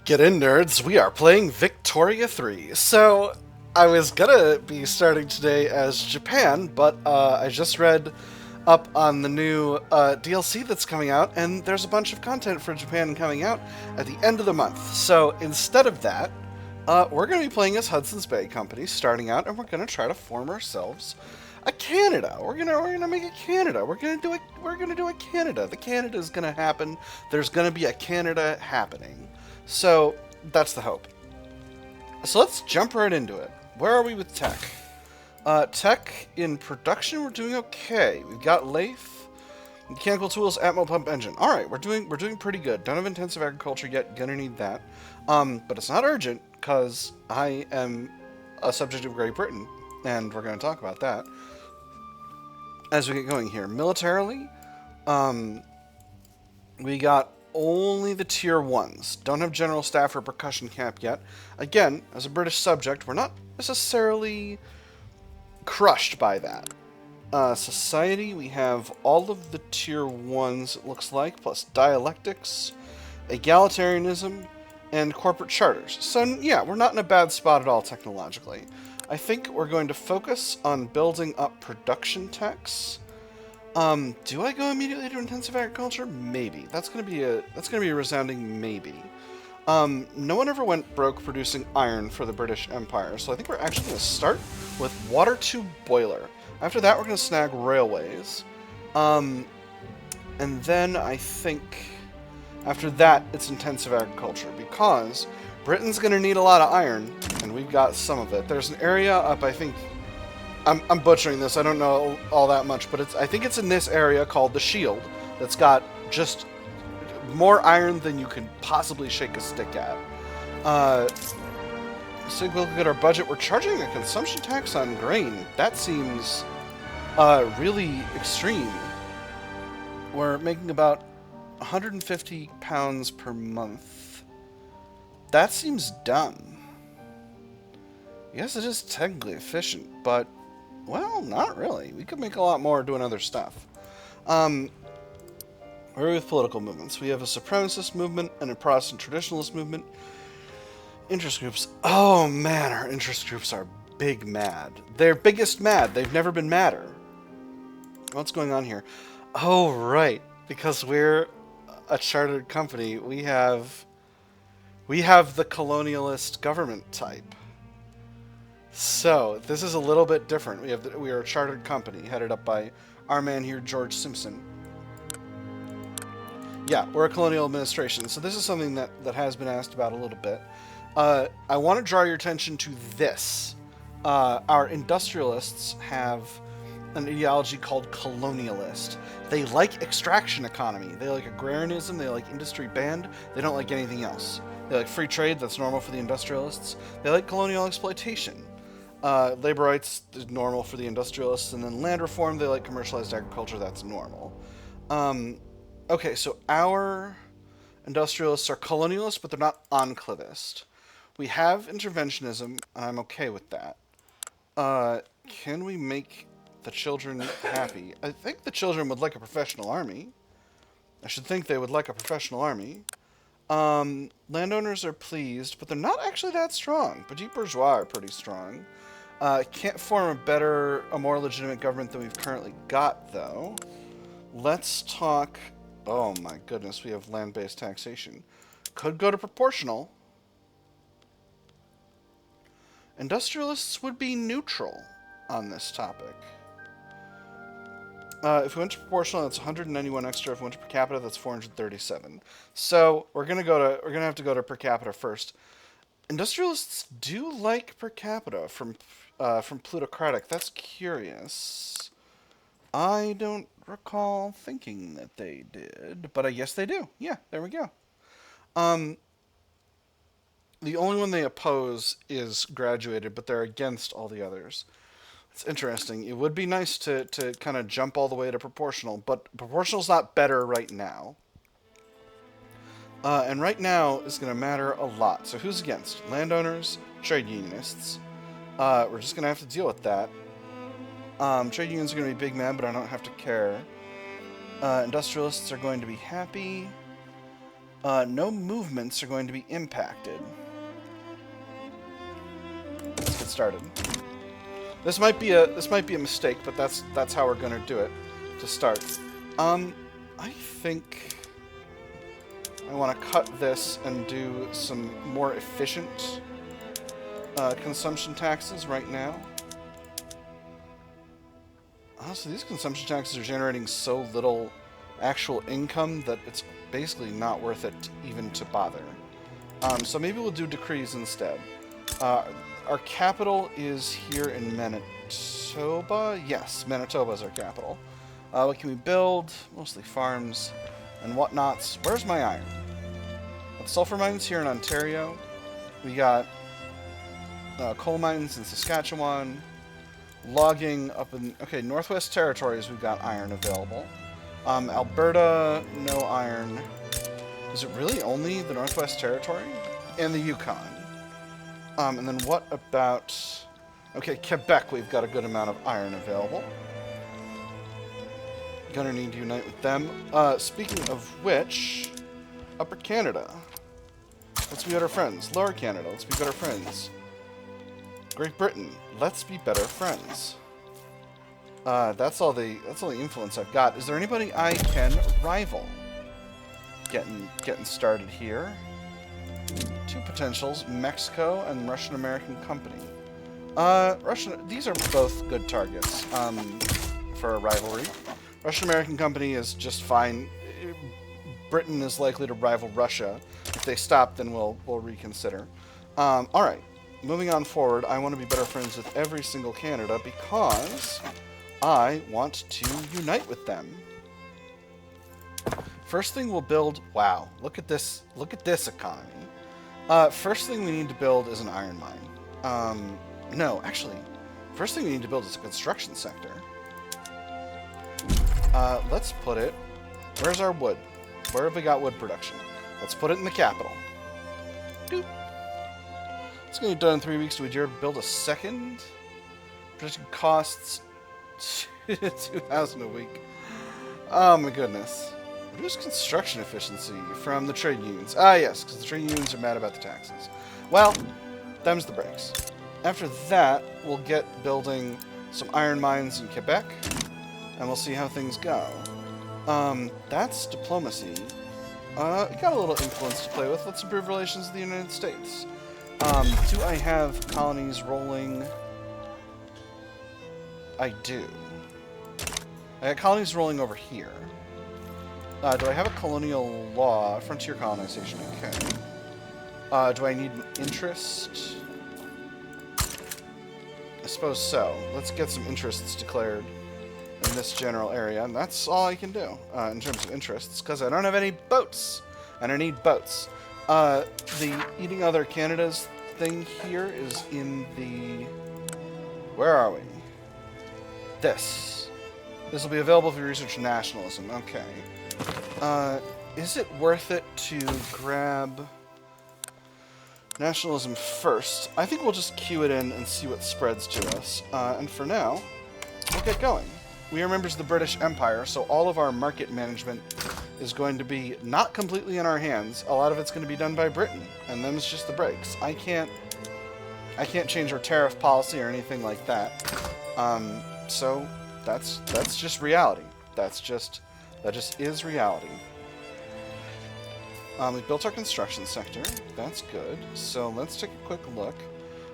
Get in, nerds. We are playing Victoria 3. So, I was gonna be starting today as Japan, but I just read up on the new DLC that's coming out, and there's a bunch of content for Japan coming out at the end of the month. So, instead of that, we're gonna be playing as Hudson's Bay Company, starting out, and we're gonna try to form ourselves a Canada. We're gonna make a Canada. We're gonna do a Canada. The Canada is gonna happen. There's gonna be a Canada happening. So that's the hope. So let's jump right into it. Where are we with tech? Tech in production, we're doing okay. We've got lathe, mechanical tools, Atmo pump engine. All right, we're doing pretty good. Don't have intensive agriculture yet. Gonna need that. But it's not urgent because I am a subject of Great Britain, and we're going to talk about that as we get going here. Militarily, we got only the tier 1s. Don't have general staff or percussion camp yet. Again, as a British subject, we're not necessarily crushed by that. Society, we have all of the tier 1s, it looks like, plus dialectics, egalitarianism, and corporate charters. So, yeah, we're not in a bad spot at all technologically. I think we're going to focus on building up production techs. Do I go immediately to intensive agriculture? Maybe. That's gonna be a resounding maybe. No one ever went broke producing iron for the British Empire, so I think we're actually gonna start with water tube boiler. After that, we're gonna snag railways. And then I think after that, it's intensive agriculture because Britain's gonna need a lot of iron, and we've got some of it. There's an area up, I think. I'm butchering this. I don't know all that much, but I think it's in this area called the Shield that's got just more iron than you can possibly shake a stick at. So we look at our budget. We're charging a consumption tax on grain. That seems really extreme. We're making about 150 pounds per month. That seems dumb. Yes, it is technically efficient, but well, not really. We could make a lot more doing other stuff. Where are we with political movements? We have a supremacist movement and a Protestant traditionalist movement. Interest groups. Oh man, our interest groups are big mad. They're biggest mad. They've never been madder. What's going on here? Oh, right. Because we're a chartered company, we have the colonialist government type. So, this is a little bit different. We are a chartered company headed up by our man here, George Simpson. Yeah, we're a colonial administration. So this is something that has been asked about a little bit. I want to draw your attention to this. Our industrialists have an ideology called colonialist. They like extraction economy. They like agrarianism. They like industry banned. They don't like anything else. They like free trade. That's normal for the industrialists. They like colonial exploitation. Labor rights is normal for the industrialists, and then land reform, they like commercialized agriculture, that's normal. Okay, so our industrialists are colonialists, but they're not enclavist. We have interventionism, and I'm okay with that. Can we make the children happy? I think the children would like a professional army. I should think they would like a professional army. Landowners are pleased, but they're not actually that strong. Petit bourgeois are pretty strong. Can't form a more legitimate government than we've currently got, though. Let's talk... Oh my goodness, we have land-based taxation. Could go to proportional. Industrialists would be neutral on this topic. If we went to proportional, that's 191 extra. If we went to per capita, that's 437. So we're gonna have to go to per capita first. Industrialists do like per capita from plutocratic. That's curious. I don't recall thinking that they did, but I guess they do. Yeah, there we go. The only one they oppose is graduated, but they're against all the others. It's interesting. It would be nice to kind of jump all the way to proportional, but proportional's not better right now. And right now is going to matter a lot. So who's against? Landowners, trade unionists. We're just going to have to deal with that. Trade unions are going to be big mad, but I don't have to care. Industrialists are going to be happy. No movements are going to be impacted. Let's get started. This might be a mistake, but that's how we're going to do it to start. I think I want to cut this and do some more efficient consumption taxes right now. Honestly, these consumption taxes are generating so little actual income that it's basically not worth it even to bother. So maybe we'll do decrees instead. Our capital is here in Manitoba. Yes, Manitoba is our capital. What can we build? Mostly farms and whatnots. Where's my iron? Got sulfur mines here in Ontario. We got coal mines in Saskatchewan. Logging up in... Okay, Northwest Territories, we've got iron available. Alberta, no iron. Is it really only the Northwest Territory? And the Yukon. And then what about... Okay, Quebec, we've got a good amount of iron available. Gonna need to unite with them. Speaking of which, Upper Canada. Let's be better friends. Lower Canada, let's be better friends. Great Britain, let's be better friends. That's all the influence I've got. Is there anybody I can rival? Getting started here. Two potentials, Mexico and Russian American Company. These are both good targets for a rivalry. Russian American Company is just fine. Britain is likely to rival Russia. If they stop, then we'll reconsider. All right, moving on forward. I want to be better friends with every single Canada because I want to unite with them. First thing we'll build. Wow, look at this! Look at this economy. First thing we need to build is an iron mine. No, actually, first thing we need to build is a construction sector. Let's put it... Where's our wood? Where have we got wood production? Let's put it in the capital. Doop. It's going to be done in 3 weeks. Do we dare build a second? Projected costs 2,000 a week. Oh my goodness. Reduce construction efficiency from the trade unions. Ah yes, because the trade unions are mad about the taxes. Well, them's the breaks. After that, we'll get building some iron mines in Quebec, and we'll see how things go. That's diplomacy. We got a little influence to play with. Let's improve relations with the United States. Do I have colonies rolling? I do. I got colonies rolling over here. Do I have a colonial law? Frontier colonization, okay. Do I need an interest? I suppose so. Let's get some interests declared in this general area, and that's all I can do in terms of interests, because I don't have any boats, and I need boats. The Eating Other Canadas thing here is in the... Where are we? This. This will be available if you research nationalism. Okay. Is it worth it to grab nationalism first? I think we'll just queue it in and see what spreads to us. And for now, we'll get going. We are members of the British Empire, so all of our market management is going to be not completely in our hands. A lot of it's going to be done by Britain, and them's just the breaks. I can't change our tariff policy or anything like that. So that's just reality. That just is reality. We built our construction sector. That's good. So let's take a quick look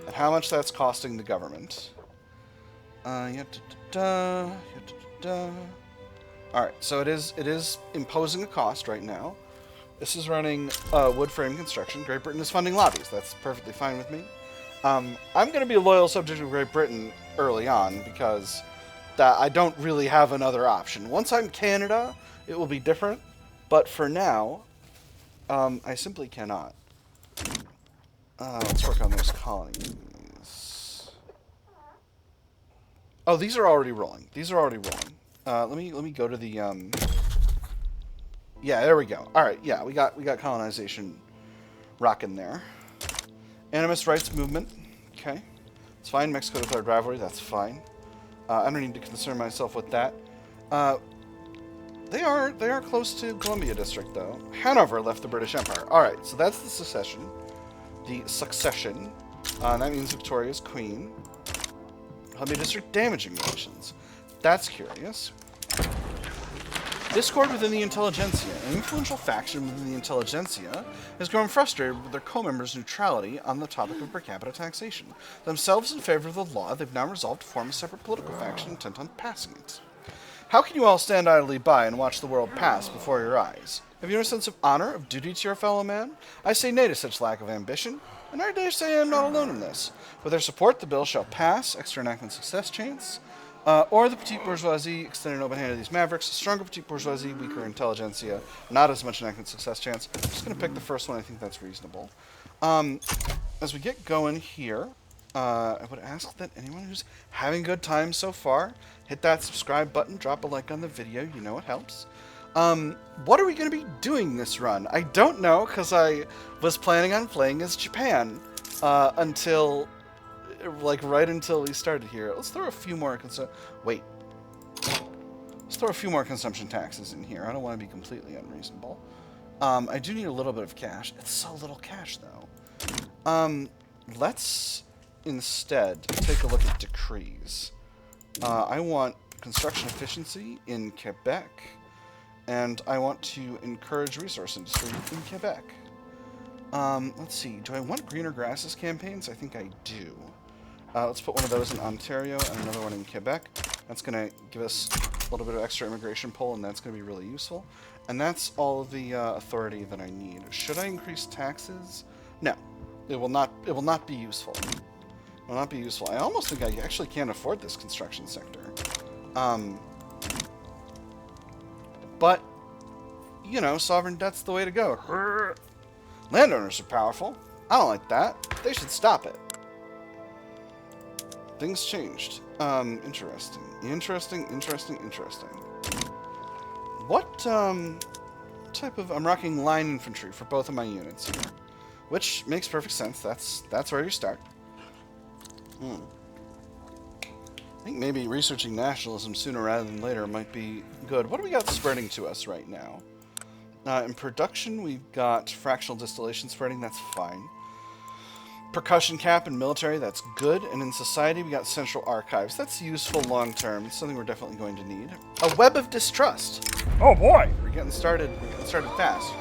at how much that's costing the government. Alright, so it is imposing a cost right now. This is running wood frame construction. Great Britain is funding lobbies. That's perfectly fine with me. I'm going to be a loyal subject of Great Britain early on because I don't really have another option. Once I'm Canada, it will be different. But for now, I simply cannot. Let's work on those colonies. Oh, these are already rolling. These are already rolling. Let me go to the Yeah, there we go. All right, yeah, we got colonization rocking there. Animist rights movement. Okay, it's fine. Mexico declared rivalry. That's fine. I don't need to concern myself with that. They are close to Columbia District, though. Hanover left the British Empire. All right, so that's the succession. The succession. That means Victoria's queen. Columbia District damaging relations. That's curious. Discord within the intelligentsia. An influential faction within the intelligentsia has grown frustrated with their co-members' neutrality on the topic of per capita taxation. Themselves in favor of the law, they've now resolved to form a separate political faction intent on passing it. How can you all stand idly by and watch the world pass before your eyes? Have you no sense of honor, of duty to your fellow man? I say nay to such lack of ambition, and I dare say I am not alone in this. With their support, the bill shall pass, extra enactment success chance, or the petite bourgeoisie extend an open hand to these mavericks, stronger petite bourgeoisie, weaker intelligentsia, not as much enactment success chance. I'm just going to pick the first one. I think that's reasonable. As we get going here, I would ask that anyone who's having a good time so far, hit that subscribe button, drop a like on the video, you know it helps. What are we going to be doing this run? I don't know, because I was planning on playing as Japan until, like, right until we started here. Let's throw a few more Let's throw a few more consumption taxes in here. I don't want to be completely unreasonable. I do need a little bit of cash. It's so little cash, though. Let's instead take a look at decrees. I want construction efficiency in Quebec, and I want to encourage resource industry in Quebec. Let's see. Do I want greener grasses campaigns? I think I do. Let's put one of those in Ontario and another one in Quebec. That's going to give us a little bit of extra immigration pull, and that's going to be really useful. And that's all of the authority that I need. Should I increase taxes? No. It will not be useful. It will not be useful. I almost think I actually can't afford this construction sector. But, you know, sovereign debt's the way to go. Landowners are powerful. I don't like that. They should stop it. Things changed. Interesting. What, type of... I'm rocking line infantry for both of my units here. Which makes perfect sense. That's where you start. I think maybe researching nationalism sooner rather than later might be good. What do we got spreading to us right now? In production, we've got fractional distillation spreading. That's fine. Percussion cap in military, that's good. And in society, we got central archives. That's useful long term. It's something we're definitely going to need. A web of distrust. Oh boy, we're getting started. Fast.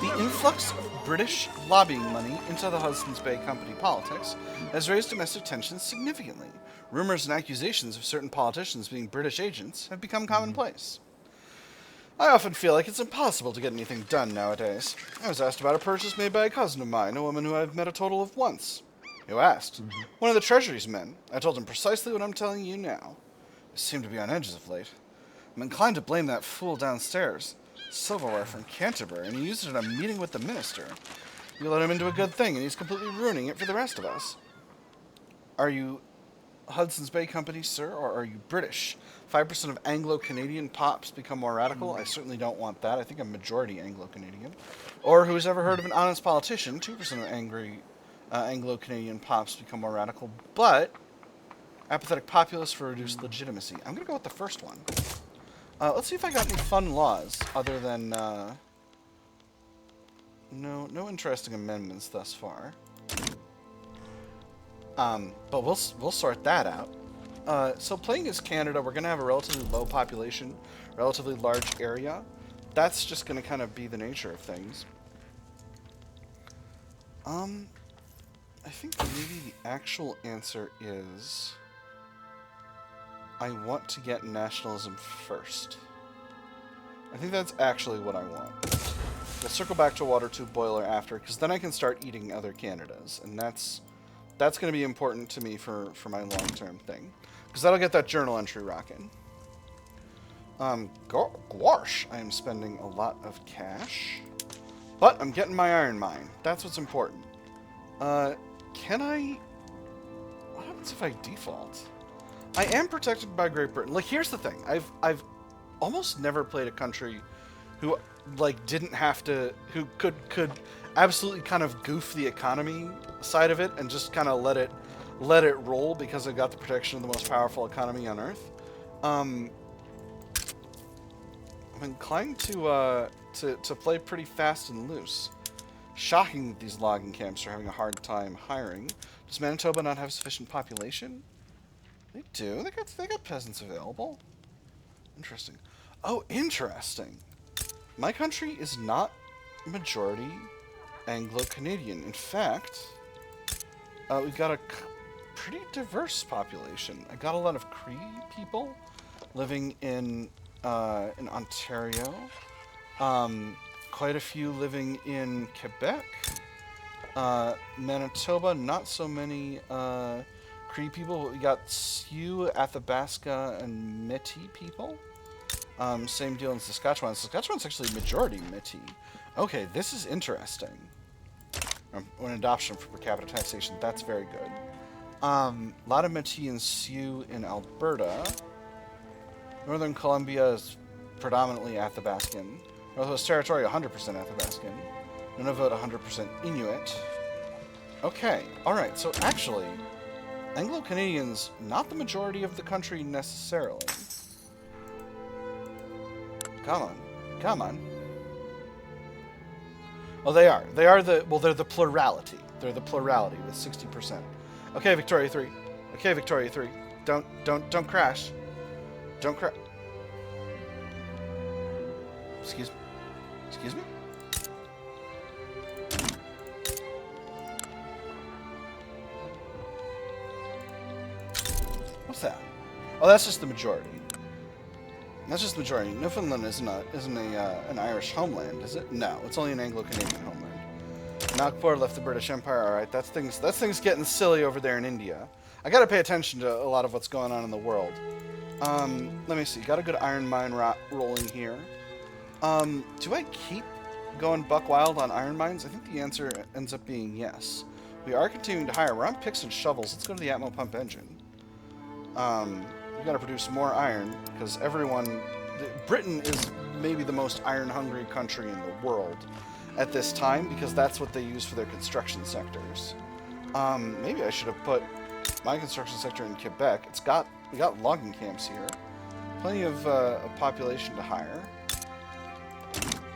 The influx of British lobbying money into the Hudson's Bay Company politics has raised domestic tensions significantly. Rumors and accusations of certain politicians being British agents have become commonplace. I often feel like it's impossible to get anything done nowadays. I was asked about a purchase made by a cousin of mine, a woman who I've met a total of once. Who asked? One of the Treasury's men. I told him precisely what I'm telling you now. They seem to be on edges of late. I'm inclined to blame that fool downstairs. Silverware from Canterbury, and he used it in a meeting with the minister. You let him into a good thing, and he's completely ruining it for the rest of us. Are you Hudson's Bay Company, sir, or are you British? 5% of Anglo-Canadian pops become more radical. I certainly don't want that. I think I'm majority Anglo-Canadian. Or who's ever heard of an honest politician? 2% of Anglo-Canadian pops become more radical. But apathetic populace for reduced legitimacy. I'm going to go with the first one. Let's see if I got any fun laws other than... No interesting amendments thus far. But we'll sort that out. So playing as Canada, we're going to have a relatively low population, relatively large area. That's just going to kind of be the nature of things. I think maybe the actual answer is... I want to get nationalism first. I think that's actually what I want. We'll circle back to a water tube boiler after, because then I can start eating other Canadas, and that's going to be important to me for my long-term thing. Because that'll get that journal entry rocking. Gosh, I am spending a lot of cash. But I'm getting my iron mine. That's what's important. Can I... What happens if I default? I am protected by Great Britain. Like, here's the thing. I've almost never played a country who, like, didn't have to... Who could absolutely kind of goof the economy side of it and just kind of let it roll because it got the protection of the most powerful economy on Earth. I'm inclined to play pretty fast and loose. Shocking that these logging camps are having a hard time hiring. Does Manitoba not have sufficient population? They do. They got peasants available. Interesting. Oh, interesting. My country is not majority Anglo-Canadian. In fact, we've got a pretty diverse population. I got a lot of Cree people living in Ontario. Quite a few living in Quebec. Manitoba, not so many Cree people. We got Sioux, Athabasca, and Métis people. Same deal in Saskatchewan. Saskatchewan's actually majority Métis. Okay, this is interesting. An adoption for per-capita taxation. That's very good. A lot of Métis and Sioux in Alberta. Northern Columbia is predominantly Athabascan. Northwest Territory, 100% Athabascan. Nunavut, 100% Inuit. Okay, alright, so actually, Anglo-Canadians, not the majority of the country necessarily. Come on. Come on. Oh, they are. They're the plurality. They're the plurality with 60%. Okay, Victoria 3. Okay, Victoria 3. Don't crash. Don't crash. Excuse me? Excuse me? What's that? Oh, that's just the majority. That's just the majority. Newfoundland isn't an Irish homeland, is it? No, it's only an Anglo-Canadian homeland. Nagpur left the British Empire. All right, that's things getting silly over there in India. I gotta pay attention to a lot of what's going on in the world. Let me see. Got a good iron mine rolling here. Do I keep going buck wild on iron mines? I think the answer ends up being yes. We are continuing to hire. We're on picks and shovels. Let's go to the Atmo pump engine. We gotta produce more iron because Britain is maybe the most iron-hungry country in the world at this time because that's what they use for their construction sectors. Maybe I should have put my construction sector in Quebec. We got logging camps here. Plenty of population to hire.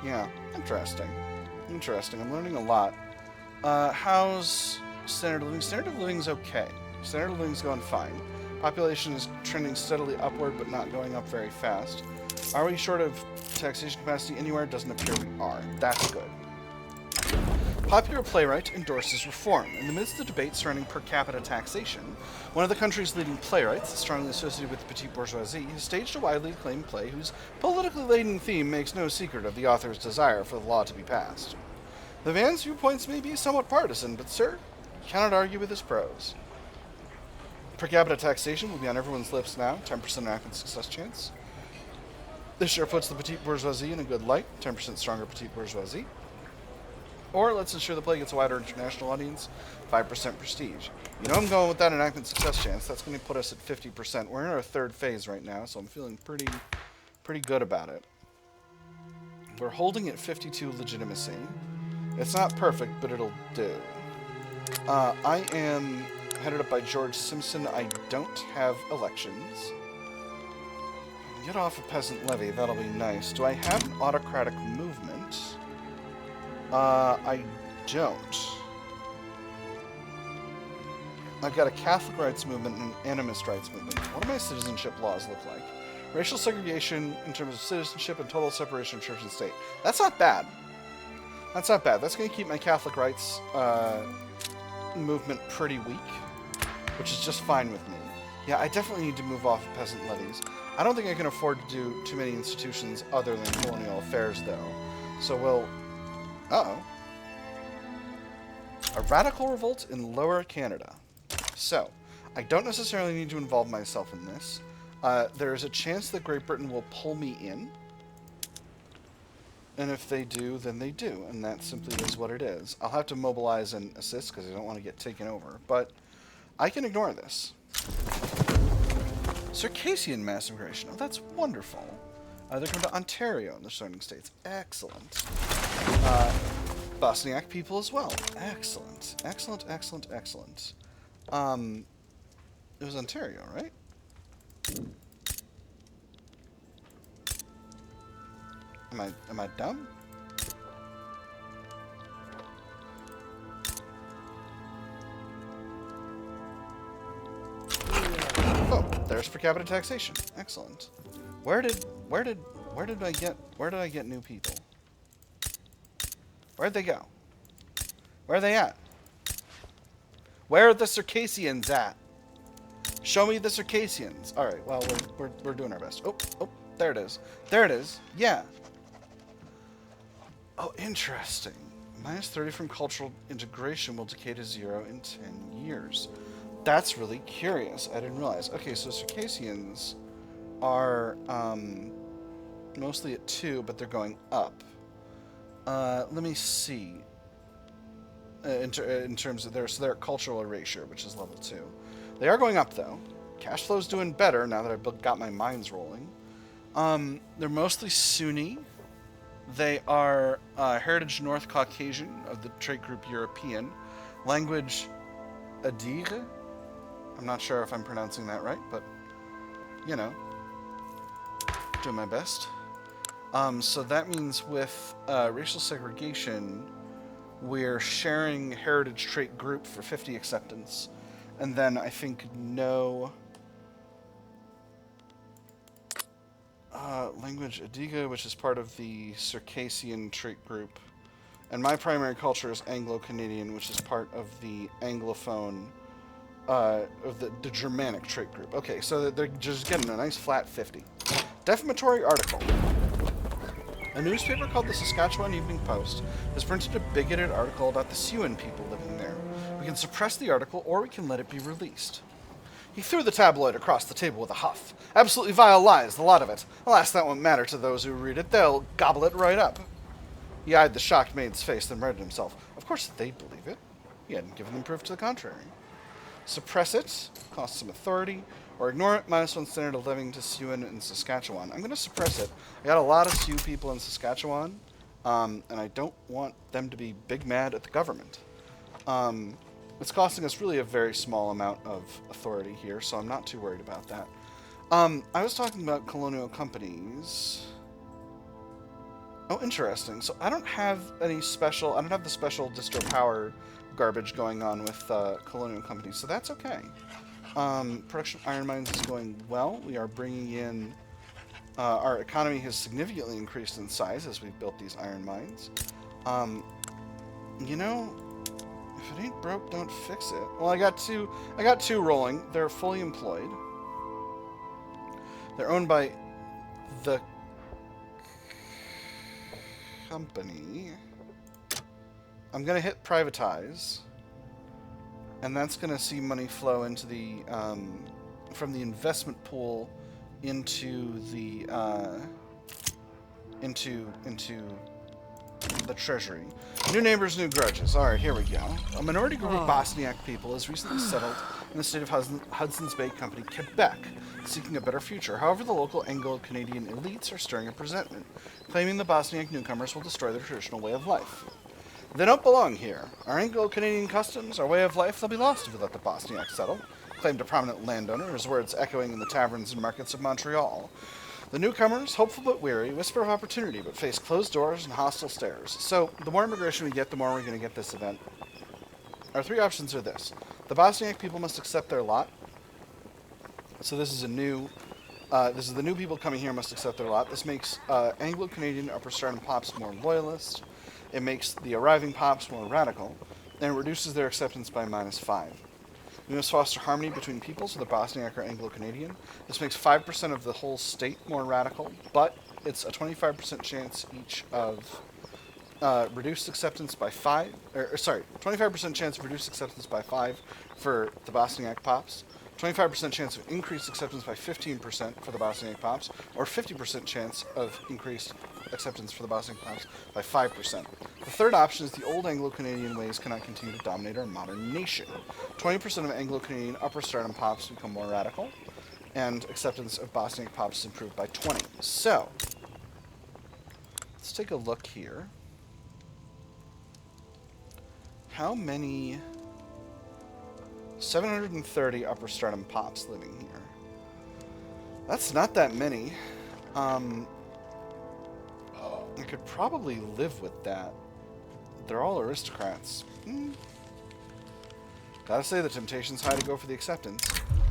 Yeah, interesting. Interesting. I'm learning a lot. How's standard of living? Standard of living's okay. Standard of living's going fine. Population is trending steadily upward, but not going up very fast. Are we short of taxation capacity anywhere? It doesn't appear we are. That's good. Popular playwright endorses reform. In the midst of the debate surrounding per capita taxation, one of the country's leading playwrights, strongly associated with the petite bourgeoisie, has staged a widely acclaimed play whose politically laden theme makes no secret of the author's desire for the law to be passed. The man's viewpoints may be somewhat partisan, but sir, you cannot argue with his prose. Per capita taxation will be on everyone's lips now, 10% enactment success chance. This sure puts the petite bourgeoisie in a good light, 10% stronger petite bourgeoisie. Or let's ensure the play gets a wider international audience, 5% prestige. You know I'm going with that enactment success chance. That's going to put us at 50%. We're in our third phase right now, so I'm feeling pretty good about it. We're holding at 52 legitimacy. It's not perfect, but it'll do. I am headed up by George Simpson. I don't have elections. Get off a Peasant Levy. That'll be nice. Do I have an autocratic movement? I don't. I've got a Catholic rights movement and an animist rights movement. What do my citizenship laws look like? Racial segregation in terms of citizenship and total separation of church and state. That's not bad. That's not bad. That's going to keep my Catholic rights movement pretty weak, which is just fine with me. Yeah, I definitely need to move off of peasant levies. I don't think I can afford to do too many institutions other than colonial affairs, though. So we'll... Uh-oh. A radical revolt in Lower Canada. So, I don't necessarily need to involve myself in this. There is a chance that Great Britain will pull me in. And if they do, then they do. And that simply is what it is. I'll have to mobilize and assist because I don't want to get taken over. But I can ignore this. Circassian mass immigration. Oh, that's wonderful. They're coming to Ontario in the surrounding states. Excellent. Bosniak people as well. Excellent. Excellent, excellent, excellent. It was Ontario, right? Am I dumb? Oh, there's per-capita taxation. Excellent. Where did I get new people? Where'd they go? Where are they at? Where are the Circassians at? Show me the Circassians. All right. Well, we're doing our best. Oh, there it is. There it is. Yeah. Oh, interesting. -30 from cultural integration will decay to 0 in 10 years. That's really curious. I didn't realize. Okay, so Circassians are mostly at 2, but they're going up. Let me see. In terms of their cultural erasure, which is level 2. They are going up, though. Cash flow's doing better now that I've got my mines rolling. They're mostly Sunni. They are heritage North Caucasian of the trait group European. Language Adir. I'm not sure if I'm pronouncing that right, but, you know, doing my best. So that means with racial segregation, we're sharing heritage trait group for 50 acceptance. And then I think no language Adiga, which is part of the Circassian trait group. And my primary culture is Anglo-Canadian, which is part of the Anglophone, of the Germanic trait group. Okay, so they're just getting a nice flat 50. Defamatory article. A newspaper called the Saskatchewan Evening Post has printed a bigoted article about the Siouan people living there. We can suppress the article, or we can let it be released. He threw the tabloid across the table with a huff. Absolutely vile lies, the lot of it. Alas, that won't matter to those who read it. They'll gobble it right up. He eyed the shocked maid's face, then read it himself. Of course they'd believe it. He hadn't given them proof to the contrary. Suppress it, cost some authority, or ignore it, -1 standard of living to Siouan in Saskatchewan. I'm going to suppress it. I got a lot of Sioux people in Saskatchewan, and I don't want them to be big mad at the government. It's costing us really a very small amount of authority here, so I'm not too worried about that. I was talking about colonial companies. Oh, interesting. So I don't have the special distro power garbage going on with colonial companies, so that's okay. Production of iron mines is going well. We are bringing in... our economy has significantly increased in size as we've built these iron mines. You know, if it ain't broke, don't fix it. Well, I got two rolling. They're fully employed. They're owned by the company. I'm going to hit privatize. And that's going to see money flow into the from the investment pool into the into the treasury. New neighbors, new grudges. All right, here we go. A minority group of Bosniak people has recently settled in the state of Hudson's Bay Company, Quebec, seeking a better future. However, the local Anglo-Canadian elites are stirring up resentment, claiming the Bosniak newcomers will destroy their traditional way of life. They don't belong here. Our Anglo-Canadian customs, our way of life, they'll be lost if we let the Bosniaks settle, claimed a prominent landowner, his words echoing in the taverns and markets of Montreal. The newcomers, hopeful but weary, whisper of opportunity, but face closed doors and hostile stares. So, the more immigration we get, the more we're going to get this event. Our three options are this. The Bosniak people must accept their lot. So this is a new... this is the new people coming here must accept their lot. This makes Anglo-Canadian upper start pops more loyalist. It makes the arriving pops more radical, and it reduces their acceptance by -5. We must foster harmony between peoples, so the Bosniak or Anglo-Canadian. This makes 5% of the whole state more radical, but it's a 25% chance each of reduced acceptance by 5, 25% chance of reduced acceptance by 5 for the Bosniak pops, 25% chance of increased acceptance by 15% for the Bosniak pops, or 50% chance of increased acceptance for the Bosniak pops by 5%. The third option is the old Anglo-Canadian ways cannot continue to dominate our modern nation. 20% of Anglo-Canadian upper stardom pops become more radical, and acceptance of Bosniak pops is improved by 20. So, let's take a look here. How many... 730 upper stardom pops living here. could probably live with that. They're all aristocrats. Gotta say, the temptation's high to go for the acceptance.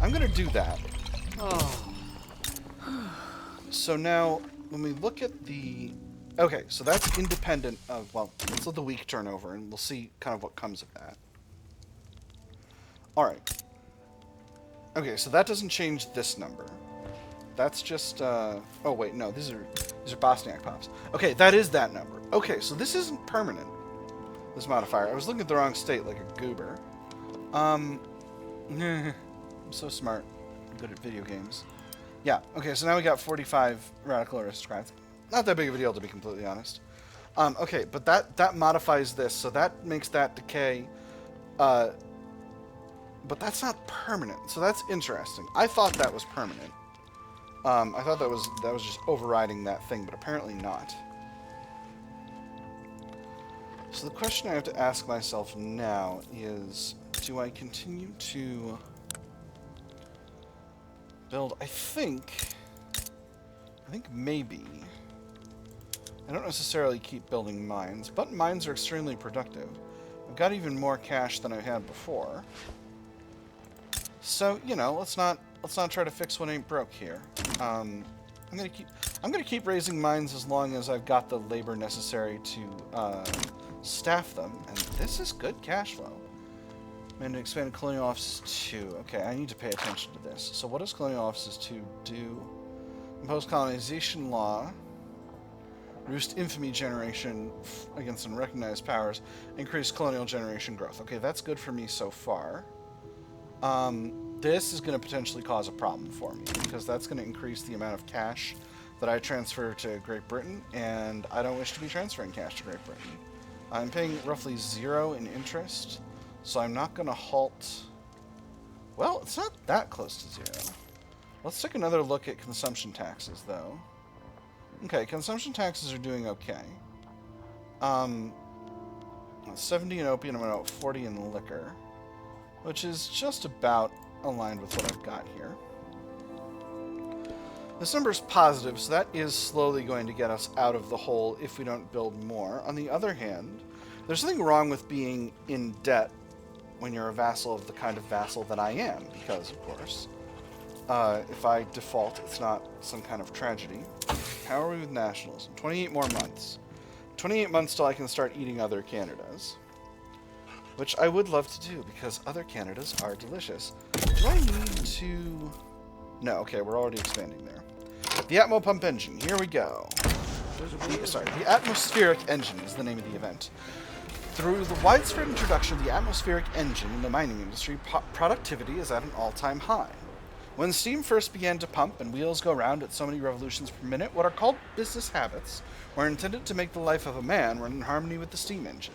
I'm gonna do that. Oh. So now, when we look at the... Okay, so that's independent of... Well, let's let the week turn over, and we'll see kind of what comes of that. Alright. Okay, so that doesn't change this number. That's just... Oh, wait, no, these are Bosniak pops. Okay, that is that number. Okay, so this isn't permanent, this modifier. I was looking at the wrong state like a goober. I'm so smart. I'm good at video games. Yeah, okay, so now we got 45 radical aristocrats. Not that big of a deal, to be completely honest. Okay, but that modifies this, so that makes that decay. But that's not permanent, so that's interesting. I thought that was permanent. I thought that was just overriding that thing, but apparently not. So the question I have to ask myself now is, do I continue to build? I think maybe. I don't necessarily keep building mines, but mines are extremely productive. I've got even more cash than I had before. So, you know, let's not try to fix what ain't broke here. I'm gonna keep raising mines as long as I've got the labor necessary to staff them, and this is good cash flow. And to expand Colonial Offices 2. Okay, I need to pay attention to this. So what does Colonial Offices 2 do? Impose colonization law. Reduce infamy generation against unrecognized powers. Increase colonial generation growth. Okay, that's good for me so far. This is going to potentially cause a problem for me, because that's going to increase the amount of cash that I transfer to Great Britain, and I don't wish to be transferring cash to Great Britain. I'm paying roughly 0 in interest, so I'm not going to halt... Well, it's not that close to 0. Let's take another look at consumption taxes, though. Okay, consumption taxes are doing okay. 70 in opium and about 40 in liquor, which is just about aligned with what I've got here. This number is positive, so that is slowly going to get us out of the hole if we don't build more. On the other hand, there's something wrong with being in debt when you're a vassal of the kind of vassal that I am, because, of course, if I default, it's not some kind of tragedy. How are we with nationalism? 28 more months. 28 months till I can start eating other Canadas. Which I would love to do, because other Canadas are delicious. Do I need to... No, okay, we're already expanding there. The Atmo Pump Engine, here we go. The Atmospheric Engine is the name of the event. Through the widespread introduction of the atmospheric engine in the mining industry, productivity is at an all-time high. When steam first began to pump and wheels go round at so many revolutions per minute, what are called business habits were intended to make the life of a man run in harmony with the steam engine,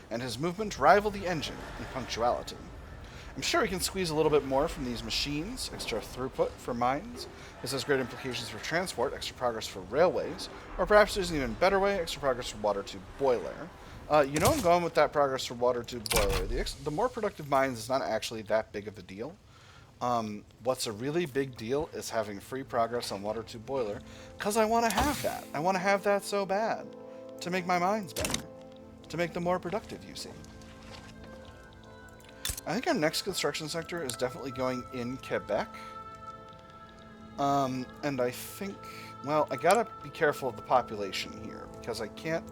and his movement rival the engine in punctuality. I'm sure we can squeeze a little bit more from these machines. Extra throughput for mines. This has great implications for transport, extra progress for railways, or perhaps there's an even better way, extra progress for water tube boiler. You know I'm going with that progress for water tube boiler. The more productive mines is not actually that big of a deal. What's a really big deal is having free progress on water tube boiler, because I want to have that. I want to have that so bad, to make my mines better, to make them more productive, you see. I think our next construction sector is definitely going in Quebec. And I think, well, I gotta be careful of the population here, because I can't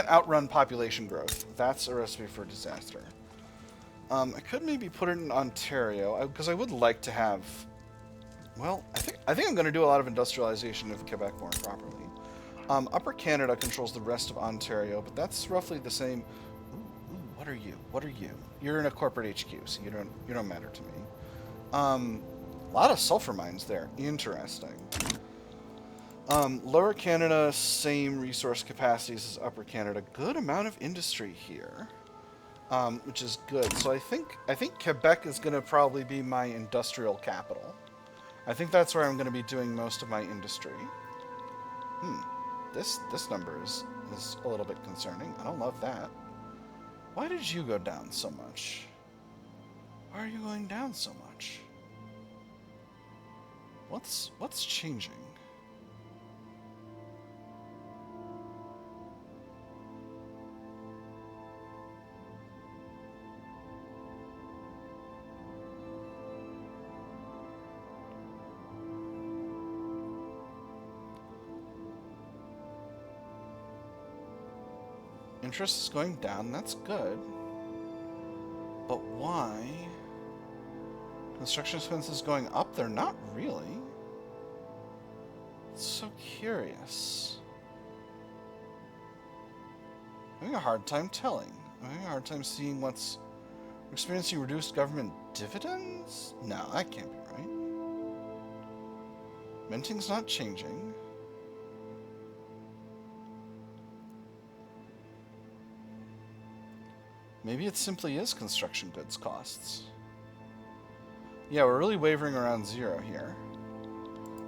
outrun population growth. That's a recipe for disaster. I could maybe put it in Ontario, because I would like to have... Well, I think I'm going to do a lot of industrialization of Quebec more properly. Upper Canada controls the rest of Ontario, but that's roughly the same... Ooh, what are you? What are you? You're in a corporate HQ, so you don't matter to me. A lot of sulfur mines there. Interesting. Lower Canada, same resource capacities as Upper Canada. Good amount of industry here. Which is good. So I think Quebec is going to probably be my industrial capital. I think that's where I'm going to be doing most of my industry. This number is a little bit concerning. I don't love that. Why did you go down so much? Why are you going down so much? What's changing? Interest is going down. That's good. But why? Construction expenses going up? They're not really. It's so curious. I'm having a hard time telling. I'm having a hard time seeing what's... Experiencing reduced government dividends? No, that can't be right. Minting's not changing. Maybe it simply is construction goods costs. Yeah, we're really wavering around 0 here.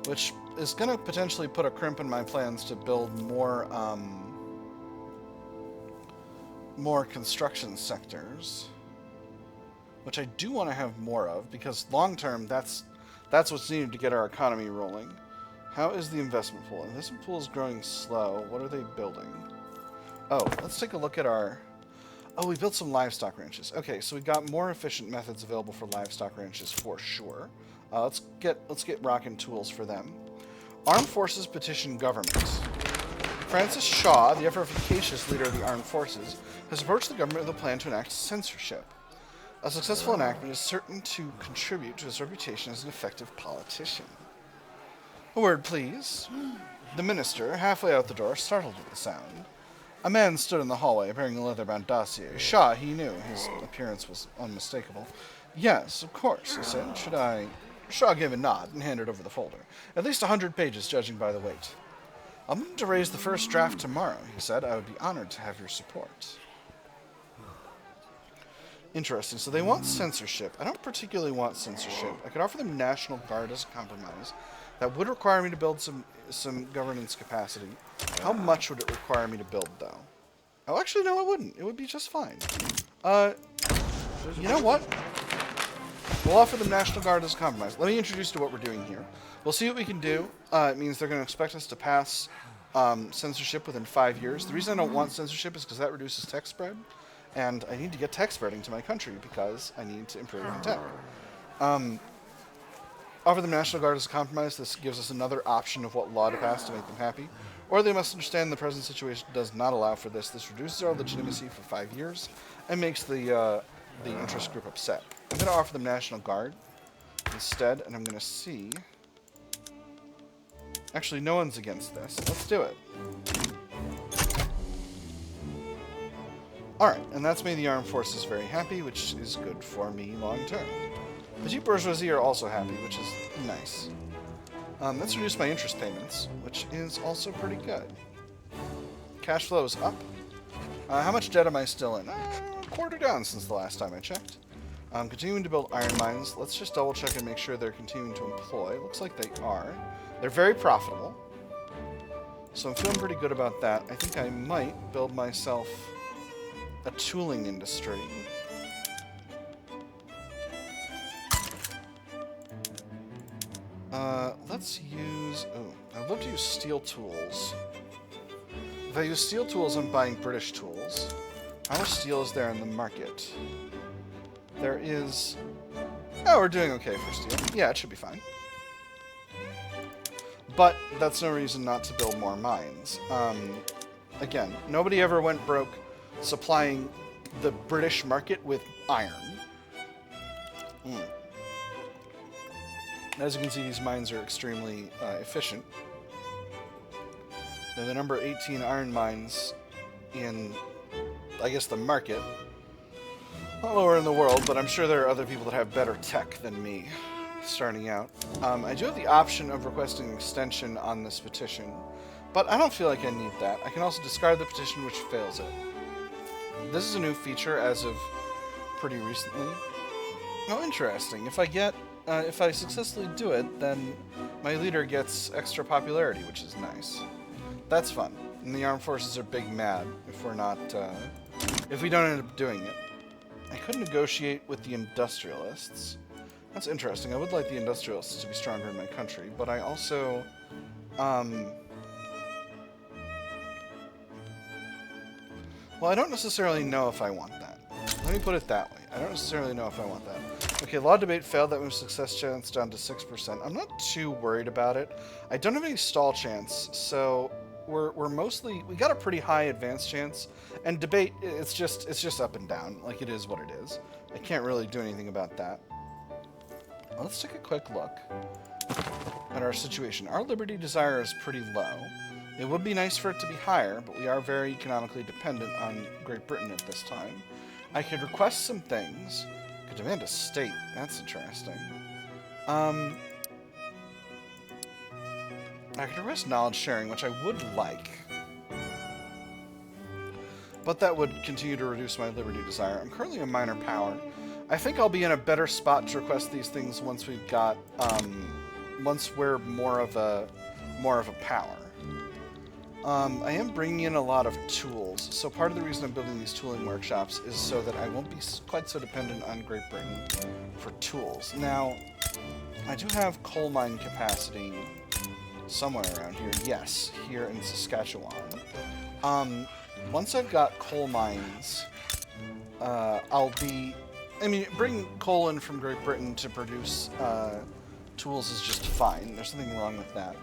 Which is going to potentially put a crimp in my plans to build more, more construction sectors. Which I do want to have more of, because long term, that's what's needed to get our economy rolling. How is the investment pool? Investment pool is growing slow. What are they building? Oh, let's take a look at our... Oh, we built some livestock ranches. Okay, so we got more efficient methods available for livestock ranches for sure. Let's get rocking tools for them. Armed Forces petition government. Francis Shaw, the efficacious leader of the armed forces, has approached the government with a plan to enact censorship. A successful enactment is certain to contribute to his reputation as an effective politician. A word, please. The minister, halfway out the door, startled at the sound. A man stood in the hallway, bearing a leather-bound dossier. Shaw, he knew. His appearance was unmistakable. Yes, of course, he said. Should I... Shaw gave a nod and handed over the folder. At least 100 pages, judging by the weight. I'm going to raise the first draft tomorrow, he said. I would be honored to have your support. Interesting. So they want censorship. I don't particularly want censorship. I could offer them National Guard as a compromise. That would require me to build some governance capacity. How much would it require me to build, though? Oh, actually, no, it wouldn't. It would be just fine. You know what? We'll offer them National Guard as a compromise. Let me introduce you to what we're doing here. We'll see what we can do. It means they're going to expect us to pass censorship within 5 years. The reason I don't want censorship is because that reduces tech spread. And I need to get tech spreading to my country because I need to improve my tech. Offer them National Guard as a compromise. This gives us another option of what law to pass to make them happy. Or they must understand the present situation does not allow for this. This reduces our legitimacy for 5 years and makes the interest group upset. I'm going to offer them National Guard instead, and I'm going to see... Actually, no one's against this. Let's do it. Alright, and that's made the armed forces very happy, which is good for me long term. Petit bourgeoisie are also happy, which is nice. That's reduced my interest payments, which is also pretty good. Cash flow is up. How much debt am I still in? Quarter down since the last time I checked. Continuing to build iron mines. Let's just double check and make sure they're continuing to employ. Looks like they are. They're very profitable. So I'm feeling pretty good about that. I think I might build myself a tooling industry. Let's use... Oh, I'd love to use steel tools. If I use steel tools, I'm buying British tools. How much steel is there in the market? There is... Oh, we're doing okay for steel. Yeah, it should be fine. But that's no reason not to build more mines. Again, nobody ever went broke supplying the British market with iron. As you can see, these mines are extremely efficient. They're the number 18 iron mines in, I guess, the market. Not lower in the world, but I'm sure there are other people that have better tech than me starting out. I do have the option of requesting an extension on this petition, but I don't feel like I need that. I can also discard the petition which fails it. This is a new feature as of pretty recently. Oh, interesting. If I successfully do it, then my leader gets extra popularity, which is nice. That's fun. And the armed forces are big mad if we're not, if we don't end up doing it. I could negotiate with the industrialists. That's interesting. I would like the industrialists to be stronger in my country, but I also, well, I don't necessarily know if I want that. Let me put it that way. I don't necessarily know if I want that. Okay, law debate failed. That moves success chance down to 6%. I'm not too worried about it. I don't have any stall chance, so we're mostly, we got a pretty high advance chance, and debate, it's just up and down. Like, it is what it is. I can't really do anything about that. Let's take a quick look at our situation. Our liberty desire is pretty low. It would be nice for it to be higher, but we are very economically dependent on Great Britain at this time. I could request some things. I could demand a state. That's interesting. I could request knowledge sharing, which I would like. But that would continue to reduce my liberty desire. I'm currently a minor power. I think I'll be in a better spot to request these things once we've got, once we're more of a power. I am bringing in a lot of tools, so part of the reason I'm building these tooling workshops is so that I won't be quite so dependent on Great Britain for tools. Now, I do have coal mine capacity somewhere around here. Yes, here in Saskatchewan. Once I've got coal mines, bringing coal in from Great Britain to produce tools is just fine. There's nothing wrong with that.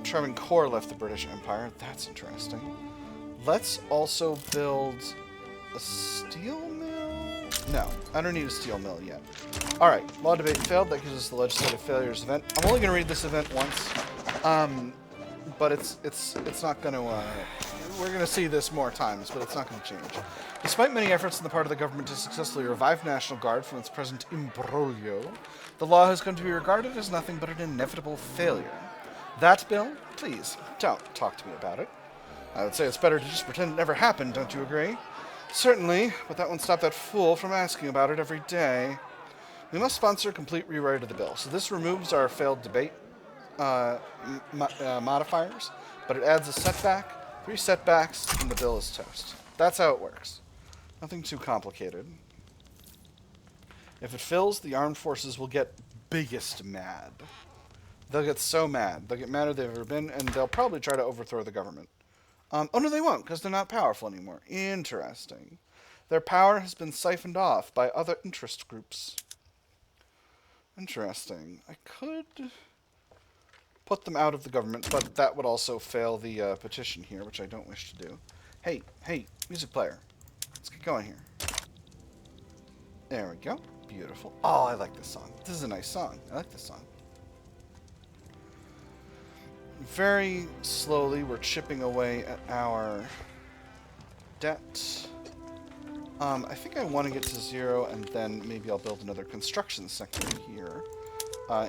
Travancore left the British Empire. That's interesting. Let's also build a steel mill? No, I don't need a steel mill yet. Alright, law debate failed. That gives us the legislative failures event. I'm only going to read this event once. But it's not going to... we're going to see this more times, but it's not going to change. Despite many efforts on the part of the government to successfully revive National Guard from its present imbroglio, the law has come to be regarded as nothing but an inevitable failure. That bill? Please, don't talk to me about it. I would say it's better to just pretend it never happened, don't you agree? Certainly, but that won't stop that fool from asking about it every day. We must sponsor a complete rewrite of the bill. So this removes our failed debate modifiers, but it adds a setback, 3 setbacks, and the bill is toast. That's how it works. Nothing too complicated. If it fills, the armed forces will get biggest mad. They'll get so mad. They'll get madder than they've ever been, and they'll probably try to overthrow the government. Oh, no, they won't, because they're not powerful anymore. Interesting. Their power has been siphoned off by other interest groups. Interesting. I could put them out of the government, but that would also fail the petition here, which I don't wish to do. Hey, music player. Let's get going here. There we go. Beautiful. Oh, I like this song. This is a nice song. I like this song. Very slowly, we're chipping away at our debt. I think I want to get to 0, and then maybe I'll build another construction sector here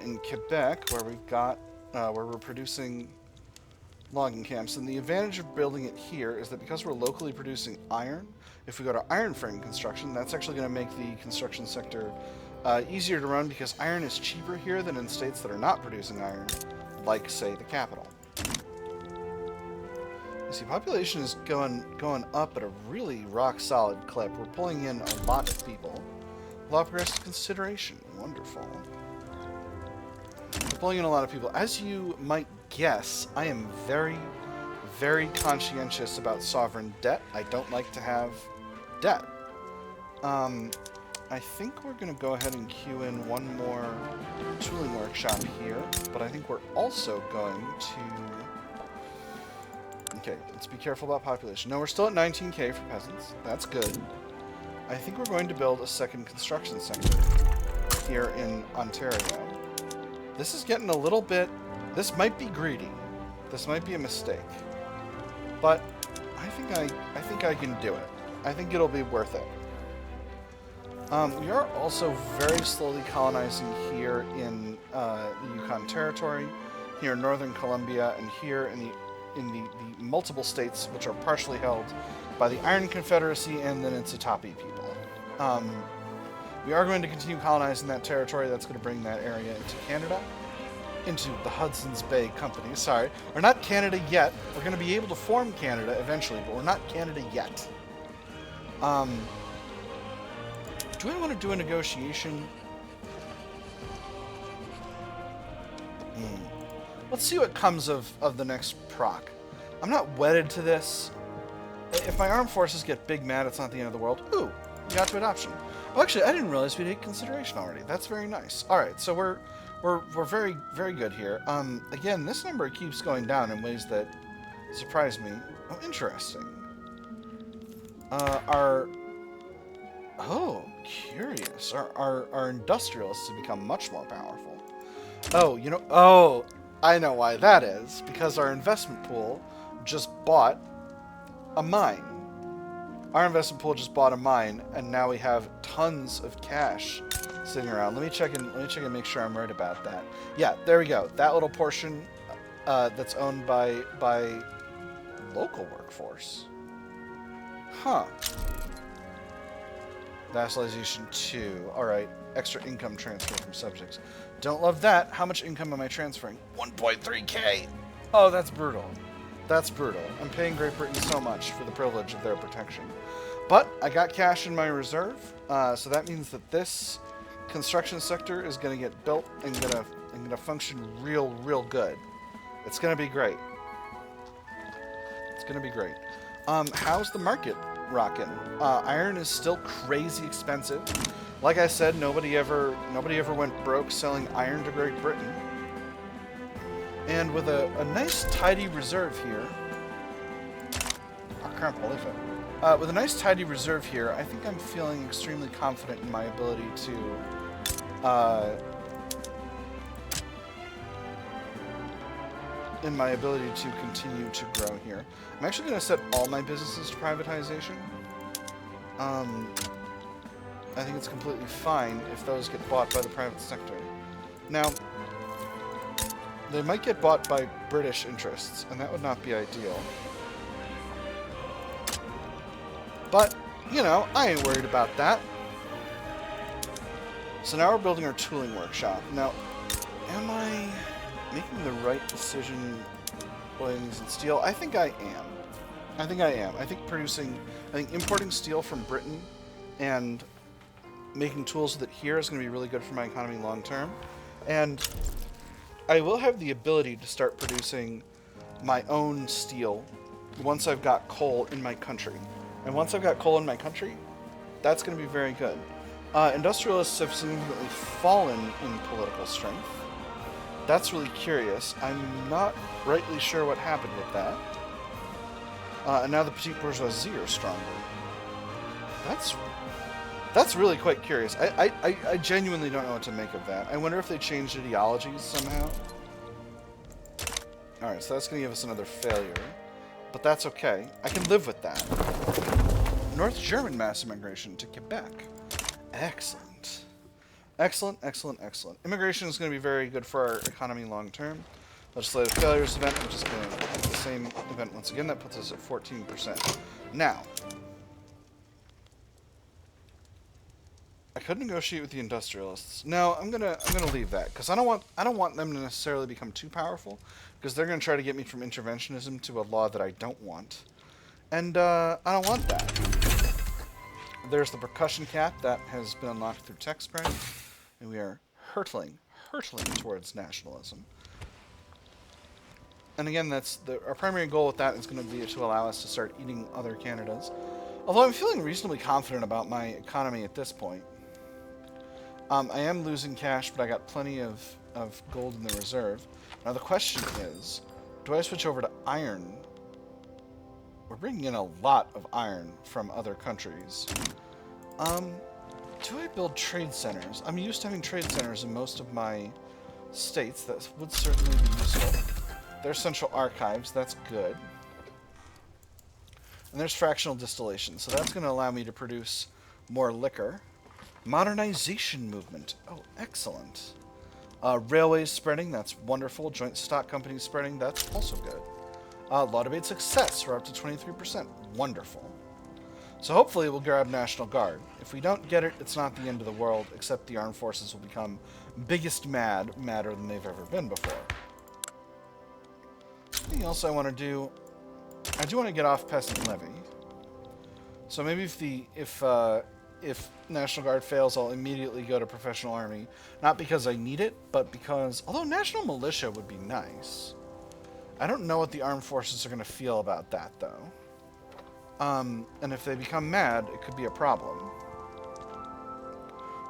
in Quebec, where we've got where we're producing logging camps. And the advantage of building it here is that because we're locally producing iron, if we go to iron frame construction, that's actually going to make the construction sector easier to run because iron is cheaper here than in states that are not producing iron, like, say, the capital. You see, population is going up at a really rock-solid clip. We're pulling in a lot of people. Law progress consideration. Wonderful. We're pulling in a lot of people. As you might guess, I am very, very conscientious about sovereign debt. I don't like to have debt. I think we're going to go ahead and queue in one more tooling workshop here, but I think we're also going to... Okay, let's be careful about population. No, we're still at 19k for peasants. That's good. I think we're going to build a second construction sector here in Ontario. This is getting a little bit... This might be greedy. This might be a mistake. But I think I can do it. I think it'll be worth it. We are also very slowly colonizing here in the Yukon Territory, here in Northern Colombia, and here in the multiple states which are partially held by the Iron Confederacy and the Niitsitapi people. We are going to continue colonizing that territory. That's going to bring that area into Canada, into the Hudson's Bay Company. Sorry, we're not Canada yet. We're going to be able to form Canada eventually, but we're not Canada yet. Do I want to do a negotiation? Let's see what comes of the next proc. I'm not wedded to this. If my armed forces get big mad, it's not the end of the world. Ooh, we got to adoption. Oh, actually, I didn't realize we did consideration already. That's very nice. All right, so we're we're very, very good here. Again, this number keeps going down in ways that surprise me. Oh, interesting. Oh, curious. Our industrialists have become much more powerful. Oh, I know why that is. Because our investment pool just bought a mine. Our investment pool just bought a mine, and now we have tons of cash sitting around. Let me check and make sure I'm right about that. Yeah, there we go. That little portion that's owned by local workforce. Huh. Vassalization 2. Alright. Extra income transfer from subjects. Don't love that. How much income am I transferring? 1.3k! Oh, that's brutal. That's brutal. I'm paying Great Britain so much for the privilege of their protection. But I got cash in my reserve, so that means that this construction sector is going to get built and going to function real good. It's going to be great. It's going to be great. How's the market rocking? Iron is still crazy expensive. Like I said, nobody ever went broke selling iron to Great Britain. And with a nice tidy reserve here, I can't believe it. With a nice tidy reserve here, I think I'm feeling extremely confident in my ability to continue to grow here. I'm actually going to set all my businesses to privatization. I think it's completely fine if those get bought by the private sector. Now, they might get bought by British interests, and that would not be ideal. But, I ain't worried about that. So now we're building our tooling workshop. Now, am I making the right decision putting these in steel? I think I am. I think importing steel from Britain and making tools with it here is going to be really good for my economy long term. And I will have the ability to start producing my own steel once I've got coal in my country. And once I've got coal in my country, that's going to be very good. Industrialists have significantly fallen in political strength. That's really curious. I'm not rightly sure what happened with that. And now the petite bourgeoisie are stronger. That's really quite curious. I genuinely don't know what to make of that. I wonder if they changed ideologies somehow. Alright, so that's going to give us another failure. But that's okay. I can live with that. North German mass immigration to Quebec. Excellent. Excellent, excellent, excellent. Immigration is going to be very good for our economy long term. Legislative failures event, which is going to be the same event once again. That puts us at 14%. Now, I could negotiate with the industrialists. No, I'm gonna leave that because I don't want them to necessarily become too powerful because they're gonna try to get me from interventionism to a law that I don't want, and I don't want that. There's the percussion cap that has been unlocked through tech spread, and we are hurtling towards nationalism. And again, our primary goal with that is going to be to allow us to start eating other Canadas. Although I'm feeling reasonably confident about my economy at this point. I am losing cash, but I got plenty of gold in the reserve. Now the question is, do I switch over to iron? We're bringing in a lot of iron from other countries. Do I build trade centers? I'm used to having trade centers in most of my states. That would certainly be useful. There's central archives. That's good. And there's fractional distillation. So that's going to allow me to produce more liquor. Modernization movement. Oh, excellent. Railways spreading. That's wonderful. Joint stock companies spreading. That's also good. Law debate success. We're up to 23%. Wonderful. So hopefully we'll grab National Guard. If we don't get it, it's not the end of the world, except the armed forces will become madder than they've ever been before. Something else I want to do, I do want to get off Peasant Levy. So maybe if National Guard fails, I'll immediately go to Professional Army. Not because I need it, but because, although National Militia would be nice. I don't know what the armed forces are going to feel about that, though. And if they become mad, it could be a problem.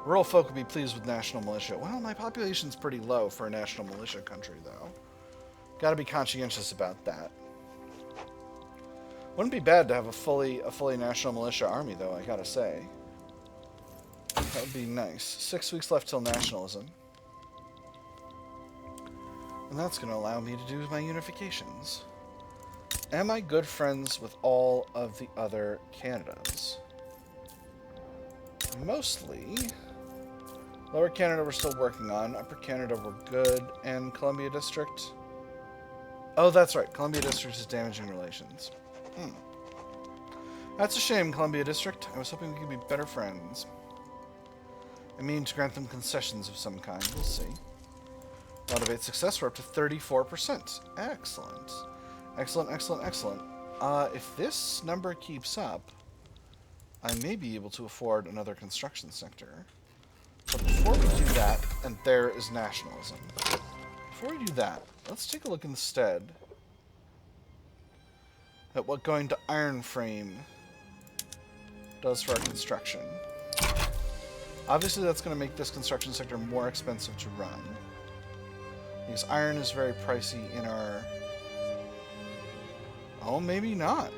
Rural folk would be pleased with national militia. Well, my population's pretty low for a national militia country, though. Gotta be conscientious about that. Wouldn't be bad to have a fully national militia army, though, I gotta say. That would be nice. 6 weeks left till nationalism. And that's going to allow me to do my unifications. Am I good friends with all of the other Canadas? Mostly. Lower Canada we're still working on. Upper Canada we're good. And Columbia District. Oh, that's right. Columbia District is damaging relations. That's a shame, Columbia District. I was hoping we could be better friends. I mean to grant them concessions of some kind. We'll see. Motivate success. We're up to 34%. Excellent. Excellent, excellent, excellent. If this number keeps up, I may be able to afford another construction sector. But before we do that, and there is nationalism. Before we do that, let's take a look instead at what going to iron frame does for our construction. Obviously, that's going to make this construction sector more expensive to run. Because iron is very pricey in our... Oh, maybe not.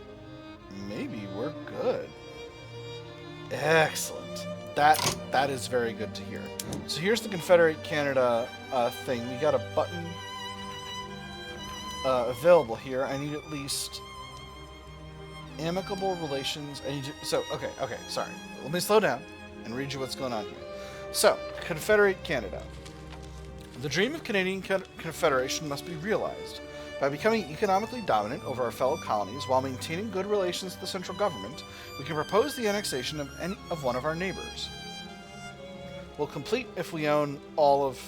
Maybe we're good. Excellent. That is very good to hear. So here's the Confederate Canada thing. We got a button available here. I need at least amicable relations. I need to... So, okay, sorry. Let me slow down and read you what's going on here. So, Confederate Canada. The dream of Canadian confederation must be realized. By becoming economically dominant over our fellow colonies while maintaining good relations with the central government, we can propose the annexation of one of our neighbors. We'll complete if we own all of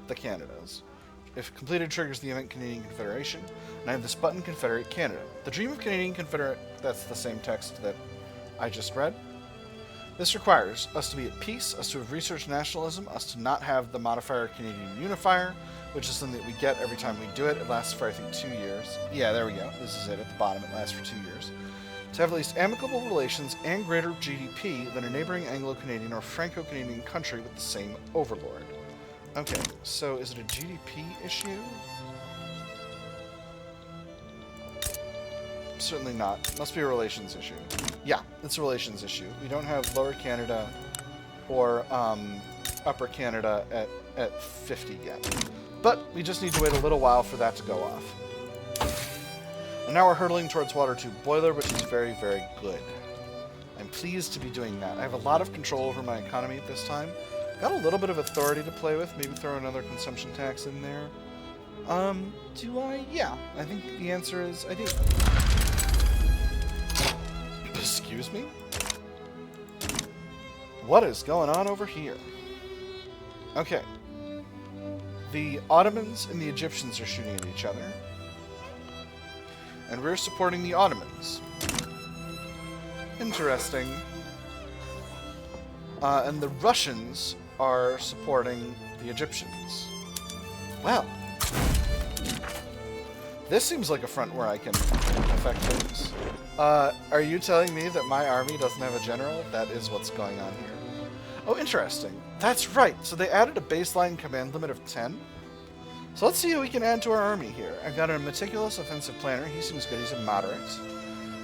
the Canadas. If completed, triggers the event Canadian Confederation, and I have this button Confederate Canada. The dream of Canadian Confederate... That's the same text that I just read. This requires us to be at peace, us to have researched nationalism, us to not have the modifier Canadian Unifier, which is something that we get every time we do it. It lasts for, I think, 2 years. Yeah, there we go. This is it at the bottom. It lasts for 2 years. To have at least amicable relations and greater GDP than a neighboring Anglo-Canadian or Franco-Canadian country with the same overlord. Okay, so is it a GDP issue? Certainly not. Must be a relations issue. Yeah, it's a relations issue. We don't have Lower Canada or Upper Canada at 50 yet. But we just need to wait a little while for that to go off. And now we're hurtling towards water tube boiler, which is very, very good. I'm pleased to be doing that. I have a lot of control over my economy at this time. Got a little bit of authority to play with. Maybe throw another consumption tax in there. Do I? Yeah. I think the answer is I do. Excuse me? What is going on over here? Okay. The Ottomans and the Egyptians are shooting at each other. And we're supporting the Ottomans. Interesting. And the Russians are supporting the Egyptians. Well. This seems like a front where I can affect things. Are you telling me that my army doesn't have a general? That is what's going on here. Oh, interesting. That's right. So they added a baseline command limit of 10. So let's see who we can add to our army here. I've got a meticulous offensive planner. He seems good. He's a moderate.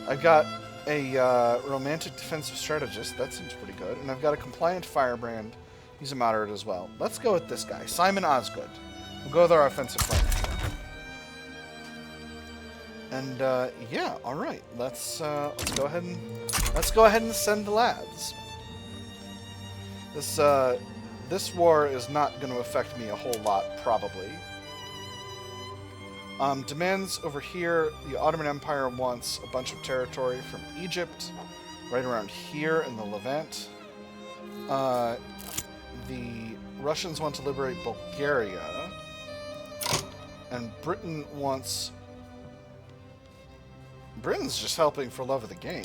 I've got a romantic defensive strategist. That seems pretty good. And I've got a compliant firebrand. He's a moderate as well. Let's go with this guy, Simon Osgood. We'll go with our offensive planner. And yeah, all right. Let's go ahead and send the lads. This war is not going to affect me a whole lot, probably. Demands over here. The Ottoman Empire wants a bunch of territory from Egypt, right around here in the Levant. The Russians want to liberate Bulgaria, and Britain wants... Britain's just helping for love of the game.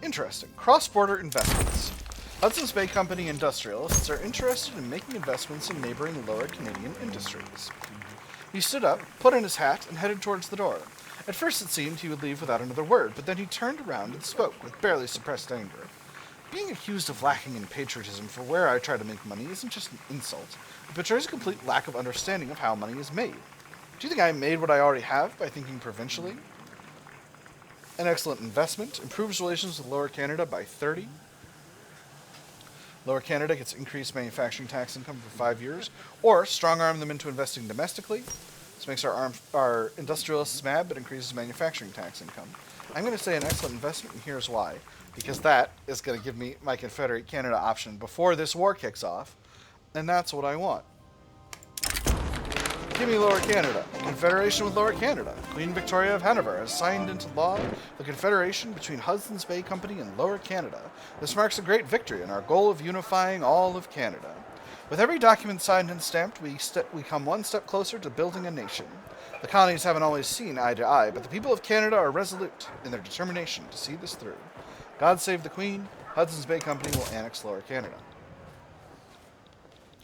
Interesting. Cross-border investments. Hudson's Bay Company industrialists are interested in making investments in neighboring Lower Canadian industries. He stood up, put on his hat, and headed towards the door. At first it seemed he would leave without another word, but then he turned around and spoke with barely suppressed anger. Being accused of lacking in patriotism for where I try to make money isn't just an insult. It betrays a complete lack of understanding of how money is made. Do you think I made what I already have by thinking provincially? An excellent investment. Improves relations with Lower Canada by 30. Lower Canada gets increased manufacturing tax income for 5 years, or strong-arm them into investing domestically. This makes our industrialists mad, but increases manufacturing tax income. I'm going to say an excellent investment, and here's why. Because that is going to give me my Confederate Canada option before this war kicks off, and that's what I want. Give me Lower Canada. Confederation with Lower Canada. Queen Victoria of Hanover has signed into law the Confederation between Hudson's Bay Company and Lower Canada. This marks a great victory in our goal of unifying all of Canada. With every document signed and stamped, we come one step closer to building a nation. The colonies haven't always seen eye to eye, but the people of Canada are resolute in their determination to see this through. God save the Queen. Hudson's Bay Company will annex Lower Canada.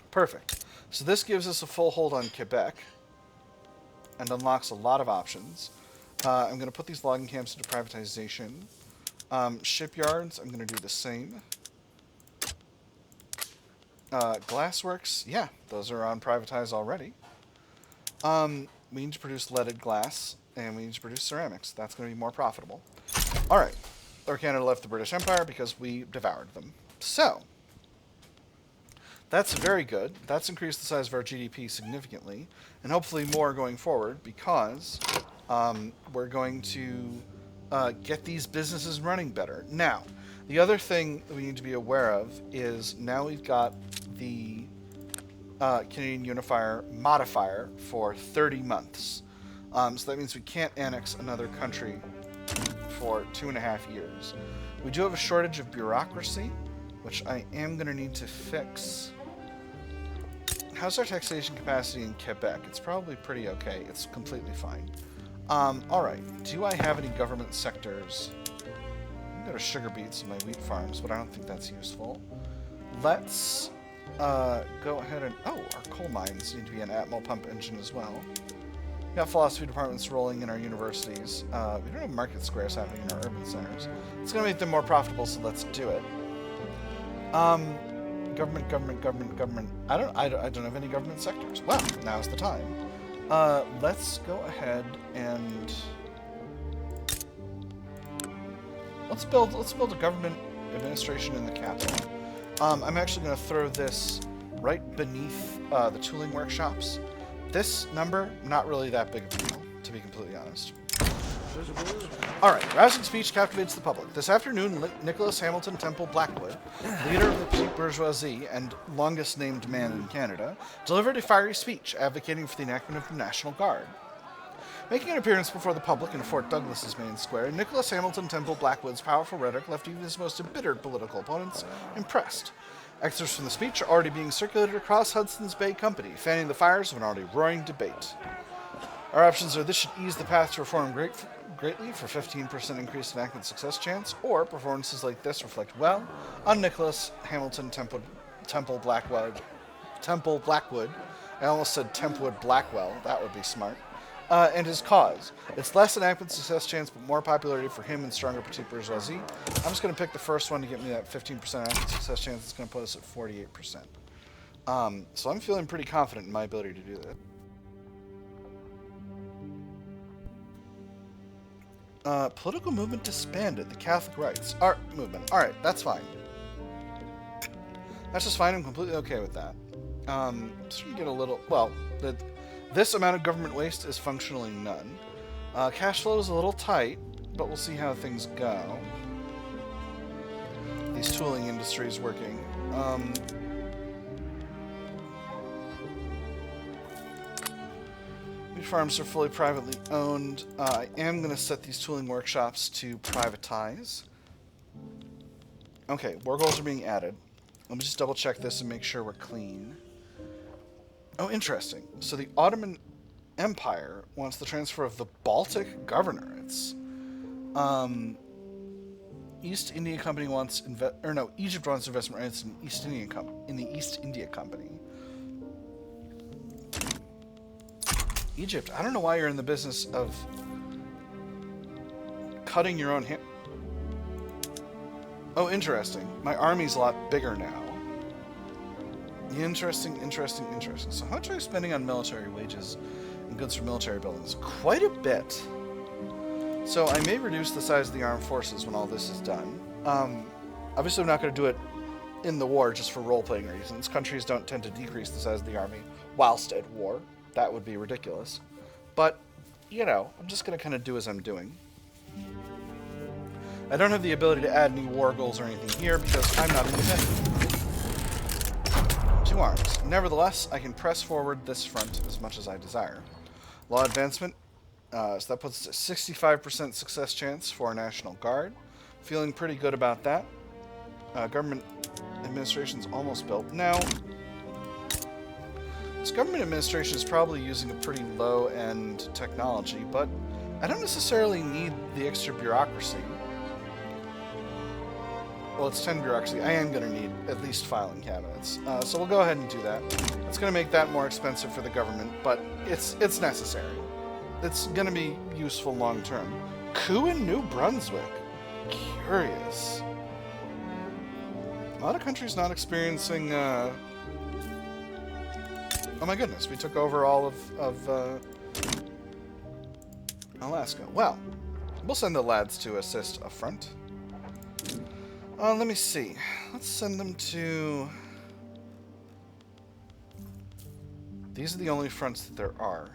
Perfect. So this gives us a full hold on Quebec and unlocks a lot of options. I'm going to put these logging camps into privatization. Shipyards, I'm going to do the same. Glassworks, yeah, those are on privatize already. We need to produce leaded glass, and we need to produce ceramics. That's going to be more profitable. All right. Lower Canada left the British Empire because we devoured them. So, that's very good. That's increased the size of our GDP significantly, and hopefully more going forward, because we're going to get these businesses running better. Now, the other thing that we need to be aware of is now we've got the Canadian Unifier modifier for 30 months. So that means we can't annex another country for 2.5 years. We do have a shortage of bureaucracy, which I am going to need to fix. How's our taxation capacity in Quebec? It's probably pretty okay. It's completely fine. Alright, do I have any government sectors? I'm going to sugar beets in my wheat farms, but I don't think that's useful. Let's go ahead and... Oh, our coal mines need to be an Atmel pump engine as well. We got philosophy departments rolling in our universities. We don't have market squares happening in our urban centers. It's going to make them more profitable, so let's do it. Government. I don't have any government sectors. Well, now's the time. Let's go ahead and let's build a government administration in the capital. I'm actually going to throw this right beneath the tooling workshops. This number, not really that big of a deal, to be completely honest. Alright, rousing speech captivates the public. This afternoon, Nicholas Hamilton Temple Blackwood, leader of the petite bourgeoisie and longest named man in Canada, delivered a fiery speech advocating for the enactment of the National Guard. Making an appearance before the public in Fort Douglas's main square, Nicholas Hamilton Temple Blackwood's powerful rhetoric left even his most embittered political opponents impressed. Excerpts from the speech are already being circulated across Hudson's Bay Company, fanning the fires of an already roaring debate. Our options are: this should ease the path to reform greatly for 15% increased enactment success chance, or performances like this reflect well on Nicholas Hamilton Temple Blackwood. I almost said Templewood Blackwell. That would be smart. And his cause. It's less enactment success chance, but more popularity for him and stronger petite bourgeoisie. I'm just going to pick the first one to get me that 15% enactment success chance. It's going to put us at 48%. So I'm feeling pretty confident in my ability to do that. Political movement disbanded. The Catholic rights movement. All right, that's fine. That's just fine. I'm completely okay with that. Just gonna get a little. Well, this amount of government waste is functionally none. Cash flow is a little tight, but we'll see how things go. These tooling industries working. Wheat farms are fully privately owned. I am going to set these tooling workshops to privatize. Okay, war goals are being added. Let me just double check this and make sure we're clean. Oh, interesting. So the Ottoman Empire wants the transfer of the Baltic governorates. East India Company wants Egypt wants investment rights in the East India Company. Egypt, I don't know why you're in the business of cutting your own hand. Oh, interesting. My army's a lot bigger now. Interesting. So how much are you spending on military wages and goods for military buildings? Quite a bit. So I may reduce the size of the armed forces when all this is done. Obviously, I'm not going to do it in the war just for role-playing reasons. Countries don't tend to decrease the size of the army whilst at war. That would be ridiculous. But, you know, I'm just going to kind of do as I'm doing. I don't have the ability to add any war goals or anything here because I'm not independent. 2 arms. Nevertheless, I can press forward this front as much as I desire. Law advancement. So that puts us at 65% success chance for our National Guard. Feeling pretty good about that. Government administration's almost built. Now, this government administration is probably using a pretty low-end technology, but I don't necessarily need the extra bureaucracy. Well, it's 10 bureaucracy. I am going to need at least filing cabinets. So we'll go ahead and do that. It's going to make that more expensive for the government, but it's necessary. It's going to be useful long term. Coup in New Brunswick. Curious. A lot of countries not experiencing... Oh my goodness, we took over all of Alaska. Well, we'll send the lads to assist up front. Let me see. Let's send them to... These are the only fronts that there are.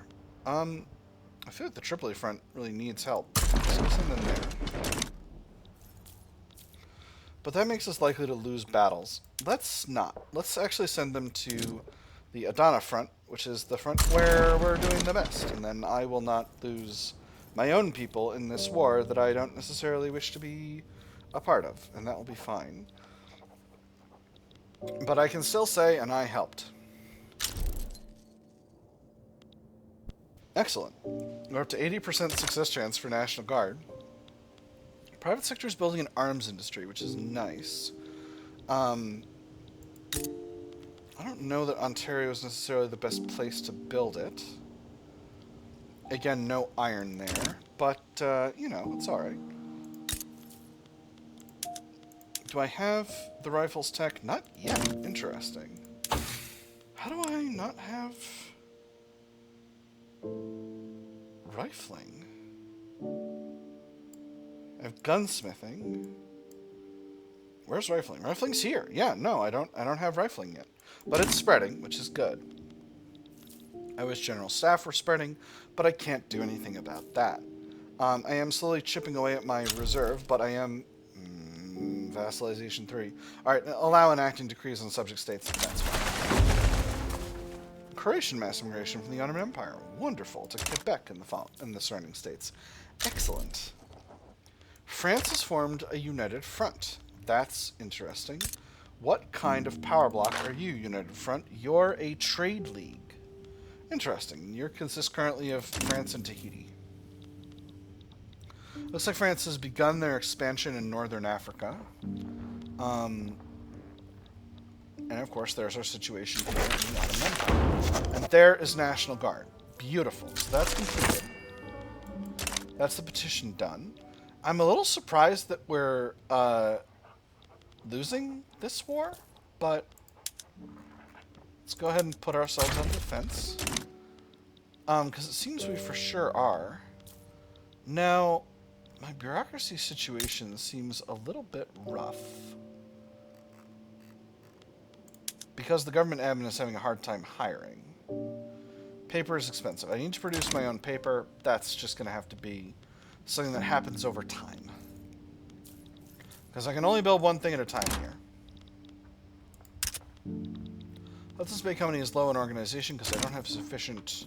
I feel like the Tripoli front really needs help. So we'll send them there. But that makes us likely to lose battles. Let's not. Let's actually send them to the Adana front, which is the front where we're doing the best. And then I will not lose my own people in this war that I don't necessarily wish to be a part of. And that will be fine. But I can still say, and I helped. Excellent. We're up to 80% success chance for National Guard. Private sector is building an arms industry, which is nice. I don't know that Ontario is necessarily the best place to build it. Again, no iron there, but, you know, it's alright. Do I have the rifles tech? Not yet. Interesting. How do I not have... rifling? I have gunsmithing. Where's rifling? Rifling's here. Yeah, no, I don't have rifling yet. But it's spreading, which is good. I wish General Staff were spreading, but I can't do anything about that. I am slowly chipping away at my reserve, but I am... vassalization 3. Alright, allow enacting decrees on subject states. That's fine. Croatian mass immigration from the Ottoman Empire. Wonderful. To Quebec and the surrounding states. Excellent. France has formed a united front. That's interesting. What kind of power block are you, United Front? You're a trade league. Interesting. You consist currently of France and Tahiti. Looks like France has begun their expansion in northern Africa. And of course, there's our situation here in the Ottoman Empire. And there is National Guard. Beautiful. So that's completed. That's the petition done. I'm a little surprised that we're losing this war, but let's go ahead and put ourselves on defense. Because it seems we for sure are. Now, my bureaucracy situation seems a little bit rough. Because the government admin is having a hard time hiring. Paper is expensive. I need to produce my own paper. That's just going to have to be something that happens over time. Because I can only build one thing at a time here. Hudson's Bay Company is low in organization because I don't have sufficient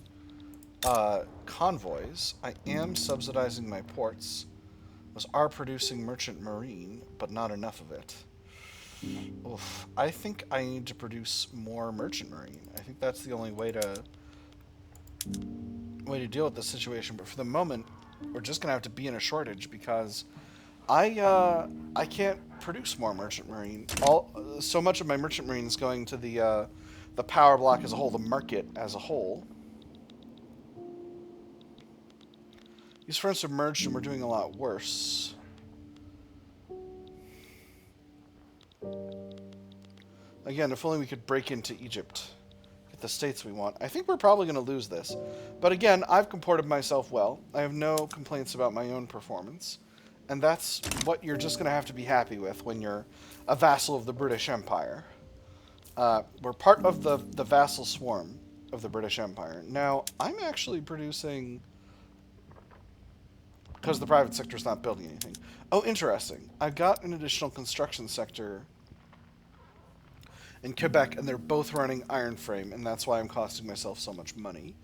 convoys. I am subsidizing my ports. Those are producing merchant marine, but not enough of it. Oof. I think I need to produce more merchant marine. I think that's the only way to deal with this situation. But for the moment, we're just gonna have to be in a shortage because I can't produce more merchant marine. So much of my merchant marine is going to the power block as a whole, the market as a whole. These fronts have merged and we're doing a lot worse. Again, if only we could break into Egypt. Get the states we want. I think we're probably going to lose this. But again, I've comported myself well. I have no complaints about my own performance. And that's what you're just going to have to be happy with when you're a vassal of the British Empire. We're part of the vassal swarm of the British Empire. Now, I'm actually producing... because the private sector's not building anything. Oh, interesting. I got an additional construction sector in Quebec, and they're both running iron frame, and that's why I'm costing myself so much money.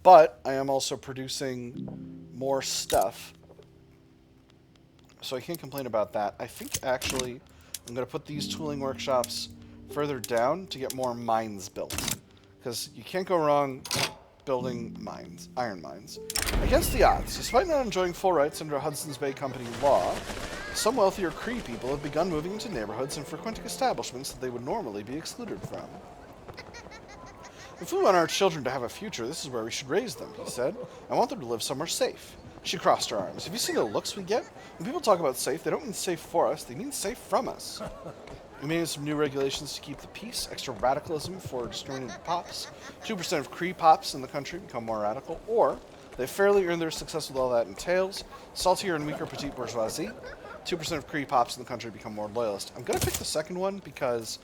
But I am also producing more stuff, so I can't complain about that. I think, actually, I'm going to put these tooling workshops further down to get more mines built, because you can't go wrong building mines, iron mines. Against the odds, despite not enjoying full rights under Hudson's Bay Company law, some wealthier Cree people have begun moving into neighborhoods and frequenting establishments that they would normally be excluded from. If we want our children to have a future, this is where we should raise them, he said. I want them to live somewhere safe. She crossed her arms. Have you seen the looks we get? When people talk about safe, they don't mean safe for us, they mean safe from us. We made some new regulations to keep the peace, extra radicalism for discriminated pops. 2% of Cree pops in the country become more radical, or they fairly earn their success with all that entails. Saltier and weaker petite bourgeoisie. 2% of Cree pops in the country become more loyalist. I'm going to pick the second one because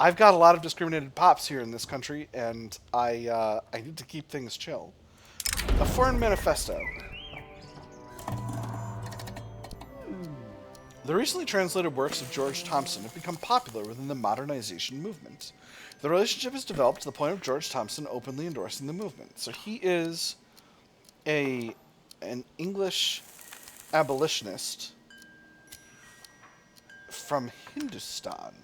I've got a lot of discriminated pops here in this country, and I need to keep things chill. A foreign manifesto. The recently translated works of George Thompson have become popular within the modernization movement. The relationship has developed to the point of George Thompson openly endorsing the movement. So he is an English abolitionist from Hindustan.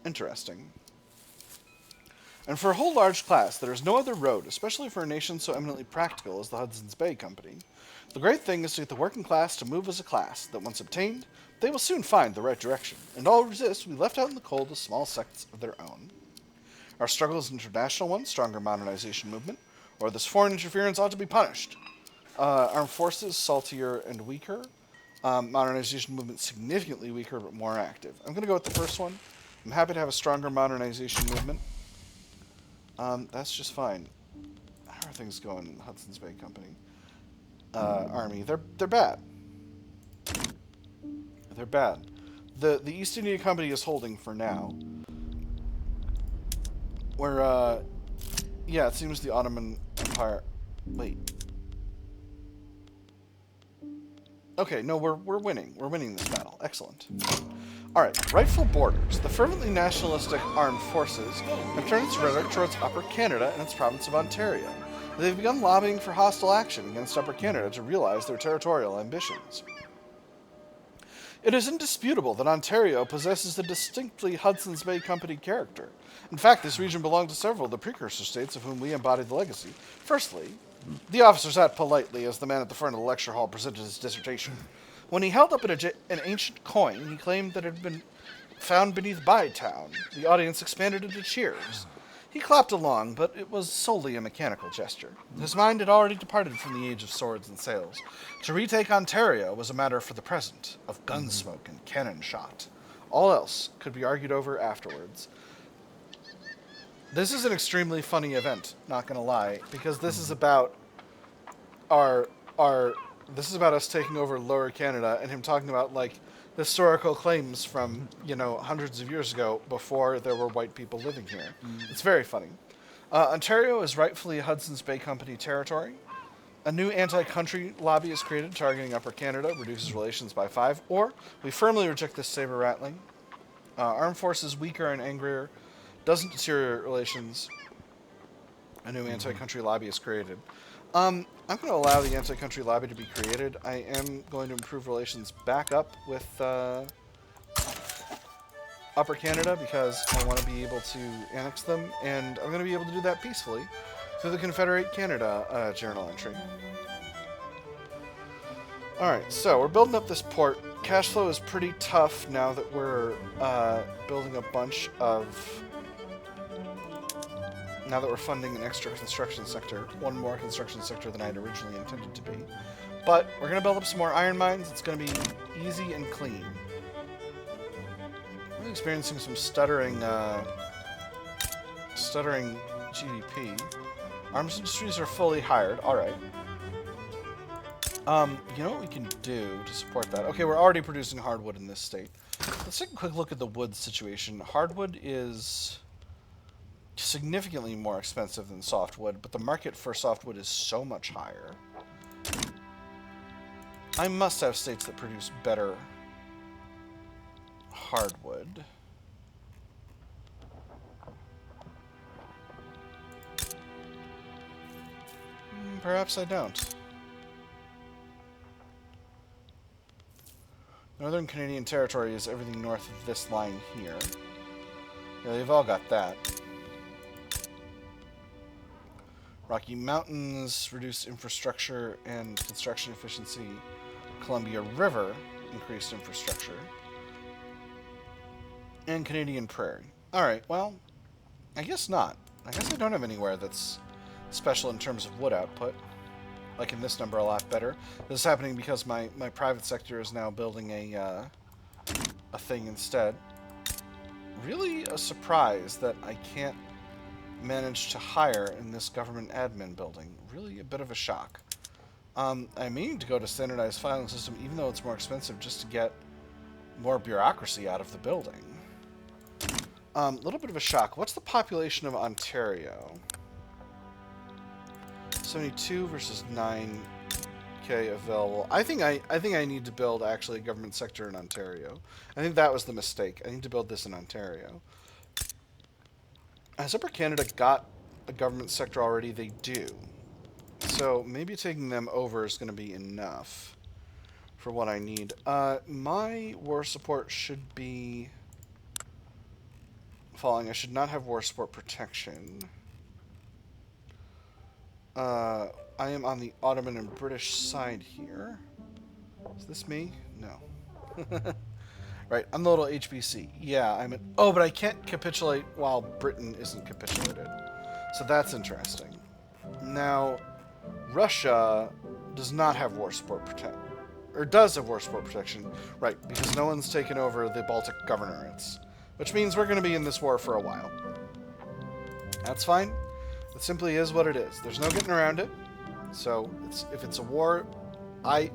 Interesting. And for a whole large class, there is no other road, especially for a nation so eminently practical as the Hudson's Bay Company. The great thing is to get the working class to move as a class, that once obtained, they will soon find the right direction, and all resist will be left out in the cold as small sects of their own. Our struggle is an international one, stronger modernization movement, or this foreign interference ought to be punished. Armed forces, saltier and weaker. Modernization movement, significantly weaker but more active. I'm going to go with the first one. I'm happy to have a stronger modernization movement. That's just fine. How are things going in the Hudson's Bay Company? Army. They're bad. They're bad. The East India Company is holding for now. Where, yeah, it seems the Ottoman Empire... Wait. Okay, no, we're winning. We're winning this battle. Excellent. Alright, rightful borders. The fervently nationalistic armed forces have turned its rhetoric towards Upper Canada and its province of Ontario. They've begun lobbying for hostile action against Upper Canada to realize their territorial ambitions. It is indisputable that Ontario possesses the distinctly Hudson's Bay Company character. In fact, this region belonged to several of the precursor states of whom we embodied the legacy. Firstly, the officer sat politely as the man at the front of the lecture hall presented his dissertation. When he held up an ancient coin, he claimed that it had been found beneath Bytown. The audience expanded into cheers. He clapped along, but it was solely a mechanical gesture. His mind had already departed from the age of swords and sails. To retake Ontario was a matter for the present, of gunsmoke and cannon shot. All else could be argued over afterwards. This is an extremely funny event, not gonna lie, because this is about this is about us taking over Lower Canada and him talking about, like, historical claims from, hundreds of years ago before there were white people living here. It's very funny. Ontario is rightfully Hudson's Bay Company territory. A new anti-country lobby is created targeting Upper Canada, reduces relations by 5, or we firmly reject this saber rattling. Armed forces weaker and angrier, doesn't deteriorate relations. A new anti-country lobby is created. I'm going to allow the anti-country lobby to be created. I am going to improve relations back up with Upper Canada because I want to be able to annex them, and I'm going to be able to do that peacefully through the Confederate Canada journal entry. Alright, so we're building up this port. Cash flow is pretty tough now that we're building a bunch of... Now that we're funding an extra construction sector, one more construction sector than I had originally intended to be. But we're going to build up some more iron mines. It's going to be easy and clean. What are experiencing some stuttering GDP. Arms industries are fully hired. All right. You know what we can do to support that? Okay, we're already producing hardwood in this state. Let's take a quick look at the wood situation. Hardwood is significantly more expensive than softwood, but the market for softwood is so much higher. I must have states that produce better hardwood. Perhaps I don't. Northern Canadian Territory is everything north of this line here. Yeah, they've all got that. Rocky Mountains, reduced infrastructure and construction efficiency. Columbia River, increased infrastructure. And Canadian Prairie. Alright, well, I guess not. I guess I don't have anywhere that's special in terms of wood output. Like in this number, a lot better. This is happening because my private sector is now building a thing instead. Really a surprise that I can't manage to hire in this government admin building. Really a bit of a shock. I'm meaning to go to standardized filing system, even though it's more expensive, just to get more bureaucracy out of the building. A little bit of a shock. What's the population of Ontario? 72 versus 9k available. I think I need to build actually a government sector in Ontario. I think that was the mistake. I need to build this in Ontario. Has Upper Canada got a government sector already? They do. So maybe taking them over is going to be enough for what I need. My war support should be falling. I should not have war support protection. I am on the Ottoman and British side here. Is this me? No. Right, I'm the little HBC. Yeah, I'm an... Oh, but I can't capitulate while Britain isn't capitulated. So that's interesting. Now, Russia does not have war support protection. Or does have war support protection. Right, because no one's taken over the Baltic governorates. Which means we're going to be in this war for a while. That's fine. It simply is what it is. There's no getting around it. So if it's a war I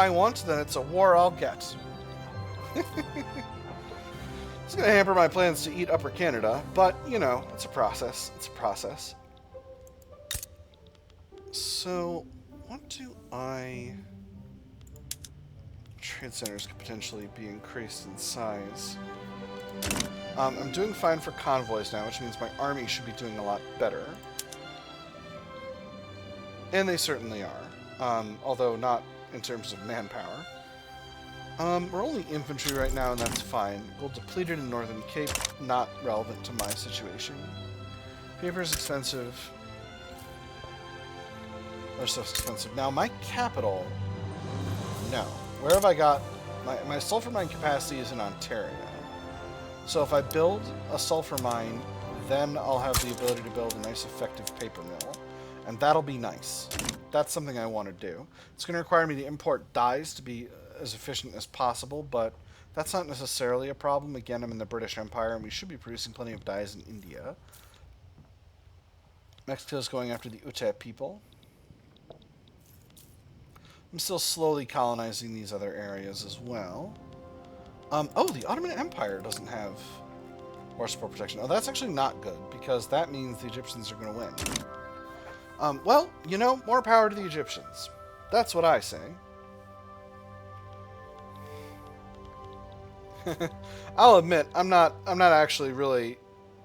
want, then it's a war I'll get. It's going to hamper my plans to eat Upper Canada, but you know, it's a process. It's a process. So what do I... Trade centers could potentially be increased in size. I'm doing fine for convoys now, which means my army should be doing a lot better. And they certainly are, although not in terms of manpower. We're only infantry right now, and that's fine. Gold depleted in Northern Cape, not relevant to my situation. Paper is expensive. Other stuff's expensive. Now, my capital... No. Where have I got... My sulfur mine capacity is in Ontario. So if I build a sulfur mine, then I'll have the ability to build a nice effective paper mill. And that'll be nice. That's something I want to do. It's going to require me to import dyes to be as efficient as possible, but that's not necessarily a problem. Again, I'm in the British Empire, and we should be producing plenty of dyes in India. Mexico's going after the Ute people. I'm still slowly colonizing these other areas as well. Oh, the Ottoman Empire doesn't have war support protection. Oh, that's actually not good, because that means the Egyptians are going to win. Well, you know, more power to the Egyptians. That's what I say. I'll admit, I'm not actually really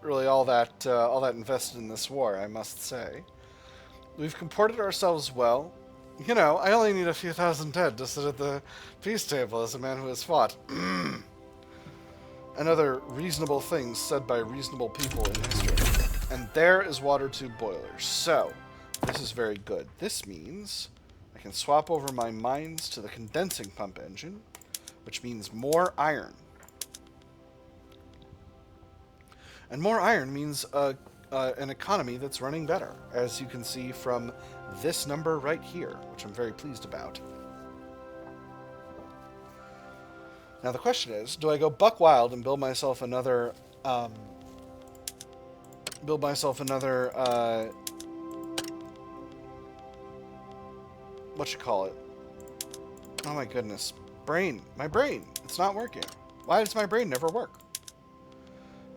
all that invested in this war, I must say. We've comported ourselves well. You know, I only need a few thousand dead to sit at the peace table as a man who has fought. And other reasonable things said by reasonable people in history. And there is water tube boilers. So, this is very good. This means I can swap over my mines to the condensing pump engine, which means more iron. And more iron means an economy that's running better, as you can see from this number right here, which I'm very pleased about. Now the question is, do I go buck wild and build myself another, what you call it? Oh my goodness. Brain. My brain. It's not working. Why does my brain never work?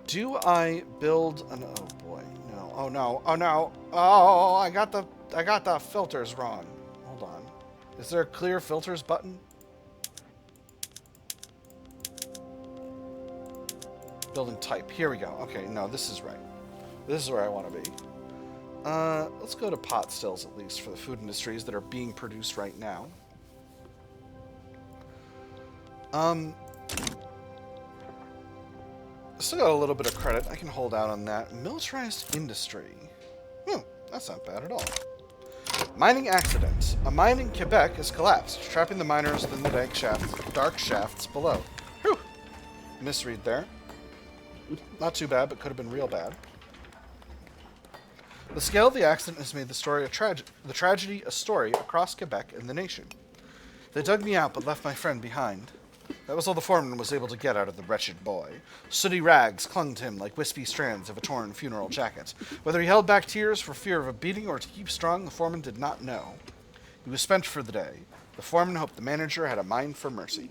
Do I build an... Oh boy. No. Oh no. Oh no. Oh, I got the filters wrong. Hold on. Is there a clear filters button? Building type. Here we go. Okay, no, this is right. This is where I want to be. Let's go to pot stills at least for the food industries that are being produced right now. Still got a little bit of credit. I can hold out on that. Militarized industry. That's not bad at all. Mining accident. A mine in Quebec has collapsed, trapping the miners within the dark shafts below. Whew. Misread there. Not too bad, but could have been real bad. The scale of the accident has made the tragedy a story across Quebec and the nation. They dug me out, but left my friend behind. That was all the foreman was able to get out of the wretched boy. Sooty rags clung to him like wispy strands of a torn funeral jacket. Whether he held back tears for fear of a beating or to keep strong, the foreman did not know. He was spent for the day. The foreman hoped the manager had a mind for mercy.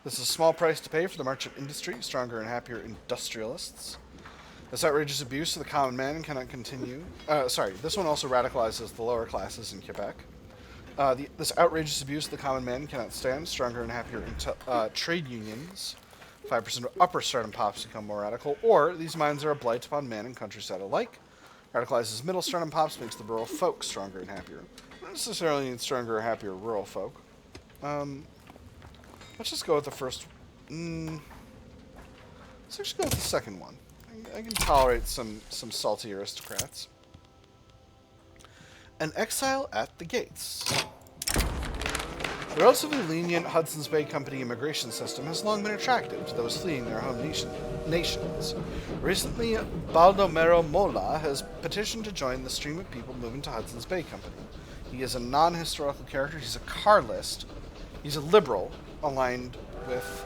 This is a small price to pay for the merchant industry, stronger and happier industrialists. This outrageous abuse of the common man cannot continue. This one also radicalizes the lower classes in Quebec. This outrageous abuse of the common man cannot stand. Stronger and happier trade unions. 5% of upper stardom pops become more radical. Or these mines are a blight upon man and countryside alike. Radicalizes middle stardom pops, makes the rural folk stronger and happier. Not necessarily need stronger or happier rural folk. Let's just go with the first. Let's actually go with the second one. I can tolerate some salty aristocrats. An exile at the gates. The relatively lenient Hudson's Bay Company immigration system has long been attractive to those fleeing their home nations. Recently, Baldomero Mola has petitioned to join the stream of people moving to Hudson's Bay Company. He is a non-historical character. He's a Carlist. He's a liberal aligned with...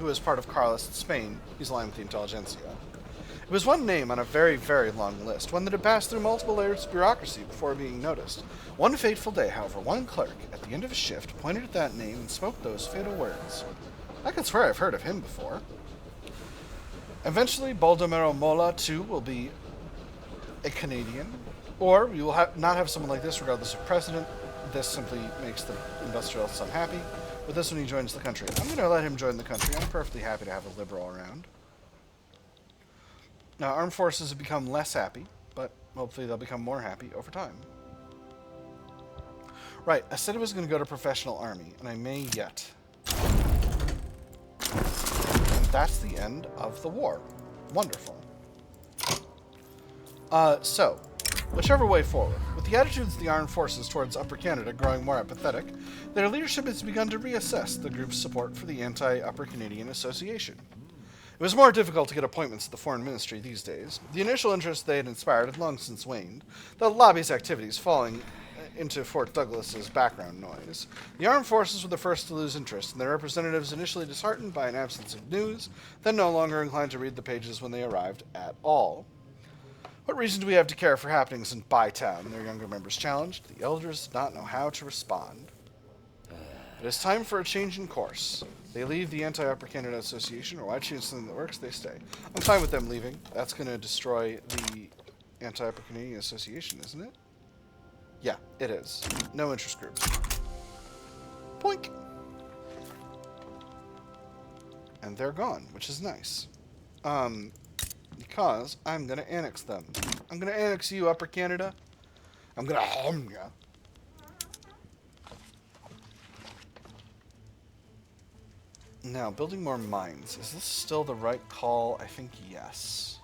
who is part of Carlist Spain. He's aligned with the intelligentsia. It was one name on a very, very long list, one that had passed through multiple layers of bureaucracy before being noticed. One fateful day, however, one clerk, at the end of his shift, pointed at that name and spoke those fatal words. I can swear I've heard of him before. Eventually, Baldomero Mola, too, will be a Canadian, or we will not have someone like this regardless of precedent. This simply makes the industrialists unhappy. With this one, he joins the country. I'm going to let him join the country. I'm perfectly happy to have a liberal around. Now, armed forces have become less happy, but hopefully they'll become more happy over time. Right, I said I was going to go to professional army, and I may yet. And that's the end of the war. Wonderful. So, whichever way forward. With the attitudes of the armed forces towards Upper Canada growing more apathetic, their leadership has begun to reassess the group's support for the Anti-Upper Canadian Association. It was more difficult to get appointments at the Foreign Ministry these days. The initial interest they had inspired had long since waned, the lobby's activities falling into Fort Douglas's background noise. The armed forces were the first to lose interest, and their representatives, initially disheartened by an absence of news, then no longer inclined to read the pages when they arrived at all. What reason do we have to care for happenings in Bytown? Their younger members challenged. The elders did not know how to respond. It is time for a change in course. They leave the Anti-Upper Canada Association, or why choose something that works? They stay. I'm fine with them leaving. That's going to destroy the Anti-Upper Canadian Association, isn't it? Yeah, it is. No interest groups. Poink! And they're gone, which is nice. Because I'm going to annex them. I'm going to annex you, Upper Canada. I'm going to hum ya. Now, building more mines. Is this still the right call? I think yes.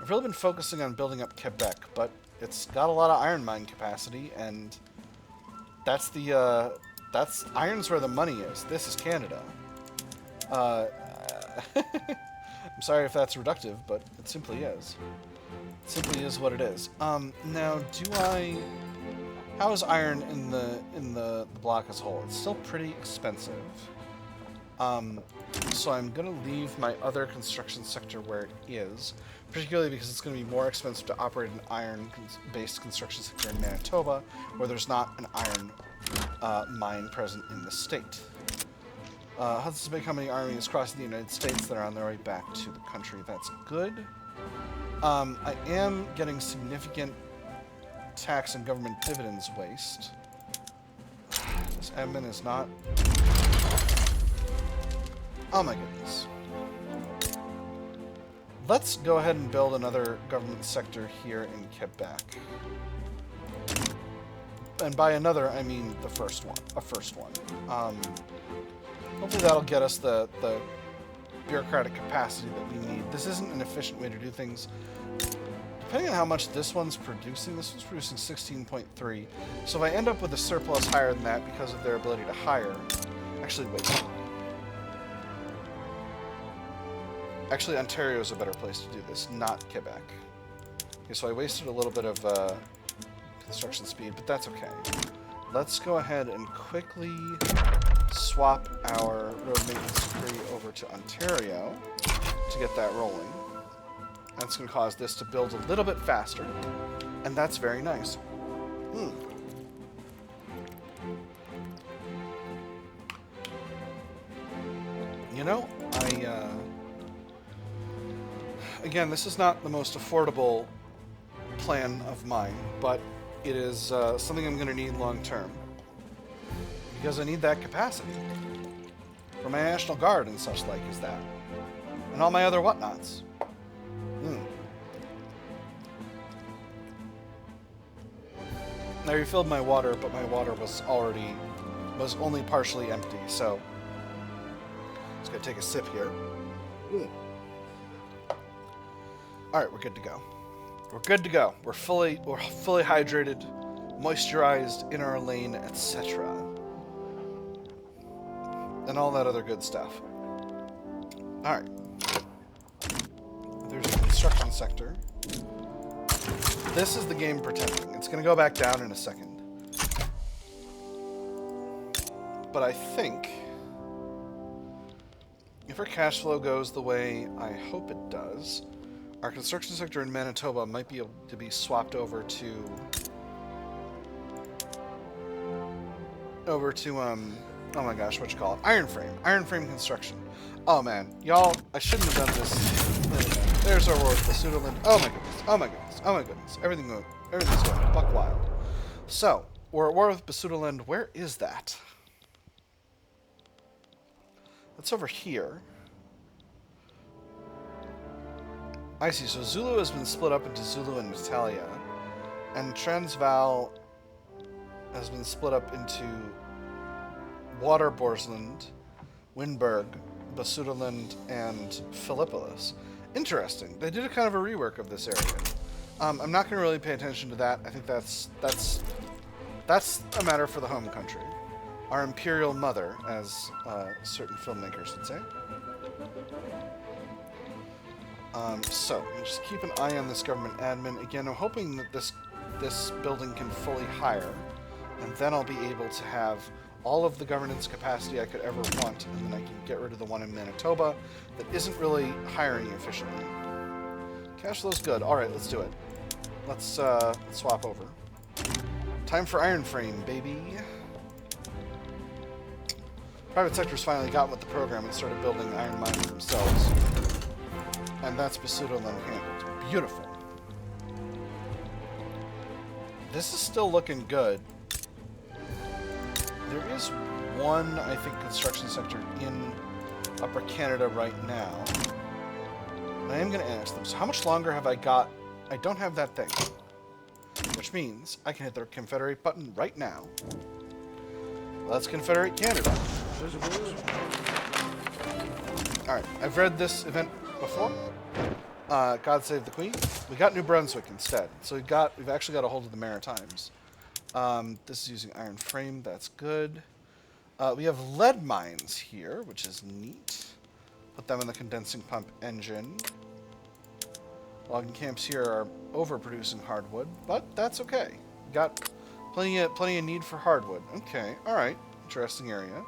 I've really been focusing on building up Quebec, but it's got a lot of iron mine capacity, and that's the, iron's where the money is. This is Canada. I'm sorry if that's reductive, but it simply is. It simply is what it is. Now, do I How is iron in the block as a whole? It's still pretty expensive. So I'm going to leave my other construction sector where it is, particularly because it's going to be more expensive to operate an iron-based construction sector in Manitoba, where there's not an iron mine present in the state. Hudson's Bay Company Army is crossing the United States. They're on their way back to the country. That's good. I am getting significant tax and government dividends waste. This admin is not... Oh my goodness. Let's go ahead and build another government sector here in Quebec. And by another, I mean the first one. A first one. Hopefully that'll get us the bureaucratic capacity that we need. This isn't an efficient way to do things. Depending on how much this one's producing 16.3. So if I end up with a surplus higher than that because of their ability to hire... Actually, wait. Actually, Ontario is a better place to do this, not Quebec. Okay, so I wasted a little bit of construction speed, but that's okay. Let's go ahead and quickly swap our road maintenance decree over to Ontario to get that rolling. That's going to cause this to build a little bit faster, and that's very nice. You know, again, this is not the most affordable plan of mine, but it is something I'm going to need long term. Because I need that capacity. For my National Guard and such like as that. And all my other whatnots. I refilled my water, but my water was only partially empty, so... Just gonna take a sip here. Alright, we're good to go. We're good to go. We're fully hydrated, moisturized, in our lane, etc. And all that other good stuff. Alright. There's a construction sector. This is the game pretending. It's going to go back down in a second. But I think if our cash flow goes the way I hope it does, our construction sector in Manitoba might be able to be swapped over to oh my gosh, what you call it? Iron frame construction. Oh man, y'all, I shouldn't have done this. There's our war with Pseudoland. Oh my goodness, oh my goodness, oh my goodness. Everything's going buck wild. So, we're at war with Pseudoland. Where is that? That's over here. I see, so Zulu has been split up into Zulu and Natalia, and Transvaal has been split up into Waterborsland, Winburg, Basutoland, and Philippolis. Interesting. They did a kind of a rework of this area. I'm not going to really pay attention to that. I think that's a matter for the home country. Our imperial mother, as certain filmmakers would say. So, just keep an eye on this government admin. Again, I'm hoping that this building can fully hire, and then I'll be able to have all of the governance capacity I could ever want, and then I can get rid of the one in Manitoba that isn't really hiring efficiently. Cash flow's good. Alright, let's do it. Let's swap over. Time for iron frame, baby. Private sector's finally gotten with the program and started building iron mines themselves. And that's Pseudoland handled. Beautiful. This is still looking good. There is one, I think, construction sector in Upper Canada right now. And I am going to annex them. So how much longer have I got? I don't have that thing. Which means I can hit the Confederate button right now. Let's Confederate Canada. Alright, I've read this event before. God Save the Queen. We got New Brunswick instead. So we've actually got a hold of the Maritimes. This is using iron frame. That's good. We have lead mines here, which is neat. Put them in the condensing pump engine. Logging camps here are overproducing hardwood, but that's okay. We got Plenty of need for hardwood. Okay, all right, interesting area.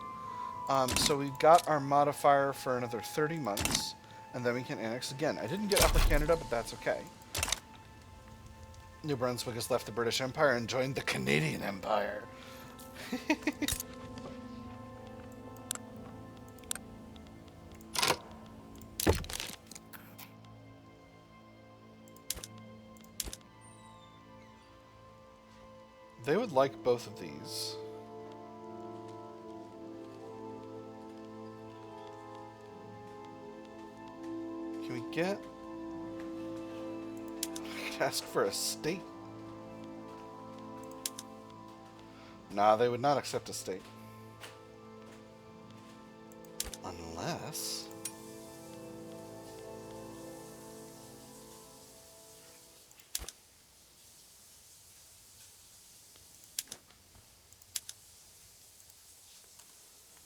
So we've got our modifier for another 30 months, and then we can annex again. I didn't get Upper Canada, but that's okay. New Brunswick has left the British Empire and joined the Canadian Empire. They would like both of these. Can we get... ask for a state? Nah, they would not accept a state. Unless...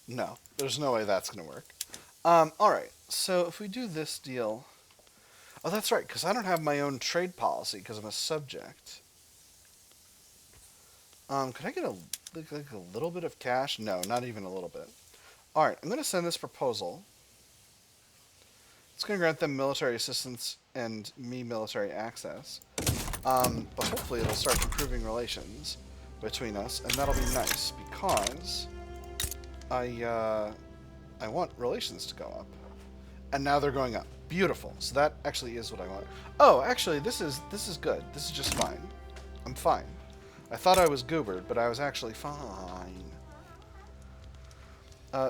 No, there's no way that's going to work. Alright, so if we do this deal... Oh, that's right, because I don't have my own trade policy because I'm a subject. Could I get like a little bit of cash? No, not even a little bit. Alright, I'm going to send this proposal. It's going to grant them military assistance and me military access. But hopefully it'll start improving relations between us, and that'll be nice, because I want relations to go up. And now they're going up. Beautiful. So that actually is what I want. Oh, actually, this is good. This is just fine. I'm fine. I thought I was goobered, but I was actually fine.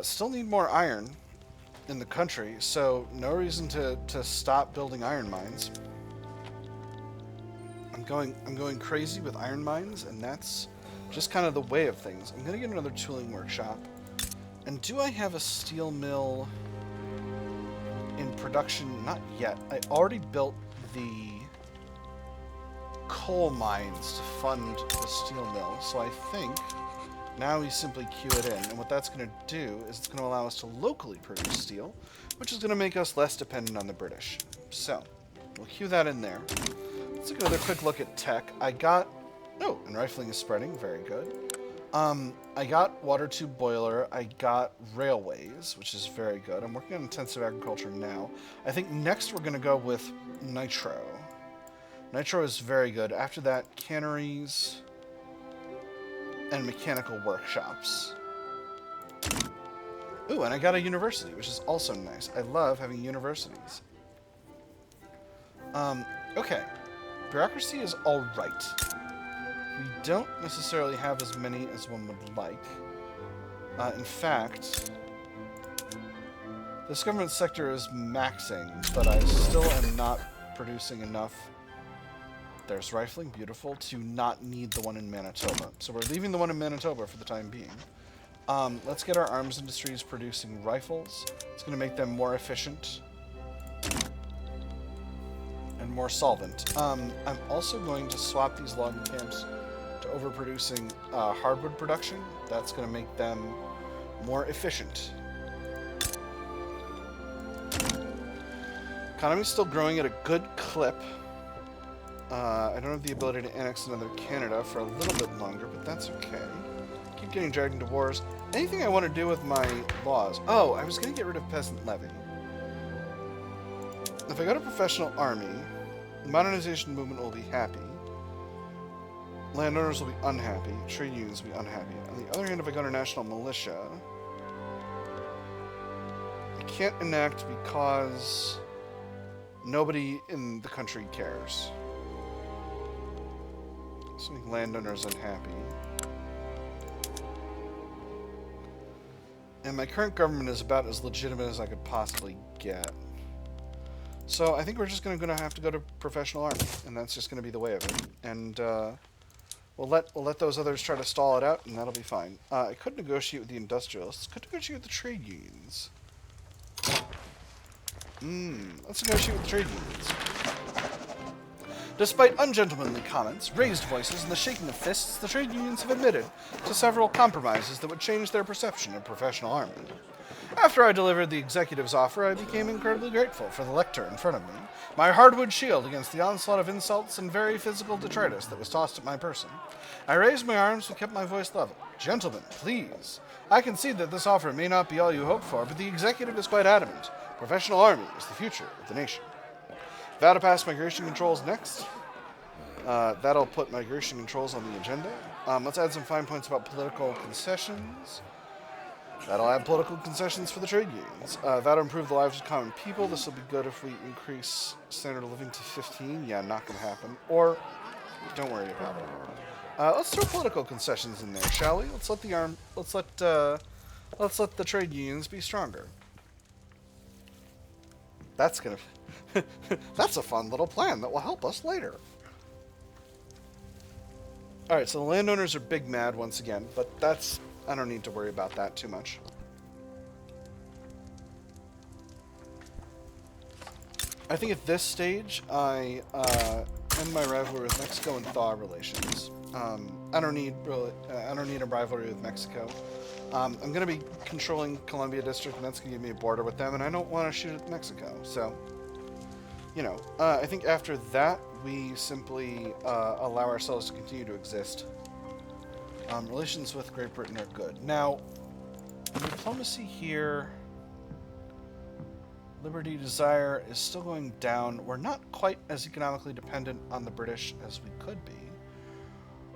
Still need more iron in the country, so no reason to stop building iron mines. I'm going crazy with iron mines, and that's just kind of the way of things. I'm gonna get another tooling workshop. And do I have a steel mill in production? Not yet. I already built the coal mines to fund the steel mill, so I think now we simply queue it in. And what that's going to do is it's going to allow us to locally produce steel, which is going to make us less dependent on the British. So we'll queue that in there. Let's take another quick look at tech. I got... Oh, and rifling is spreading. Very good. I got water tube boiler. I got railways, which is very good. I'm working on intensive agriculture now. I think next we're going to go with nitro. Nitro is very good. After that, canneries and mechanical workshops. Ooh, and I got a university, which is also nice. I love having universities. Okay. Bureaucracy is all right. We don't necessarily have as many as one would like. In fact, this government sector is maxing, but I still am not producing enough. There's rifling, beautiful, to not need the one in Manitoba. So we're leaving the one in Manitoba for the time being. Let's get our arms industries producing rifles. It's going to make them more efficient and more solvent. I'm also going to swap these logging camps to overproducing hardwood production. That's going to make them more efficient. Economy's still growing at a good clip. I don't have the ability to annex another Canada for a little bit longer, but that's okay. Keep getting dragged into wars. Anything I want to do with my laws? Oh, I was going to get rid of Peasant Levy. If I go to professional army, the modernization movement will be happy. Landowners will be unhappy. Trade unions will be unhappy. On the other hand, if I go to national militia, I can't enact because nobody in the country cares. So make landowners unhappy. And my current government is about as legitimate as I could possibly get. So I think we're just going to have to go to professional army, and that's just going to be the way of it. And we'll let those others try to stall it out, and that'll be fine. I could negotiate with the industrialists. Could negotiate with the trade unions. Let's negotiate with the trade unions. Despite ungentlemanly comments, raised voices, and the shaking of fists, the trade unions have admitted to several compromises that would change their perception of professional army. After I delivered the executive's offer, I became incredibly grateful for the lector in front of me, my hardwood shield against the onslaught of insults and very physical detritus that was tossed at my person. I raised my arms but kept my voice level. Gentlemen, please. I concede that this offer may not be all you hoped for, but the executive is quite adamant. Professional army is the future of the nation. Vow to pass migration controls next. That'll put migration controls on the agenda. Let's add some fine points about political concessions. That'll add political concessions for the trade unions. That'll improve the lives of common people. This will be good if we increase standard of living to 15. Yeah, not going to happen. Or, don't worry about it. Let's throw political concessions in there, shall we? Let's let the trade unions be stronger. That's gonna. That's a fun little plan that will help us later. All right, so the landowners are big mad once again, but I don't need to worry about that too much. I think at this stage, I end my rivalry with Mexico and thaw relations. I don't need a rivalry with Mexico. I'm going to be controlling Columbia District, and that's going to give me a border with them, and I don't want to shoot at Mexico. So, I think after that, we simply allow ourselves to continue to exist. Relations with Great Britain are good. Now, diplomacy here, Liberty Desire is still going down. We're not quite as economically dependent on the British as we could be.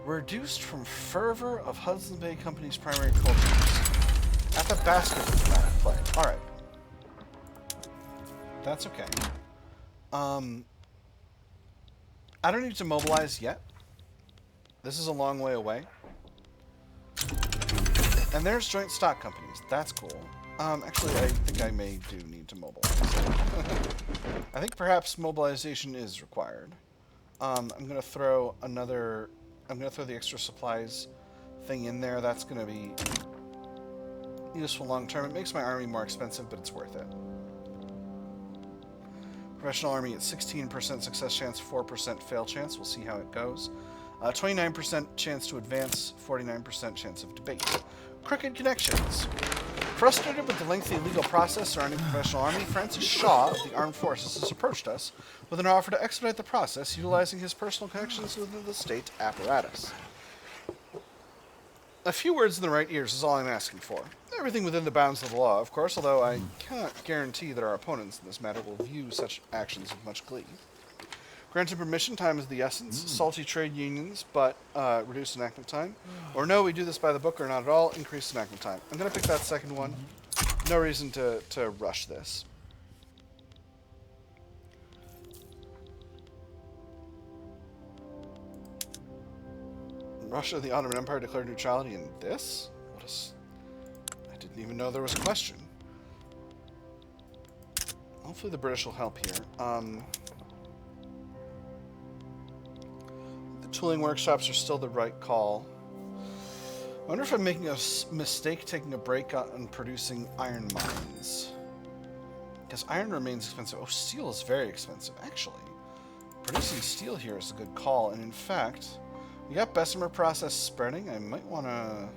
Reduced from fervor of Hudson Bay Company's primary cultures. At the basket play. Alright. That's okay. I don't need to mobilize yet. This is a long way away. And there's joint stock companies. That's cool. Actually, I think I may do need to mobilize. I think perhaps mobilization is required. I'm going to throw the extra supplies thing in there. That's going to be useful long term. It makes my army more expensive, but it's worth it. Professional army at 16% success chance, 4% fail chance. We'll see how it goes. 29% chance to advance, 49% chance of debate. Crooked connections. Frustrated with the lengthy legal process surrounding the professional army, Francis Shaw of the Armed Forces has approached us with an offer to expedite the process utilizing his personal connections within the state apparatus. A few words in the right ears is all I'm asking for. Everything within the bounds of the law, of course, although I cannot guarantee that our opponents in this matter will view such actions with much glee. Granted permission, time is the essence. Salty trade unions, but reduced enactment time. Or no, we do this by the book or not at all, increased enactment time. I'm going to pick that second one. No reason to rush this. Russia, the Ottoman Empire, declared neutrality in this? I didn't even know there was a question. Hopefully the British will help here. The tooling workshops are still the right call. I wonder if I'm making a mistake taking a break on producing iron mines. Because iron remains expensive. Oh, steel is very expensive, actually. Producing steel here is a good call, and in fact, we got Bessemer process spreading. I might want to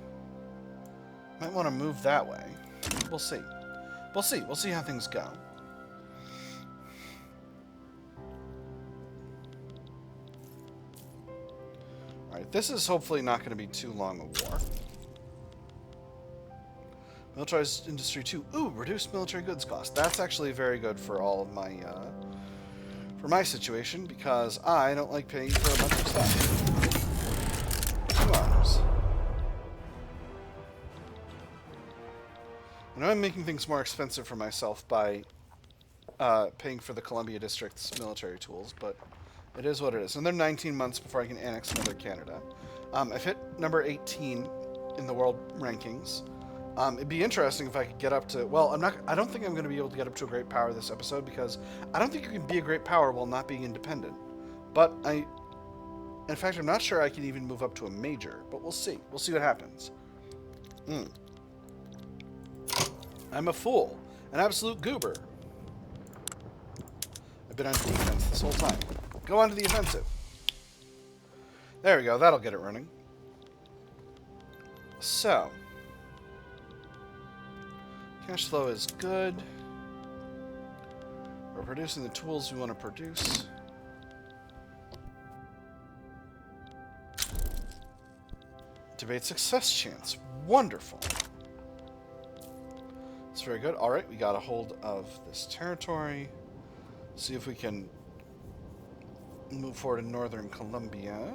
move that way. We'll see. We'll see how things go. Alright, this is hopefully not going to be too long a war. Militarized industry 2. Ooh, reduced military goods cost. That's actually very good for all of my, for my situation, because I don't like paying for a bunch of stuff. 2 arms. I know I'm making things more expensive for myself by paying for the Columbia District's military tools, but it is what it is. And they're 19 months before I can annex another Canada. I've hit number 18 in the world rankings. It'd be interesting if I could get up to... Well, I don't think I'm going to be able to get up to a great power this episode, because I don't think you can be a great power while not being independent. But in fact, I'm not sure I can even move up to a major, but we'll see. We'll see what happens. I'm a fool. An absolute goober. I've been on defense this whole time. Go on to the offensive. There we go. That'll get it running. So. Cash flow is good. We're producing the tools we want to produce. Debate success chance. Wonderful. It's very good. Alright, we got a hold of this territory. See if we can move forward in northern Colombia.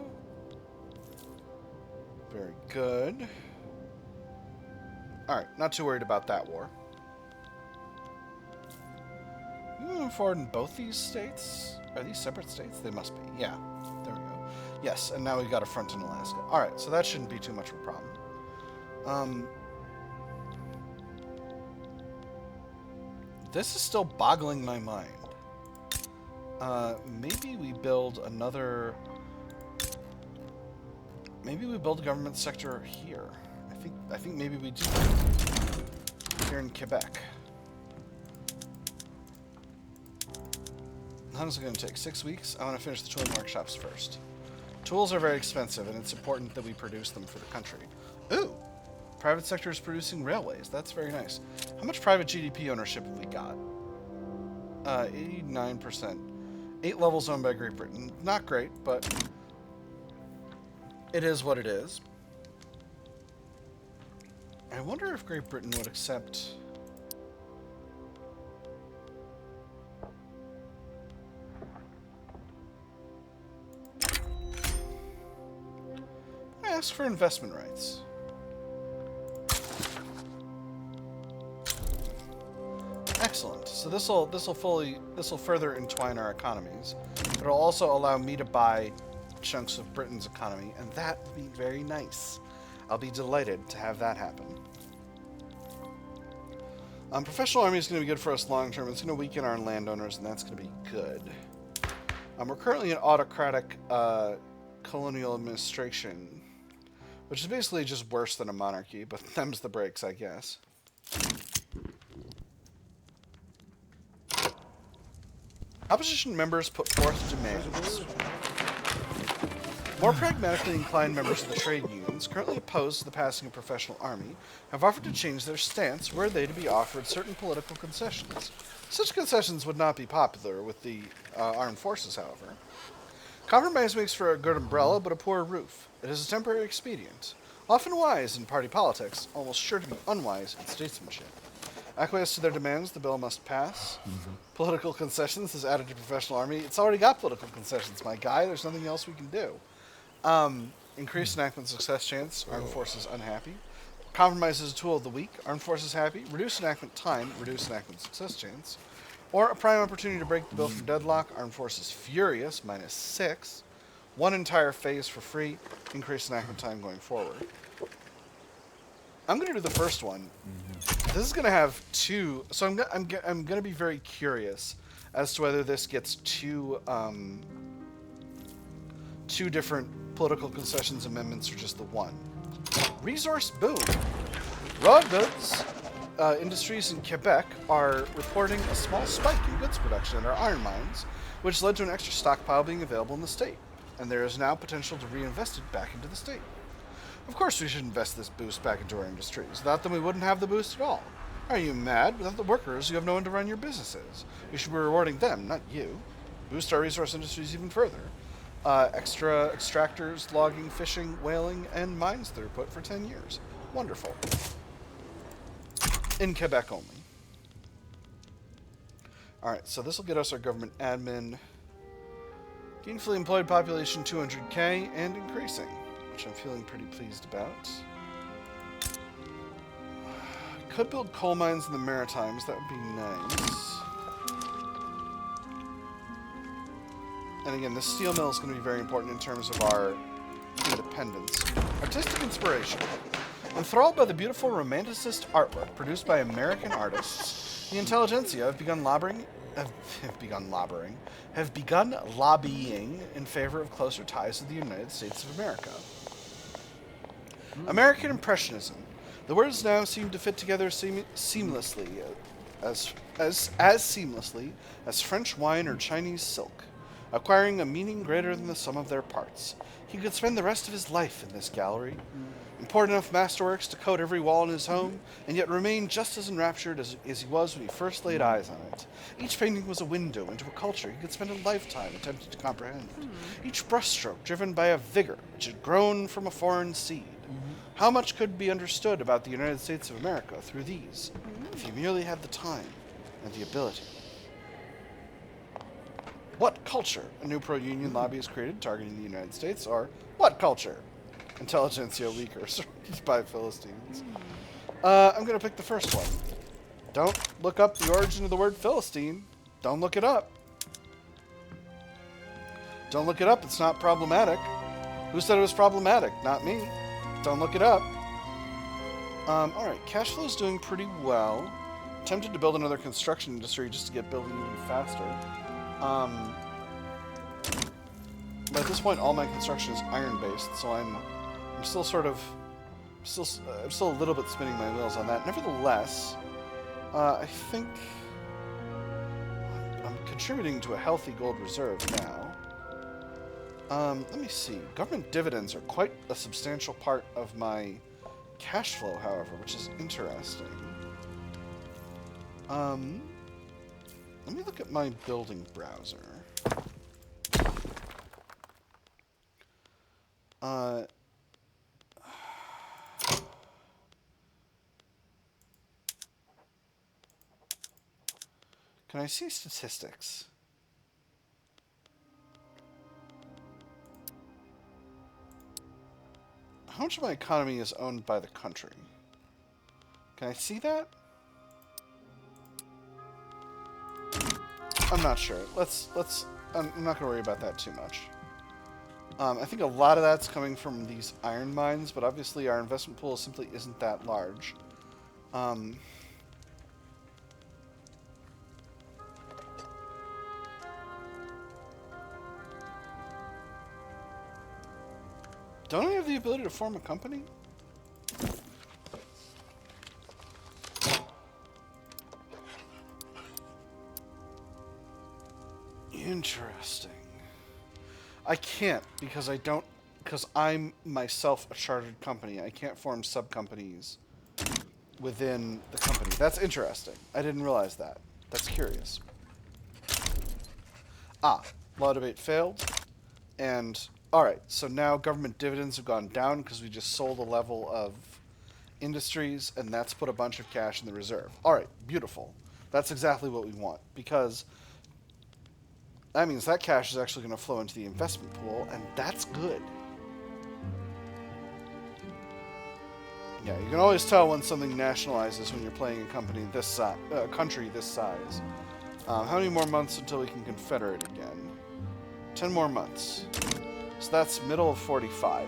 Very good. Alright, not too worried about that war. Move forward in both these states? Are these separate states? They must be. Yeah, there we go. Yes, and now we've got a front in Alaska. Alright, so that shouldn't be too much of a problem. This is still boggling my mind. Maybe we build another... Maybe we build a government sector here. I think maybe we do. Here in Quebec. How long is it going to take? 6 weeks? I want to finish the tooling workshops first. Tools are very expensive, and it's important that we produce them for the country. Ooh! Private sector is producing railways. That's very nice. How much private GDP ownership have we got? 89%. 8 levels owned by Great Britain. Not great, but it is what it is. I wonder if Great Britain would accept... I ask for investment rights. Excellent. So this will further entwine our economies. But it'll also allow me to buy chunks of Britain's economy, and that would be very nice. I'll be delighted to have that happen. Professional army is going to be good for us long term. It's going to weaken our landowners, and that's going to be good. We're currently in autocratic colonial administration, which is basically just worse than a monarchy, but them's the breaks, I guess. Opposition members put forth demands. More pragmatically inclined members of the trade unions, currently opposed to the passing of professional army, have offered to change their stance were they to be offered certain political concessions. Such concessions would not be popular with the armed forces, however. Compromise makes for a good umbrella, but a poor roof. It is a temporary expedient. Often wise in party politics, almost sure to be unwise in statesmanship. Acquiesce to their demands, the bill must pass. Political concessions is added to professional army. It's already got political concessions, my guy. There's nothing else we can do. Increased enactment success chance, armed forces unhappy. Compromise is a tool of the weak, armed forces happy. Reduce enactment time, reduce enactment success chance. Or a prime opportunity to break the bill from deadlock, armed forces furious, -6. One entire phase for free, increase enactment time going forward. I'm going to do the first one. This is going to have two, so I'm going to be very curious as to whether this gets two different political concessions amendments or just the one. Resource boom. Raw goods industries in Quebec are reporting a small spike in goods production at our iron mines, which led to an extra stockpile being available in the state, and there is now potential to reinvest it back into the state. Of course we should invest this boost back into our industries. Without them we wouldn't have the boost at all. Are you mad? Without the workers, you have no one to run your businesses. We should be rewarding them, not you. Boost our resource industries even further. Extra extractors, logging, fishing, whaling, and mines throughput for 10 years. Wonderful. In Quebec only. Alright, so this will get us our government admin. Gainfully employed population 200k and increasing, which I'm feeling pretty pleased about. Could build coal mines in the Maritimes, that would be nice. And again, this steel mill is going to be very important in terms of our independence. Artistic inspiration. Enthralled by the beautiful romanticist artwork produced by American artists, the intelligentsia have begun lobbying in favor of closer ties to the United States of America. American Impressionism. The words now seem to fit together seamlessly, as seamlessly as French wine or Chinese silk. acquiring a meaning greater than the sum of their parts. He could spend the rest of his life in this gallery, import enough masterworks to coat every wall in his home, and yet remain just as enraptured as he was when he first laid eyes on it. Each painting was a window into a culture he could spend a lifetime attempting to comprehend. Each brushstroke driven by a vigor which had grown from a foreign seed. How much could be understood about the United States of America through these, if he merely had the time and the ability? What culture? A new pro-union lobby is created targeting the United States, or what culture? Intelligentsia weaker, surrounded by Philistines. I'm going to pick the first one. Don't look up the origin of the word Philistine. Don't look it up. Don't look it up. It's not problematic. Who said it was problematic? Not me. Don't look it up. Alright, cash flow is doing pretty well. Tempted to build another construction industry just to get building even faster. But at this point, all my construction is iron-based, so I'm still I'm still a little bit spinning my wheels on that. Nevertheless, I think I'm contributing to a healthy gold reserve now. Let me see. Government dividends are quite a substantial part of my cash flow, however, which is interesting. Let me look at my building browser. Can I see statistics? How much of my economy is owned by the country? Can I see that? I'm not sure. I'm not going to worry about that too much. I think a lot of that's coming from these iron mines, but obviously our investment pool simply isn't that large. Don't I have the ability to form a company? Interesting. I can't because I'm myself a chartered company. I can't form sub-companies within the company. That's interesting. I didn't realize that. That's curious. Law debate failed. And, alright, so now government dividends have gone down because we just sold a level of industries, and that's put a bunch of cash in the reserve. Alright, beautiful. That's exactly what we want, because that means that cash is actually going to flow into the investment pool, and that's good. Yeah, you can always tell when something nationalizes when you're playing a company this size, country this size. How many more months until we can confederate again? 10 more months. So that's middle of 45.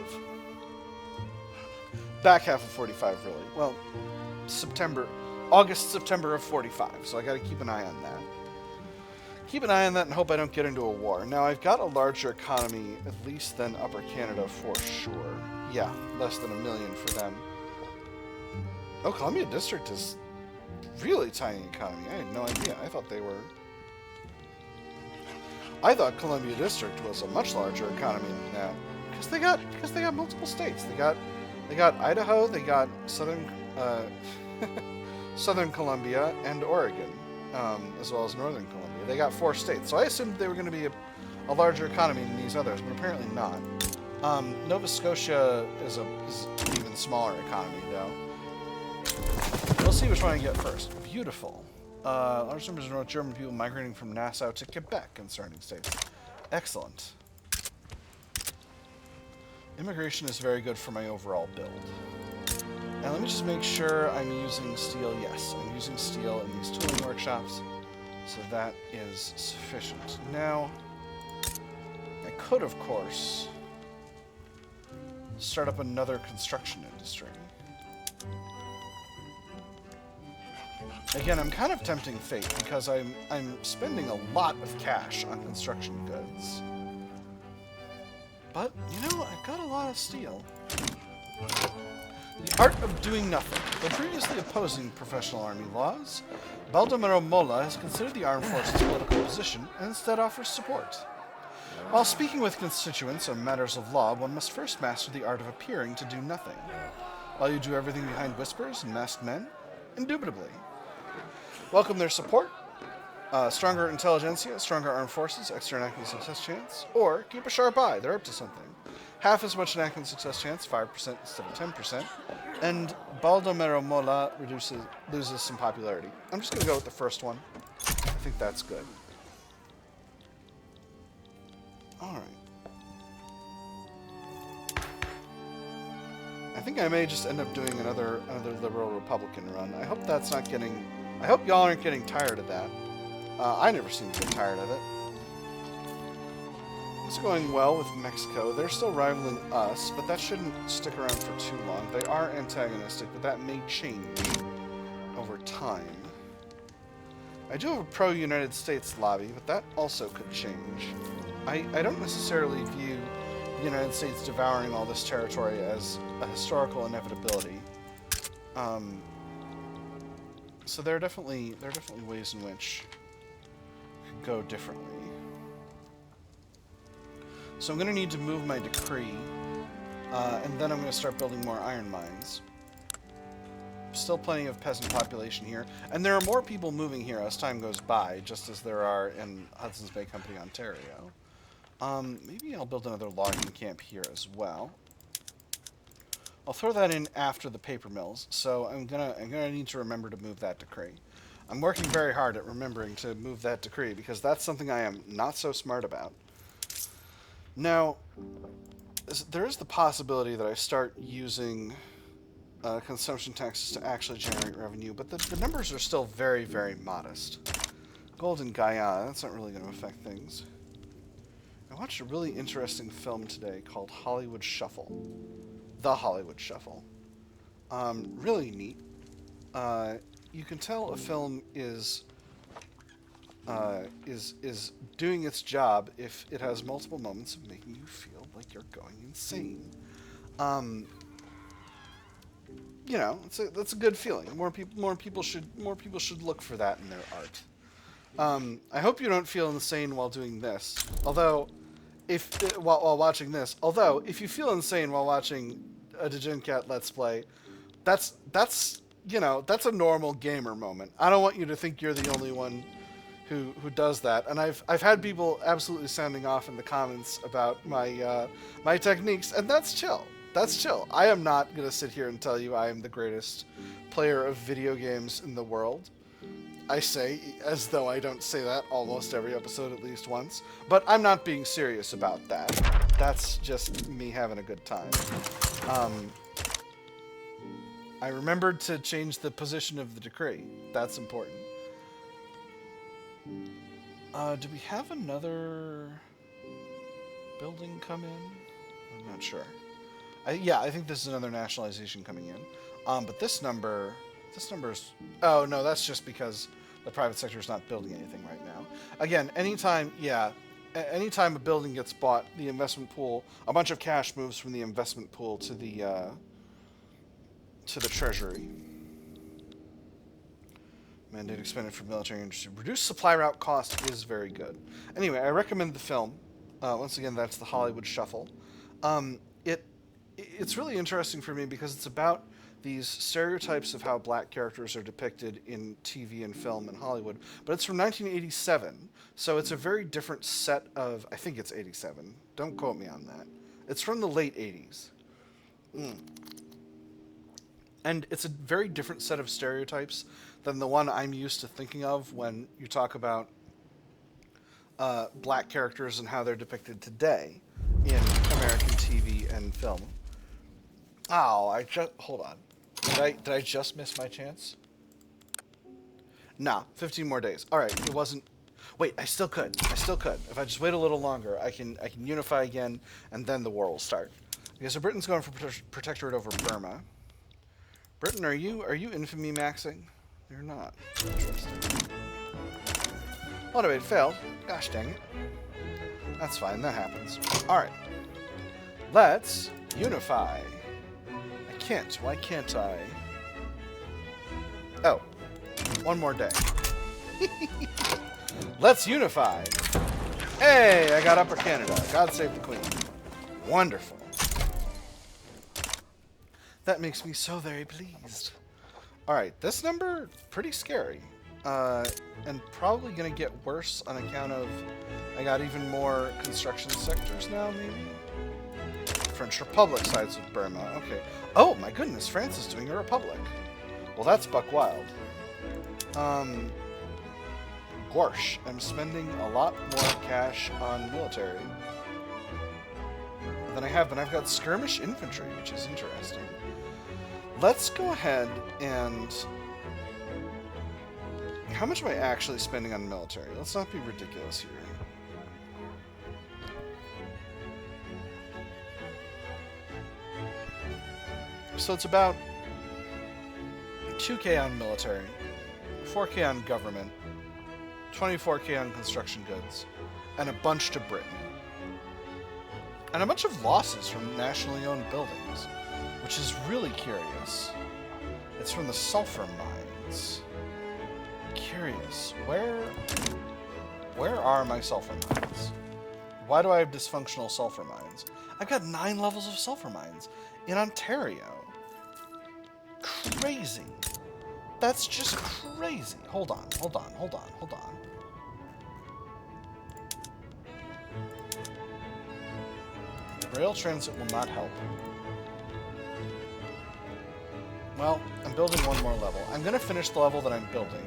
Back half of 45, really. Well, August, September of 45. So I got to keep an eye on that. Keep an eye on that and hope I don't get into a war. Now, I've got a larger economy, at least than Upper Canada for sure. Yeah, less than 1 million for them. Oh, Columbia District is really tiny economy. I had no idea. I thought Columbia District was a much larger economy than that. Because they got multiple states. They got Idaho, they got Southern Columbia and Oregon, as well as Northern Columbia. They got 4 states. So I assumed they were going to be a larger economy than these others, but apparently not. Nova Scotia is an even smaller economy, though. We'll see which one I get first. Beautiful. Large numbers of North German people migrating from Nassau to Quebec in surrounding states. Excellent. Immigration is very good for my overall build. And let me just make sure I'm using steel. Yes, I'm using steel in these tooling workshops. So that is sufficient. Now, I could, of course, start up another construction industry. Again, I'm kind of tempting fate because I'm spending a lot of cash on construction goods. But, you know, I've got a lot of steel. The art of doing nothing. Though previously opposing professional army laws, Baldomero Mola has considered the armed forces political position and instead offers support. While speaking with constituents on matters of law, one must first master the art of appearing to do nothing. While you do everything behind whispers and masked men, indubitably. Welcome their support. Stronger intelligentsia, stronger armed forces, extra enacting success chance, or keep a sharp eye, they're up to something. Half as much enacting success chance, 5% instead of 10%, and Baldomero Mola loses some popularity. I'm just going to go with the first one. I think that's good. Alright. I think I may just end up doing another liberal Republican run. I hope that's not getting... I hope y'all aren't getting tired of that. I never seem to get tired of it. It's going well with Mexico. They're still rivaling us, but that shouldn't stick around for too long. They are antagonistic, but that may change over time. I do have a pro-United States lobby, but that also could change. I don't necessarily view the United States devouring all this territory as a historical inevitability. So there are definitely ways in which it could go differently. So I'm going to need to move my decree, and then I'm going to start building more iron mines. Still plenty of peasant population here, and there are more people moving here as time goes by, just as there are in Hudson's Bay Company, Ontario. Maybe I'll build another logging camp here as well. I'll throw that in after the paper mills, so I'm gonna need to remember to move that decree. I'm working very hard at remembering to move that decree because that's something I am not so smart about. Now, there is the possibility that I start using consumption taxes to actually generate revenue, but the numbers are still very, very modest. Gold in Guyana, that's not really going to affect things. I watched a really interesting film today called Hollywood Shuffle. The Hollywood Shuffle. Really neat. You can tell a film is doing its job if it has multiple moments of making you feel like you're going insane. You know, that's a good feeling. More people should look for that in their art. I hope you don't feel insane while doing this. Although, while watching this, if you feel insane while watching a DegenCat Let's Play, that's a normal gamer moment. I don't want you to think you're the only one who does that. And I've had people absolutely sounding off in the comments about my techniques, and that's chill. That's chill. I am not going to sit here and tell you I am the greatest player of video games in the world. I say, as though I don't say that almost every episode at least once. But I'm not being serious about that. That's just me having a good time. I remembered to change the position of the decree. That's important. Do we have another building come in? I'm not sure. Yeah, I think this is another nationalization coming in. But this number's... Oh, no, that's just because the private sector is not building anything right now. Again, anytime a building gets bought, the investment pool, a bunch of cash moves from the investment pool to the treasury. Mandate expended for military industry. Reduced supply route cost is very good. Anyway, I recommend the film. Once again, that's the Hollywood Shuffle. It's really interesting for me because it's about these stereotypes of how black characters are depicted in TV and film in Hollywood. But it's from 1987, so it's a very different set of... I think it's 87. Don't quote me on that. It's from the late 80s. And it's a very different set of stereotypes than the one I'm used to thinking of when you talk about black characters and how they're depicted today in American TV and film. Oh, hold on. Did I just miss my chance? Nah, 15 more days. All right, it wasn't... Wait, I still could. If I just wait a little longer, I can unify again, and then the war will start. Okay, so Britain's going for protectorate over Burma. Britain, are you infamy maxing? You're not. Interesting. Oh, no, it failed. Gosh dang it. That's fine, that happens. Alright. Let's unify. I can't. Why can't I? Oh. One more day. Let's unify. Hey, I got Upper Canada. God save the Queen. Wonderful. That makes me so very pleased. Alright, this number, pretty scary. And probably going to get worse on account of I got even more construction sectors now, maybe? French Republic sides with Burma. Okay. Oh, my goodness, France is doing a republic. Well, that's buck wild. Gorsh. I'm spending a lot more cash on military than I have, and I've got skirmish infantry, which is interesting. Let's go ahead and... How much am I actually spending on military? Let's not be ridiculous here. So it's about 2K on military, 4K on government, 24K on construction goods, and a bunch to Britain. And a bunch of losses from nationally owned buildings, which is really curious. It's from the sulfur mines. Curious. Where are my sulfur mines? Why do I have dysfunctional sulfur mines? I've got 9 levels of sulfur mines in Ontario. Crazy. That's just crazy. Hold on. Rail transit will not help. Well, I'm building one more level. I'm going to finish the level that I'm building.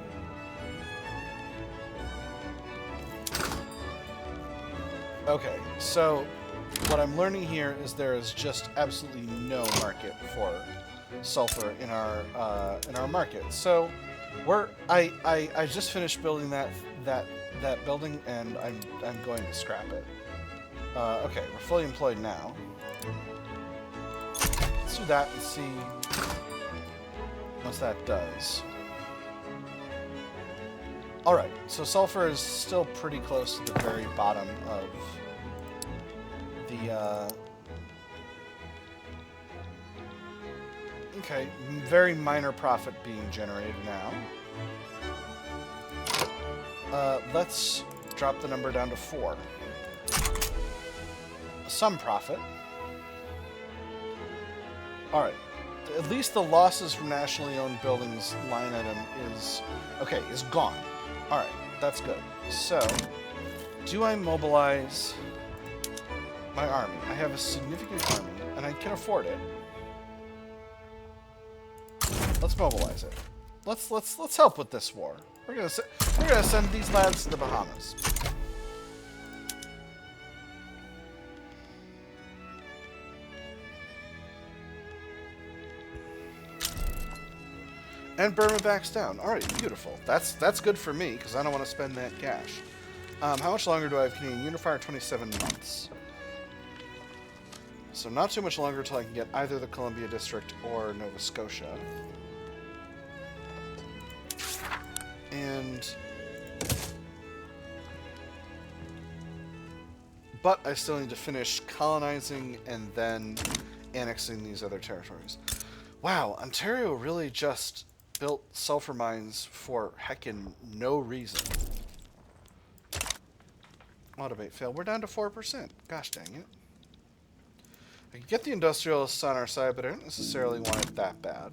Okay, so what I'm learning here is there is just absolutely no market for sulfur in our market. So I just finished building that building, and I'm going to scrap it. Okay, we're fully employed now. Let's do that and see what that does. Alright, so sulfur is still pretty close to the very bottom of the... Okay, very minor profit being generated now. Let's drop the number down to 4. Some profit. Alright. At least the losses from nationally owned buildings line item is gone. Alright, that's good. So, do I mobilize my army? I have a significant army, and I can afford it. Let's mobilize it. Let's help with this war. We're gonna send these lads to the Bahamas. And Burma backs down. Alright, beautiful. That's good for me, because I don't want to spend that cash. How much longer do I have Canadian Unifier? 27 months. So not too much longer until I can get either the Columbia District or Nova Scotia. But I still need to finish colonizing and then annexing these other territories. Wow, Ontario really just built sulfur mines for heckin' no reason. Automate fail. We're down to 4%. Gosh dang it. I can get the industrialists on our side, but I don't necessarily want it that bad.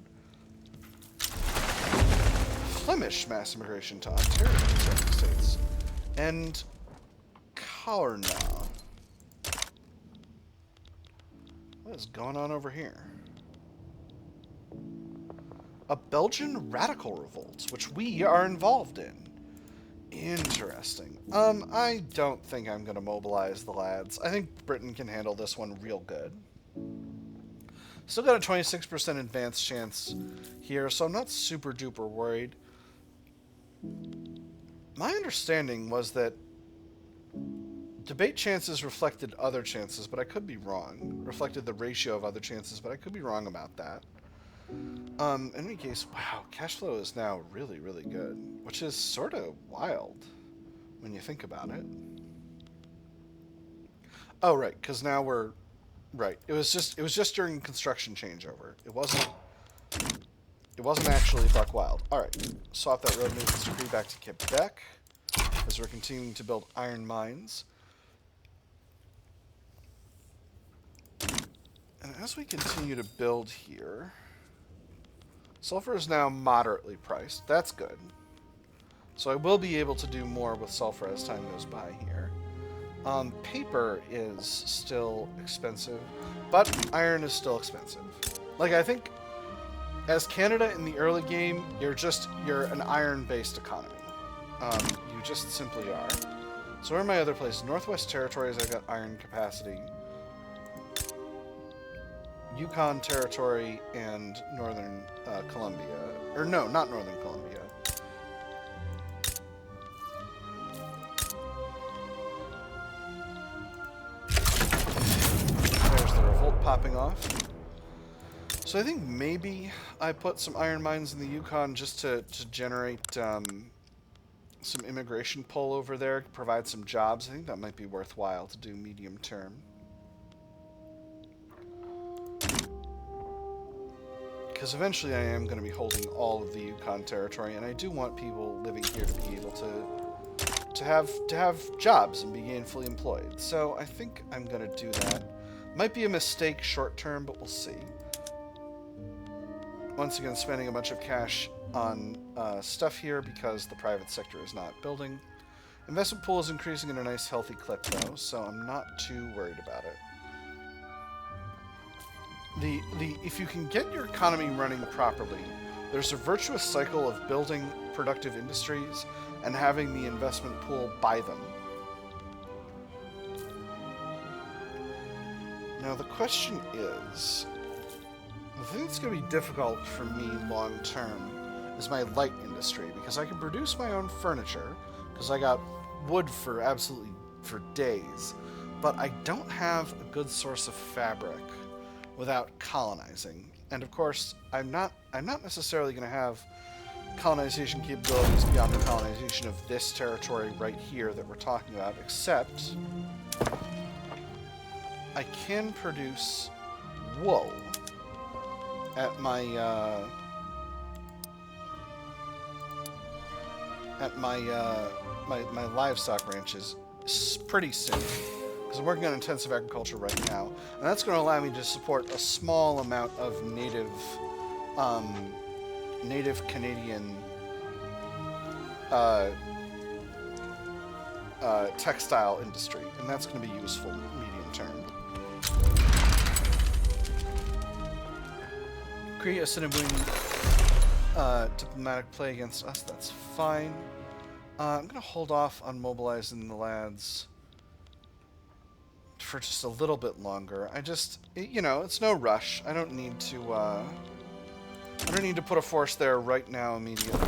Flemish mass immigration to Ontario in the United States. And Colonial. What is going on over here? A Belgian radical revolt, which we are involved in. Interesting. I don't think I'm going to mobilize the lads. I think Britain can handle this one real good. Still got a 26% advance chance here, so I'm not super duper worried. My understanding was that debate chances reflected other chances, but I could be wrong. Reflected the ratio of other chances, but I could be wrong about that. In any case, wow, cash flow is now really, really good, which is sort of wild when you think about it. Oh, right, because now we're right. It was just during construction changeover. It wasn't actually buck wild. All right, swap that road maintenance decree back to Quebec as we're continuing to build iron mines. And as we continue to build here, sulfur is now moderately priced. That's good. So I will be able to do more with sulfur as time goes by here. Paper is still expensive, but iron is still expensive. Like, I think as Canada in the early game, you're an iron-based economy. You just simply are. So where are my other places? Northwest Territories, I've got iron capacity. Yukon Territory and Northern Columbia. Or no, not Northern Columbia. There's the revolt popping off. So I think maybe I put some iron mines in the Yukon just to generate some immigration pull over there, provide some jobs. I think that might be worthwhile to do medium term. Because eventually I am going to be holding all of the Yukon territory, and I do want people living here to be able to have jobs and be gainfully employed. So I think I'm going to do that. Might be a mistake short term, but we'll see. Once again, spending a bunch of cash on stuff here because the private sector is not building. Investment pool is increasing at a nice healthy clip though, so I'm not too worried about it. If you can get your economy running properly, there's a virtuous cycle of building productive industries and having the investment pool buy them. Now the question is, the thing that's going to be difficult for me long term is my light industry, because I can produce my own furniture, because I got wood for days, but I don't have a good source of fabric without colonizing. And of course, I'm not necessarily going to have colonization capabilities beyond the colonization of this territory right here that we're talking about, except I can produce wool at my my livestock ranches pretty soon, because I'm working on intensive agriculture right now, and that's going to allow me to support a small amount of native Canadian textile industry, and that's going to be useful medium term. Create a Assiniboine diplomatic play against us, that's fine. I'm going to hold off on mobilizing the lads for just a little bit longer. You know, it's no rush. I don't need to put a force there right now immediately.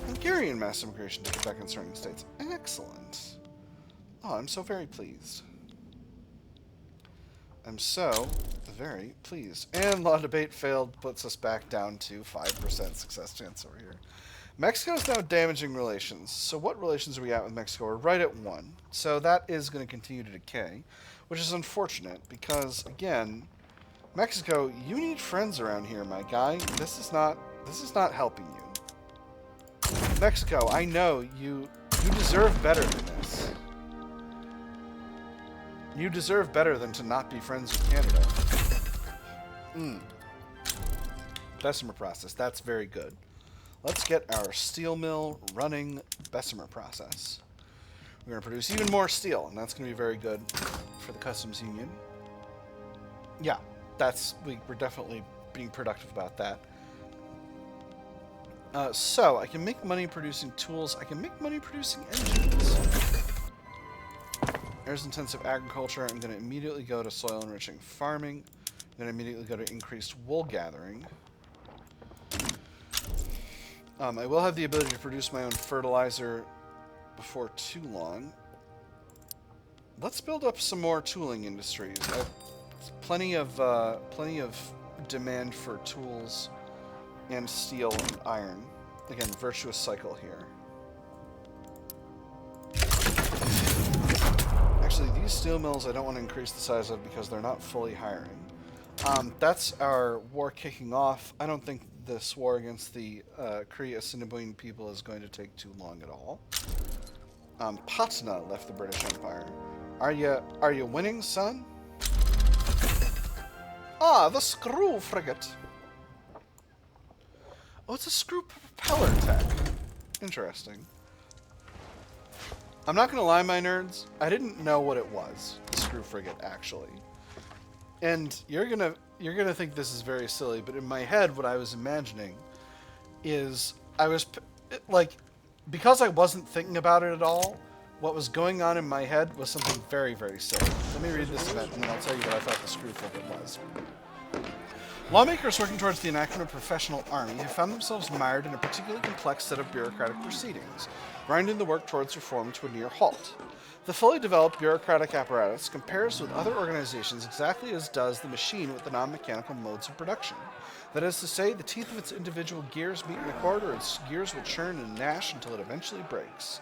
Hungarian mass immigration to Quebec and surrounding states. Excellent. Oh, I'm so very pleased. I'm so very pleased. And law debate failed, puts us back down to 5% success chance over here. Mexico is now damaging relations. So what relations are we at with Mexico? We're right at 1. So that is going to continue to decay, which is unfortunate because, again, Mexico, you need friends around here, my guy. This is not helping you. Mexico, I know you deserve better than this. You deserve better than to not be friends with Canada. Bessemer process. That's very good. Let's get our steel mill running Bessemer process. We're going to produce even more steel, and that's going to be very good for the customs union. Yeah, we're definitely being productive about that. So, I can make money producing tools. I can make money producing engines. There's intensive agriculture. I'm going to immediately go to soil enriching farming. I'm going to immediately go to increased wool gathering. I will have the ability to produce my own fertilizer before too long. Let's build up some more tooling industries. I have plenty of demand for tools and steel and iron. Again, virtuous cycle here. Actually, these steel mills I don't want to increase the size of because they're not fully hiring. That's our war kicking off. I don't think this war against the Cree Assiniboine people is going to take too long at all. Patna left the British Empire. Are you winning, son? Ah, the screw frigate. Oh, it's a screw propeller tech. Interesting. I'm not gonna lie, my nerds. I didn't know what it was, the screw frigate, actually. And you're gonna think this is very silly, but in my head, what I was imagining is like, because I wasn't thinking about it at all, what was going on in my head was something very, very silly. Let me read this event, and then I'll tell you what I thought the screw frigate was. Lawmakers working towards the enactment of a professional army have found themselves mired in a particularly complex set of bureaucratic proceedings, grinding the work towards reform to a near halt. The fully developed bureaucratic apparatus compares with other organizations exactly as does the machine with the non-mechanical modes of production. That is to say, the teeth of its individual gears meet in a chord, or its gears will churn and gnash until it eventually breaks.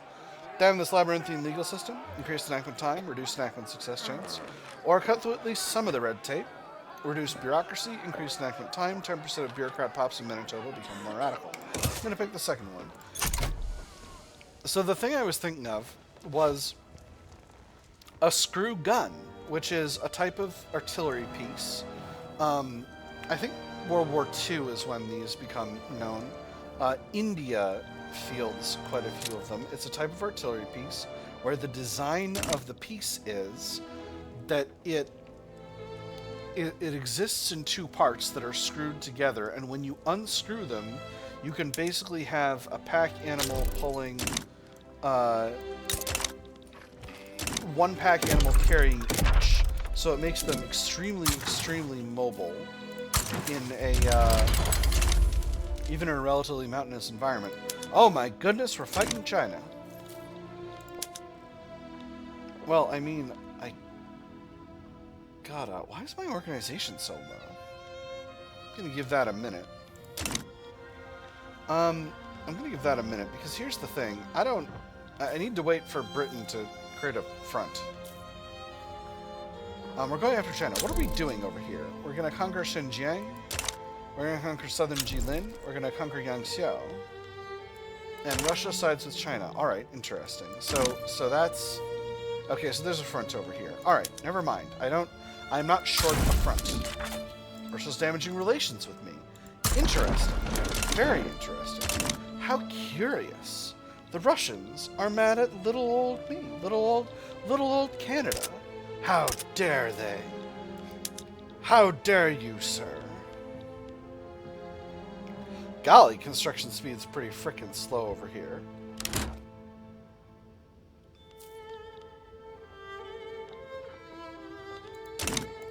Down this labyrinthine legal system, increase enactment time, reduce enactment success chance, or cut through at least some of the red tape, reduce bureaucracy, increase enactment time, 10% of bureaucrat pops in Manitoba become more radical. I'm going to pick the second one. So the thing I was thinking of was a screw gun, which is a type of artillery piece. I think World War II is when these become known. India fields quite a few of them. It's a type of artillery piece where the design of the piece is that it exists in two parts that are screwed together, and when you unscrew them, you can basically have a pack animal pulling one pack animal carrying each. So it makes them extremely, extremely mobile in a even in a relatively mountainous environment. Oh my goodness, we're fighting China. Well, I mean, God, why is my organization so low? I'm gonna give that a minute. I'm gonna give that a minute because here's the thing. I need to wait for Britain to create a front. We're going after China. What are we doing over here? We're gonna conquer Xinjiang. We're gonna conquer southern Jilin. We're gonna conquer Yangtze. And Russia sides with China. All right, interesting. So that's okay. So there's a front over here. All right, never mind. I'm not short a front. Russia's damaging relations with me. Interesting. Very interesting. How curious. The Russians are mad at little old me. Little old Canada. How dare they? How dare you, sir? Golly, construction speed's pretty frickin' slow over here.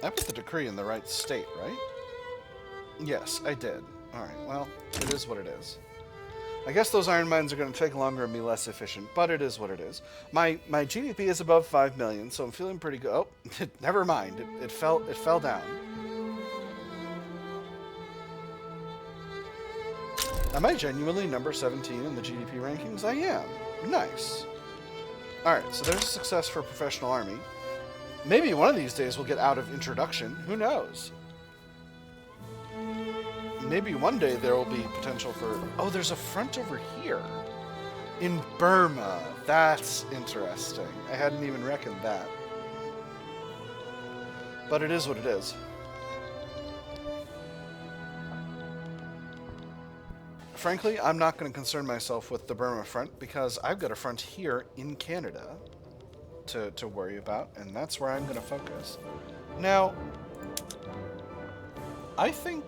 I put the decree in the right state, right? Yes, I did. Alright, well, it is what it is. I guess those iron mines are going to take longer and be less efficient, but it is what it is. My GDP is above 5 million, so I'm feeling pretty good. Oh, never mind. It fell down. Am I genuinely number 17 in the GDP rankings? I am. Nice. Alright, so there's a success for professional army. Maybe one of these days we'll get out of introduction. Who knows? Maybe one day there will be potential for... Oh, there's a front over here. In Burma. That's interesting. I hadn't even reckoned that. But it is what it is. Frankly, I'm not going to concern myself with the Burma front because I've got a front here in Canada to worry about, and that's where I'm going to focus. Now, I think...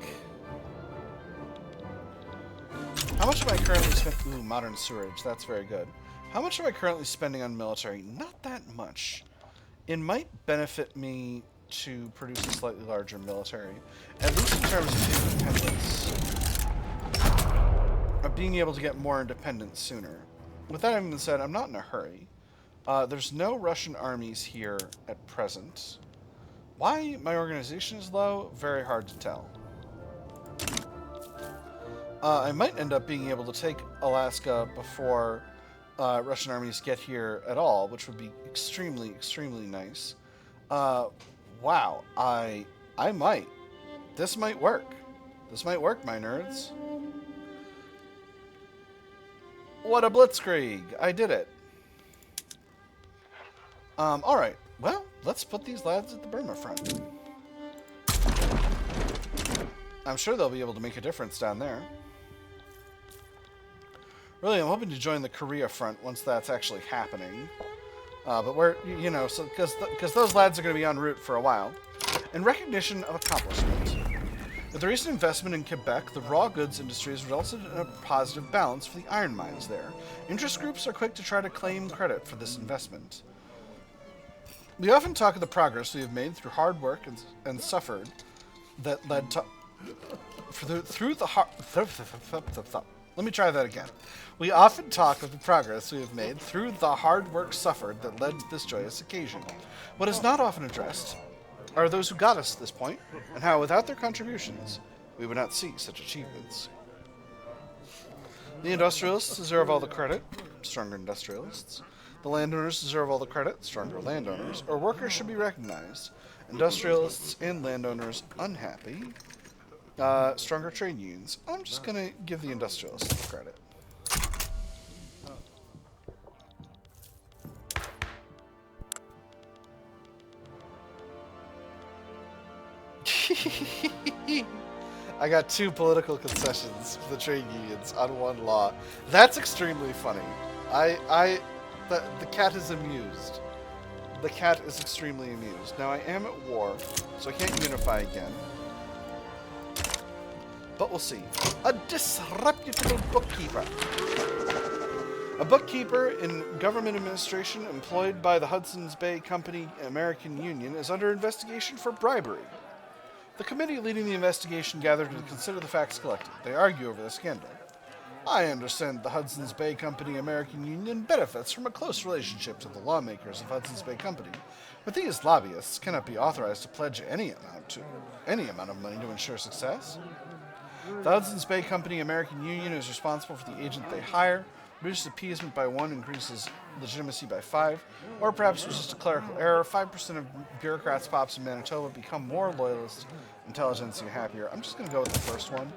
How much am I currently spending... Ooh, modern sewerage. That's very good. How much am I currently spending on military? Not that much. It might benefit me to produce a slightly larger military, at least in terms of independence. Of being able to get more independence sooner. With that having been said, I'm not in a hurry. There's no Russian armies here at present. Why my organization is low? Very hard to tell. I might end up being able to take Alaska before Russian armies get here at all, which would be extremely, extremely nice. Wow, I might. This might work. This might work, my nerds. What a blitzkrieg! I did it. Alright. Well, let's put these lads at the Burma front. I'm sure they'll be able to make a difference down there. Really, I'm hoping to join the Korea front once that's actually happening. But we're, you know, so because those lads are going to be en route for a while. In recognition of accomplishment. With the recent investment in Quebec, the raw goods industry has resulted in a positive balance for the iron mines there. Interest groups are quick to try to claim credit for this investment. We often talk of the progress we have made through hard work and suffered that led to... through the hard... Let me try that again. We often talk of the progress we have made through the hard work suffered that led to this joyous occasion. What is not often addressed are those who got us to this point, and how without their contributions, we would not see such achievements. The industrialists deserve all the credit, stronger industrialists. The landowners deserve all the credit, stronger landowners. Or workers should be recognized. Industrialists and landowners unhappy, stronger trade unions. I'm just going to give the industrialists the credit. I got 2 political concessions for the trade unions on 1 law. That's extremely funny. The cat is amused. The cat is extremely amused. Now I am at war, so I can't unify again. But we'll see. A disreputable bookkeeper. A bookkeeper in government administration employed by the Hudson's Bay Company American Union is under investigation for bribery. The committee leading the investigation gathered to consider the facts collected. They argue over the scandal. I understand the Hudson's Bay Company American Union benefits from a close relationship to the lawmakers of Hudson's Bay Company, but these lobbyists cannot be authorized to pledge any amount of money to ensure success. The Hudson's Bay Company American Union is responsible for the agent they hire, reduces appeasement by 1, increases legitimacy by 5, or perhaps it was just a clerical error. 5% of bureaucrats pops in Manitoba become more loyalist, intelligentsia happier. I'm just going to go with the first one.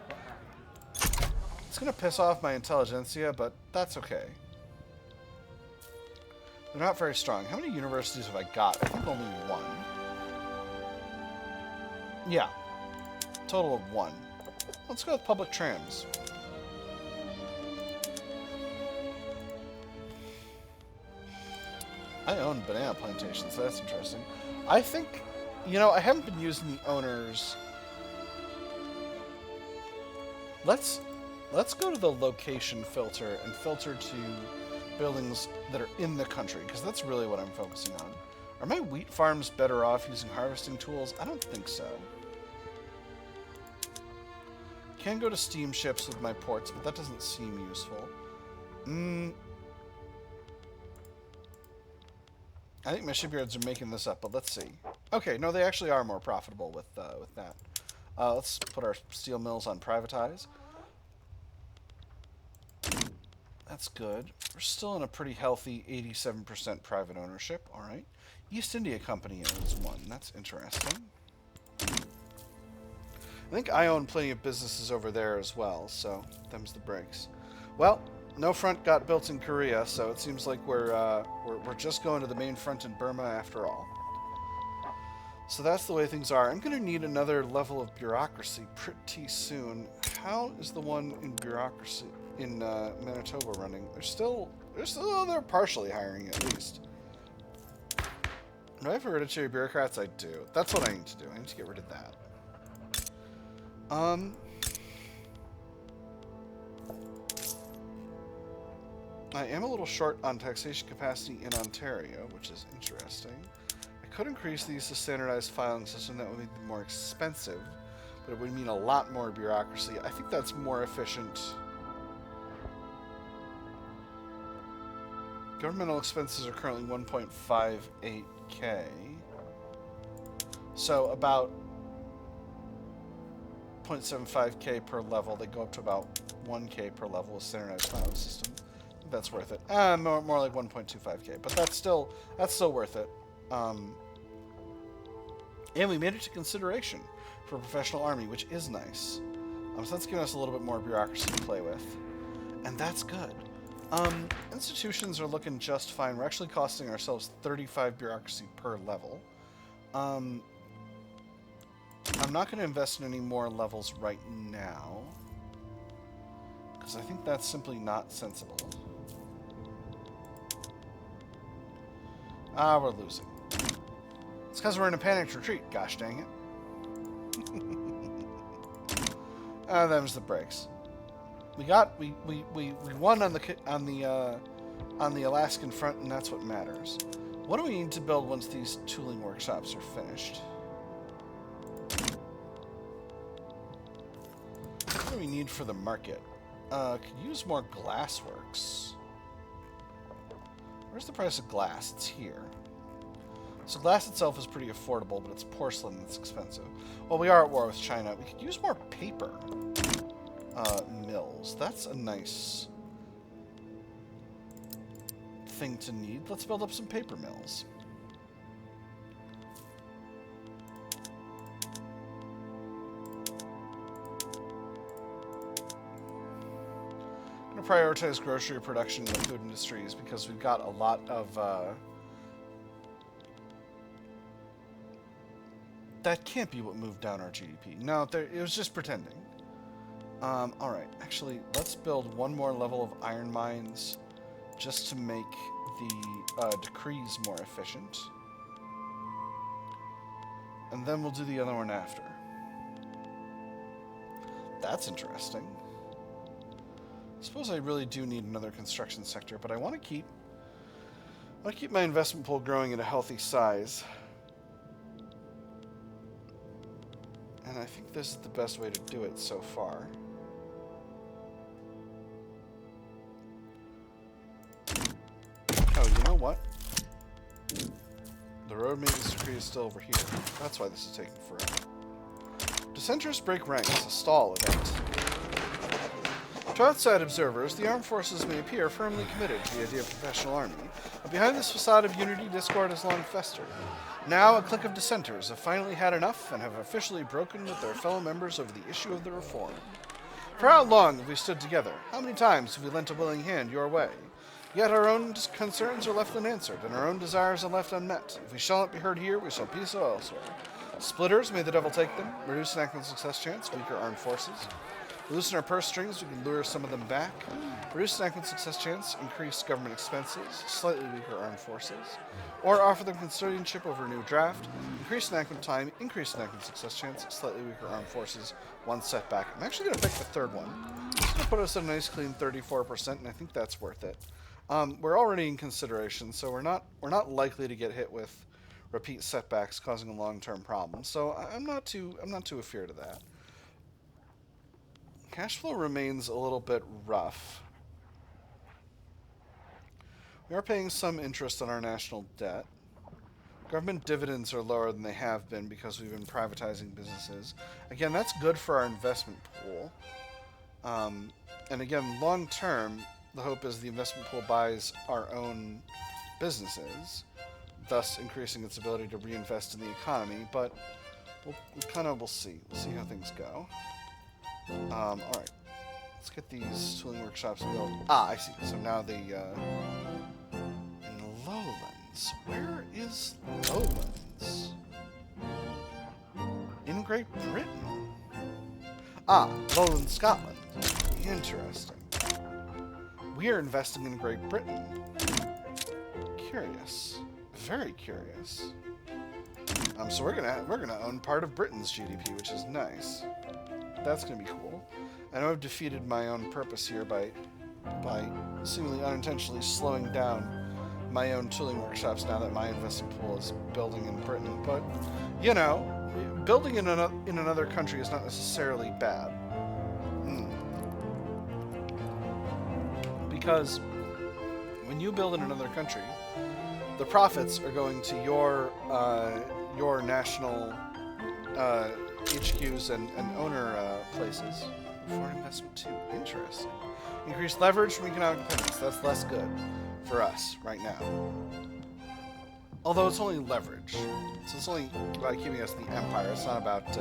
It's going to piss off my intelligentsia, but that's okay. They're not very strong. How many universities have I got? I think only 1. Yeah. Total of 1. Let's go with public trams. I own banana plantations, so that's interesting. I think, you know, I haven't been using the owners. Let's go to the location filter and filter to buildings that are in the country, because that's really what I'm focusing on. Are my wheat farms better off using harvesting tools? I don't think so. Can go to steamships with my ports, but that doesn't seem useful. I think my shipyards are making this up, but let's see. Okay, no, they actually are more profitable with that. Let's put our steel mills on privatize. That's good. We're still in a pretty healthy 87% private ownership. All right. East India Company owns 1. That's interesting. I think I own plenty of businesses over there as well, so them's the breaks. Well, no front got built in Korea, so it seems like we're just going to the main front in Burma after all. So that's the way things are. I'm going to need another level of bureaucracy pretty soon. How is the one in bureaucracy in Manitoba running? They're partially hiring at least. Do I have hereditary bureaucrats? I do. That's what I need to do. I need to get rid of that. I am a little short on taxation capacity in Ontario, which is interesting. I could increase these to standardized filing system. That would make them more expensive, but it would mean a lot more bureaucracy. I think that's more efficient. Governmental expenses are currently 1.58K. So about 0.75K per level. They go up to about 1K per level with standardized filing system. I think that's worth it. More like 1.25K, but that's still worth it. And we made it to consideration for a professional army, which is nice. So that's giving us a little bit more bureaucracy to play with, and that's good. Institutions are looking just fine. We're actually costing ourselves 35 bureaucracy per level. I'm not going to invest in any more levels right now, because I think that's simply not sensible. Ah, we're losing. It's because we're in a panicked retreat, gosh dang it. Ah, them's the breaks. We won on the Alaskan front, and that's what matters. What do we need to build once these tooling workshops are finished? What do we need for the market? Could use more glassworks. Where's the price of glass? It's here. So glass itself is pretty affordable, but it's porcelain that's expensive. Well, we are at war with China. We could use more paper mills. That's a nice thing to need. Let's build up some paper mills. I'm going to prioritize grocery production in the food industries because we've got a lot of that can't be what moved down our GDP. No, it was just pretending. Alright, actually, let's build one more level of iron mines just to make the decrees more efficient. And then we'll do the other one after. That's interesting. I suppose I really do need another construction sector, but I want to keep my investment pool growing at a healthy size. And I think this is the best way to do it so far. Oh, you know what? The road maintenance decree is still over here. That's why this is taking forever. Dissenters break ranks, a stall event. To outside observers, the armed forces may appear firmly committed to the idea of a professional army, but behind this facade of unity, discord has long festered. Now, a clique of dissenters have finally had enough and have officially broken with their fellow members over the issue of the reform. For how long have we stood together? How many times have we lent a willing hand your way? Yet our own concerns are left unanswered, and our own desires are left unmet. If we shall not be heard here, we shall be so elsewhere. Splitters, may the devil take them. Reduce enactment success chance, weaker armed forces. Loosen our purse strings, we can lure some of them back. Reduce enactment success chance, increase government expenses, slightly weaker armed forces. Or offer them custodianship over a new draft. Increase enactment time, increase enactment success chance, slightly weaker armed forces, one setback. I'm actually going to pick the third one. It's going to put us at a nice clean 34%, and I think that's worth it. We're already in consideration, so we're not likely to get hit with repeat setbacks causing a long-term problem. So I'm not too afeared of that. Cash flow remains a little bit rough. We are paying some interest on our national debt. Government dividends are lower than they have been because we've been privatizing businesses. Again, that's good for our investment pool. And again, long term, the hope is the investment pool buys our own businesses, thus increasing its ability to reinvest in the economy. But we'll see. We'll see how things go. All right. Let's get these tooling workshops built. Ah, I see. So now the in Lowlands. Where is Lowlands? In Great Britain. Ah, Lowland, Scotland. Interesting. We are investing in Great Britain. Curious. Very curious. So we're gonna own part of Britain's GDP, which is nice. That's gonna be cool. I know I've defeated my own purpose here by seemingly unintentionally slowing down my own tooling workshops now that my investment pool is building in Britain. But you know, building in another country is not necessarily bad. Because when you build in another country, the profits are going to your national HQs and owner places. Foreign investment too. Interesting. Increased leverage from economic dependence. That's less good for us right now. Although it's only leverage. So it's only about keeping us the empire. It's not about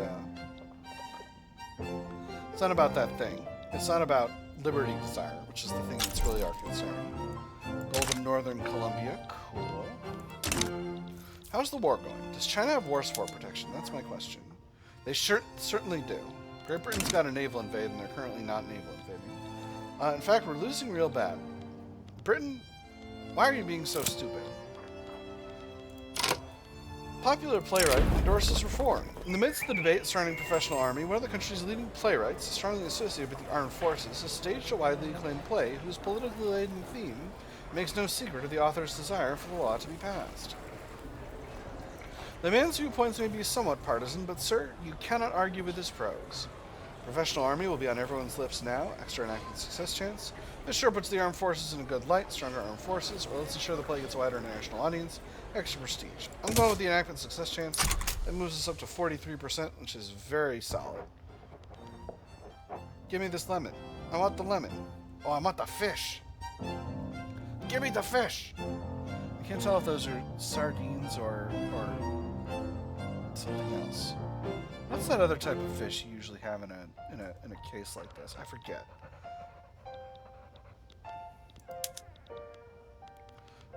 that thing. It's not about liberty desire, which is the thing that's really our concern. Golden Northern Columbia. Cool. How's the war going? Does China have war support protection? That's my question. They certainly do. Great Britain's got a naval invade, and they're currently not naval invading. In fact, we're losing real bad. Britain, why are you being so stupid? Popular playwright endorses reform. In the midst of the debate surrounding professional army, one of the country's leading playwrights, strongly associated with the armed forces, has staged a widely acclaimed play whose politically laden theme makes no secret of the author's desire for the law to be passed. The man's viewpoints may be somewhat partisan, but sir, you cannot argue with his prose. Professional army will be on everyone's lips now. Extra enacted success chance. This sure puts the armed forces in a good light. Stronger armed forces, or let's ensure the play gets a wider international audience. Extra prestige. I'm going with the enactment success chance. That moves us up to 43%, which is very solid. Give me this lemon. I want the lemon. Oh, I want the fish. Give me the fish. I can't tell if those are sardines or something else. What's that other type of fish you usually have in a case like this? I forget.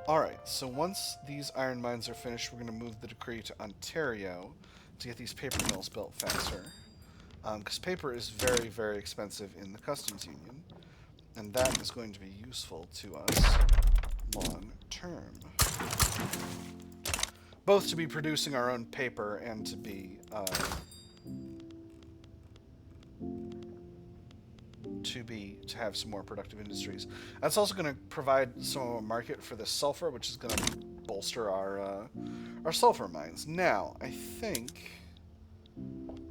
Alright, so once these iron mines are finished, we're going to move the decree to Ontario to get these paper mills built faster. Because paper is very, very expensive in the customs union, and that is going to be useful to us long term. Both to be producing our own paper and to be to have some more productive industries. That's also going to provide some of a market for the sulfur, which is going to bolster our sulfur mines. Now, I think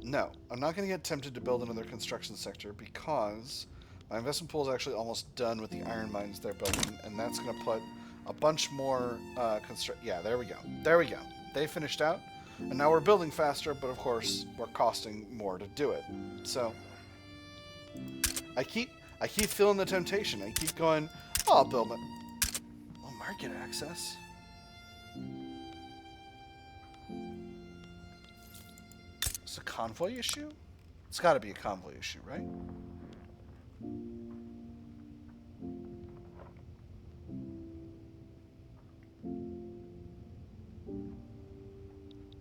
no, I'm not going to get tempted to build another construction sector because my investment pool is actually almost done with the iron mines they're building, and that's going to put a bunch more yeah, there we go. There we go. They finished out, and now we're building faster, but of course, we're costing more to do it. So I keep feeling the temptation. I keep going, oh, I'll build it. Oh, market access. It's a convoy issue? It's got to be a convoy issue, right?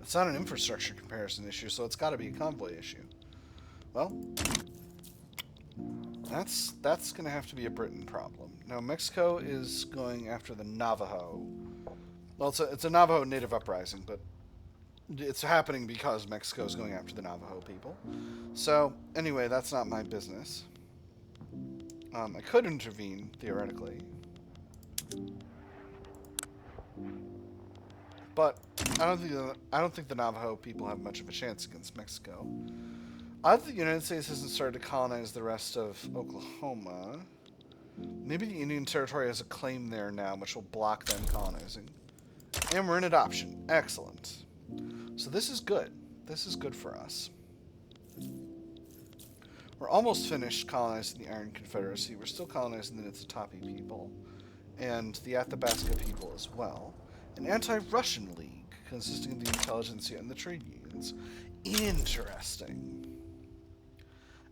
It's not an infrastructure comparison issue, so it's got to be a convoy issue. Well, that's going to have to be a Britain problem. Now, Mexico is going after the Navajo. Well, it's a Navajo native uprising, but it's happening because Mexico is going after the Navajo people. So, anyway, that's not my business. I could intervene, theoretically. But I don't think the Navajo people have much of a chance against Mexico. Odd that the United States hasn't started to colonize the rest of Oklahoma. Maybe the Indian Territory has a claim there now, which will block them colonizing. And we're in adoption. Excellent. So this is good. This is good for us. We're almost finished colonizing the Iron Confederacy. We're still colonizing the Niitsitapi people and the Athabasca people as well. An anti-Russian league consisting of the intelligentsia and the trade unions. Interesting.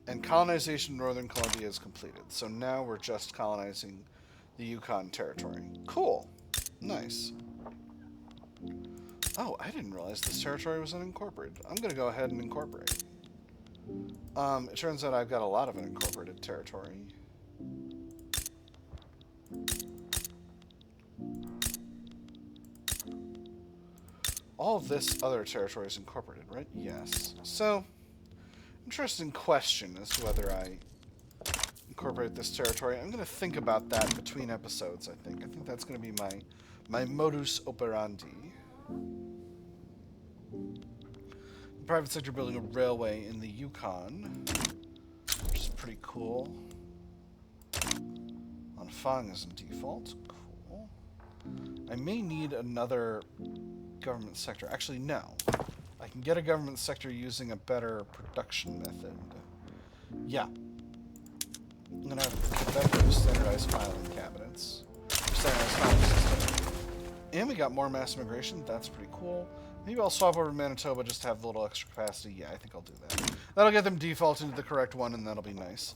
And colonization in northern Colombia is completed. So now we're just colonizing the Yukon territory. Cool. Nice. Oh, I didn't realize this territory was unincorporated. I'm going to go ahead and incorporate. It turns out I've got a lot of unincorporated territory. All of this other territory is incorporated, right? Yes. So, interesting question as to whether I incorporate this territory. I'm going to think about that between episodes, I think. I think that's going to be my modus operandi. The private sector building a railway in the Yukon, which is pretty cool. On Fang as in default. Cool. I may need another government sector. Actually, no. I can get a government sector using a better production method. Yeah. I'm going to have better standardized filing cabinets. Standardized filing system. And we got more mass immigration. That's pretty cool. Maybe I'll swap over to Manitoba just to have a little extra capacity. Yeah, I think I'll do that. That'll get them default into the correct one, and that'll be nice.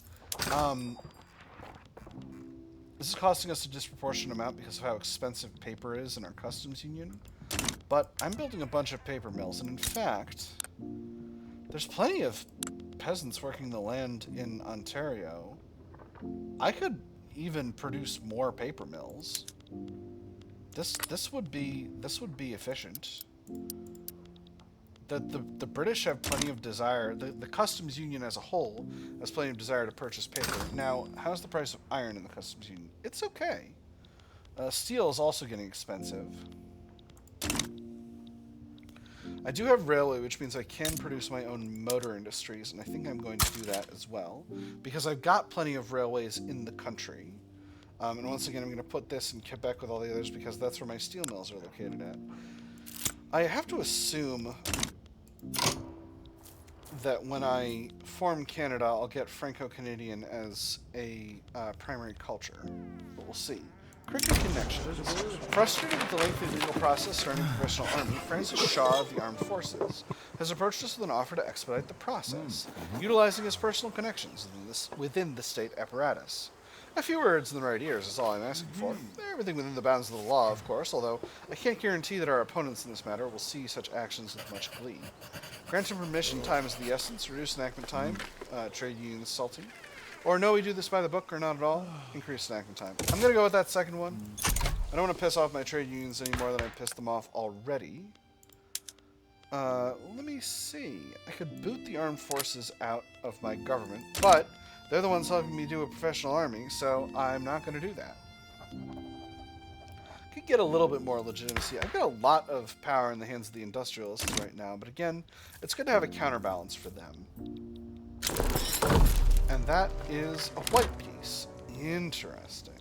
This is costing us a disproportionate amount because of how expensive paper is in our customs union. But I'm building a bunch of paper mills, and in fact, There's plenty of peasants working the land in Ontario. I could even produce more paper mills. This would be efficient. The British have plenty of desire. The customs union as a whole has plenty of desire to purchase paper. Now, how's the price of iron in the customs union? It's okay. Steel is also getting expensive. I do have railway, which means I can produce my own motor industries, and I think I'm going to do that as well, because I've got plenty of railways in the country. And once again, I'm going to put this in Quebec with all the others, because that's where my steel mills are located at. I have to assume that when I form Canada, I'll get Franco-Canadian as a primary culture, but we'll see. Cricket connections. Frustrated with the lengthy legal process surrounding the professional army, Francis Shaw of the Armed Forces has approached us with an offer to expedite the process, utilizing his personal connections within the state apparatus. A few words in the right ears is all I'm asking for. Everything within the bounds of the law, of course, although I can't guarantee that our opponents in this matter will see such actions with much glee. Granting permission, time is the essence. Reduce enactment time, trade union salting. Or no, we do this by the book, or not at all. Increase enactment time. I'm going to go with that second one. I don't want to piss off my trade unions any more than I pissed them off already. Let me see. I could boot the armed forces out of my government, but they're the ones helping me do a professional army, so I'm not going to do that. Could get a little bit more legitimacy. I've got a lot of power in the hands of the industrialists right now, but again, it's good to have a counterbalance for them. And that is a white piece. Interesting.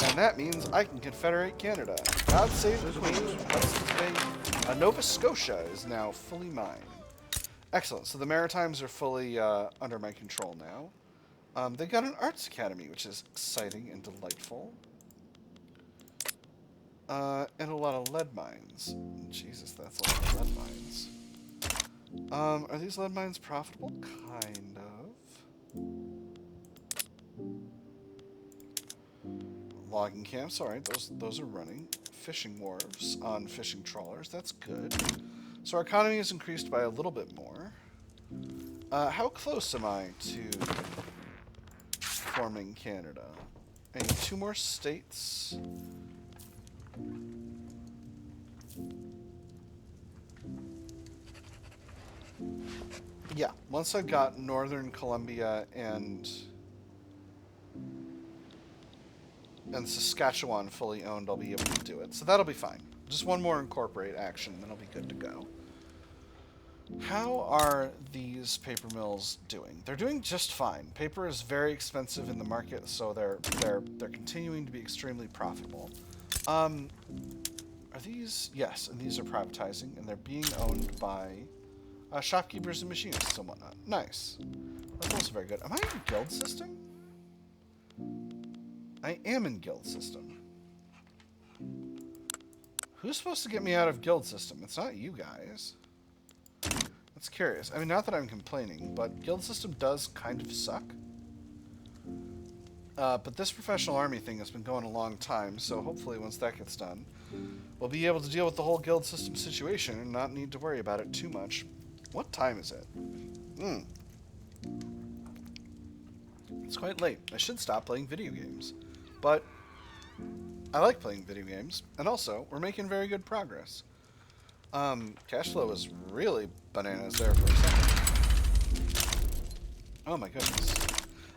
And that means I can confederate Canada. God save the Queen. Hudson's Bay. Nova Scotia is now fully mine. Excellent. So the Maritimes are fully under my control now. They've got an arts academy, which is exciting and delightful. And a lot of lead mines. Jesus, that's a lot of lead mines. Are these lead mines profitable? Kind of. Logging camps, alright, those are running. Fishing wharves on fishing trawlers, that's good. So our economy has increased by a little bit more. How close am I to forming Canada? I need 2 more states. Yeah, once I've got Northern Columbia and Saskatchewan fully owned, I'll be able to do it. So that'll be fine. Just one more incorporate action, then I'll be good to go. How are these paper mills doing? They're doing just fine. Paper is very expensive in the market, so they're continuing to be extremely profitable. Are these? Yes, and these are privatizing, and they're being owned by shopkeepers and machinists and whatnot. Nice. That's also very good. Am I in guild system? I am in guild system. Who's supposed to get me out of guild system? It's not you guys. That's curious. I mean, not that I'm complaining, but guild system does kind of suck. But this professional army thing has been going a long time, so hopefully once that gets done, we'll be able to deal with the whole guild system situation and not need to worry about it too much. What time is it? It's quite late. I should stop playing video games. But I like playing video games, and also, we're making very good progress. Cash flow was really bananas there for a second. Oh my goodness.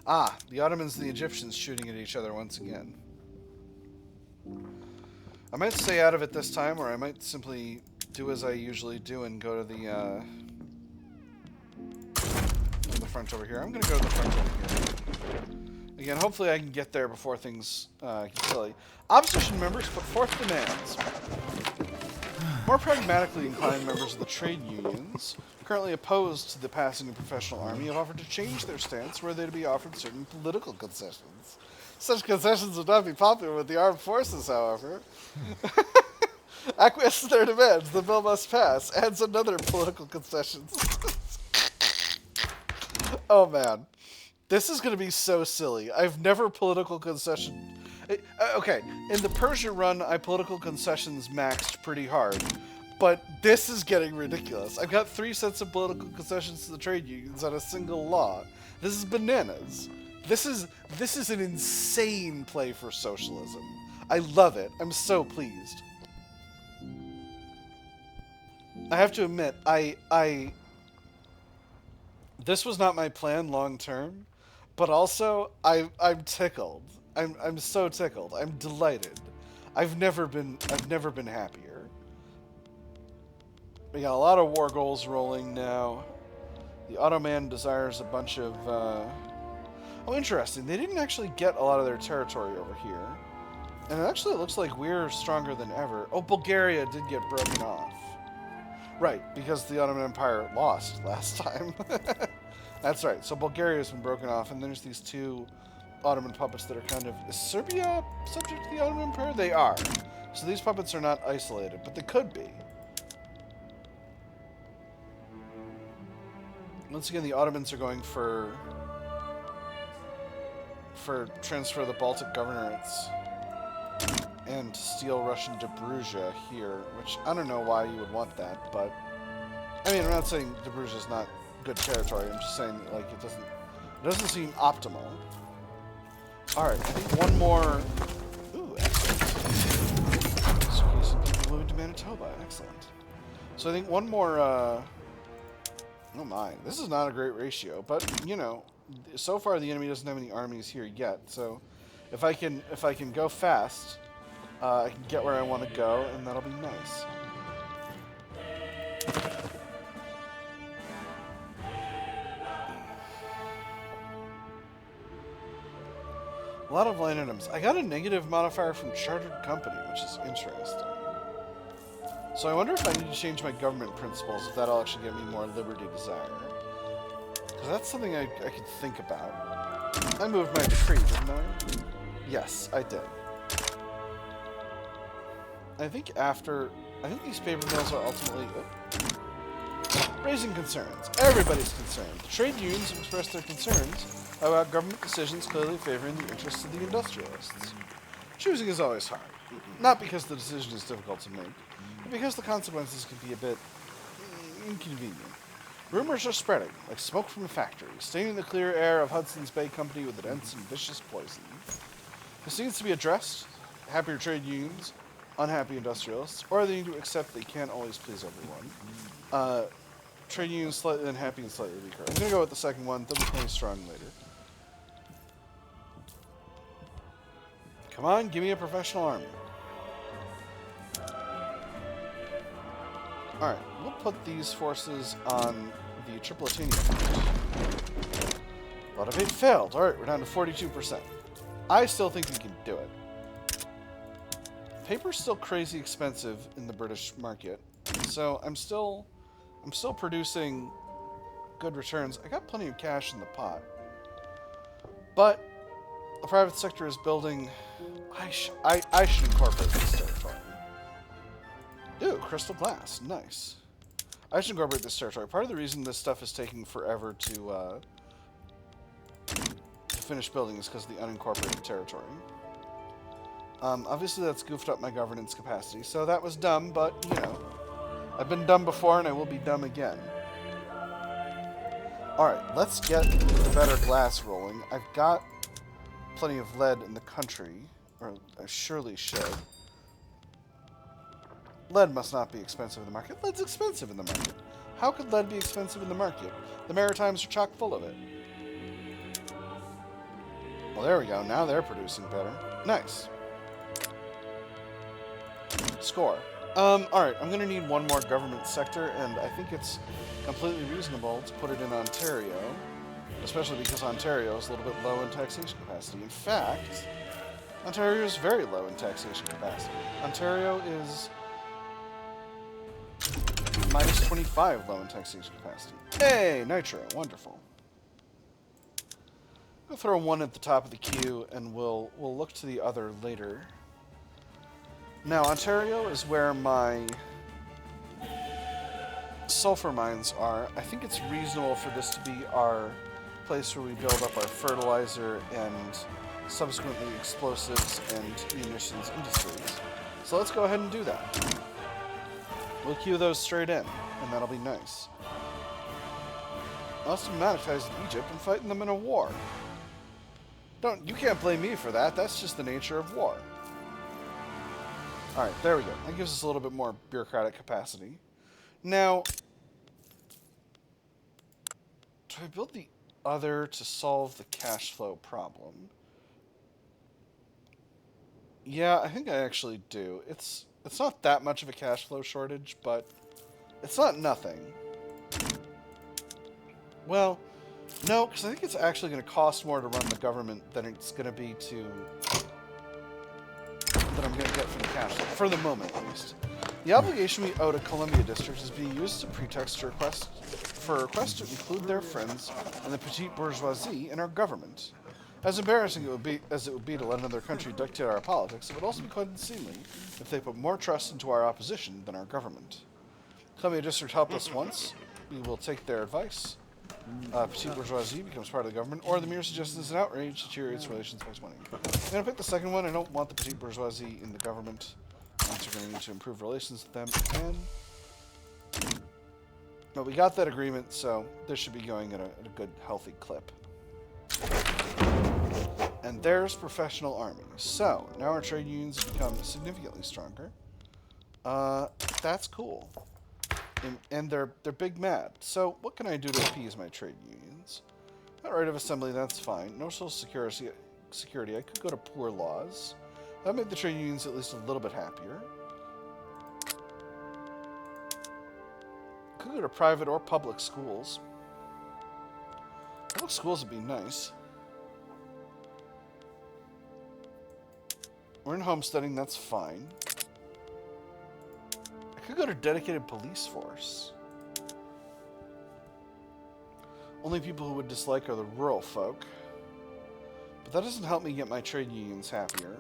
Ah, the Ottomans and the Egyptians shooting at each other once again. I might stay out of it this time, or I might simply do as I usually do and go to the front over here. I'm going to go to the front over here. Again, hopefully I can get there before things get silly. Opposition members put forth demands. More pragmatically inclined members of the trade unions, currently opposed to the passing of professional army, have offered to change their stance were they to be offered certain political concessions. Such concessions would not be popular with the armed forces, however. Acquiesce to their demands, the bill must pass, adds another political concessions. Oh man. This is going to be so silly. I've never political concession... Okay, in the Persia run, I political concessions maxed pretty hard. But this is getting ridiculous. I've got 3 sets of political concessions to the trade unions on a single law. This is bananas. This is an insane play for socialism. I love it. I'm so pleased. I have to admit, this was not my plan long term, but also I'm tickled. I'm so tickled. I'm delighted. I've never been happier. We got a lot of war goals rolling now. The Ottoman desires a bunch of oh, interesting. They didn't actually get a lot of their territory over here. And it actually looks like we're stronger than ever. Oh, Bulgaria did get broken off. Right, because the Ottoman Empire lost last time. That's right. So Bulgaria's been broken off, and there's these 2 Ottoman puppets that are kind of... Is Serbia subject to the Ottoman Empire? They are. So these puppets are not isolated, but they could be. Once again, the Ottomans are going for transfer of the Baltic governorates and to steal Russian Dobruja here, which I don't know why you would want that, but I mean, I'm not saying Dobruja is not good territory. I'm just saying that, like, it doesn't seem optimal. All right, I think one more. Ooh, excellent. So some people moving to Manitoba. Excellent. So I think one more. Oh my, this is not a great ratio, but you know, so far the enemy doesn't have any armies here yet. So if I can go fast, I can get where I want to go, and that'll be nice. A lot of land items. I got a negative modifier from Chartered Company, which is interesting. So I wonder if I need to change my government principles, if that'll actually give me more liberty desire. Because that's something I could think about. I moved my decree, didn't I? Yes, I did. I think these paper mills are ultimately... raising concerns. Everybody's concerned. The trade unions have expressed their concerns about government decisions clearly favoring the interests of the industrialists. Choosing is always hard. Not because the decision is difficult to make, but because the consequences can be a bit inconvenient. Rumors are spreading, like smoke from a factory, staining the clear air of Hudson's Bay Company with a dense and vicious poison. This needs to be addressed. Happier trade unions, unhappy industrialists, or they need to accept they can't always please everyone. Trade unions slightly unhappy and slightly weaker. I'm going to go with the second one. They'll be plenty strong later. Come on, give me a professional army. Alright, we'll put these forces on the Tripolitania front. But if it failed, alright, we're down to 42%. I still think we can do it. Paper's still crazy expensive in the British market, so I'm still producing good returns. I got plenty of cash in the pot. But the private sector is building... I should incorporate this territory. Ooh, crystal glass. Nice. I should incorporate this territory. Part of the reason this stuff is taking forever to finish building is because of the unincorporated territory. Obviously that's goofed up my governance capacity, so that was dumb, but, you know, I've been dumb before and I will be dumb again. Alright, let's get the better glass rolling. I've got plenty of lead in the country, or I surely should. Lead must not be expensive in the market. Lead's expensive in the market. How could lead be expensive in the market? The Maritimes are chock full of it. Well, there we go. Now they're producing better. Nice. Score. Alright, I'm going to need one more government sector, and I think it's completely reasonable to put it in Ontario, especially because Ontario is a little bit low in taxation capacity. In fact, Ontario is very low in taxation capacity. Ontario is minus 25 low in taxation capacity. Hey, Nitro, wonderful. I'll throw one at the top of the queue, and we'll look to the other later. Now, Ontario is where my sulfur mines are. I think it's reasonable for this to be our place where we build up our fertilizer and subsequently explosives and munitions industries. So let's go ahead and do that. We'll queue those straight in, and that'll be nice. I'll systematize Egypt and fighting them in a war. You can't blame me for that. That's just the nature of war. Alright, there we go. That gives us a little bit more bureaucratic capacity. Now, do I build the other to solve the cash flow problem? Yeah, I think I actually do. It's not that much of a cash flow shortage, but it's not nothing. Well, no, because I think it's actually going to cost more to run the government than it's going to be that I'm going to get from the cash flow, for the moment at least. The obligation we owe to Columbia District is being used as a pretext to request to include their friends and the petite bourgeoisie in our government. As embarrassing as it would be to let another country dictate our politics, it would also be quite unseemly if they put more trust into our opposition than our government. Columbia District helped us once. We will take their advice. Petite bourgeoisie becomes part of the government, or the mere suggestion is an outrage deteriorates relations by 20. I'm going to pick the second one. I don't want the petite bourgeoisie in the government. We're going to need to improve relations with them. But we got that agreement, so this should be going at a good, healthy clip. And there's professional armies. So, now our trade unions become significantly stronger. That's cool. And they're big mad. So, what can I do to appease my trade unions? Not right of assembly, that's fine. No social security. I could go to poor laws. That made the trade unions at least a little bit happier. Could go to private or public schools. Public schools would be nice. We're in homesteading, that's fine. I could go to dedicated police force. Only people who would dislike are the rural folk. But that doesn't help me get my trade unions happier.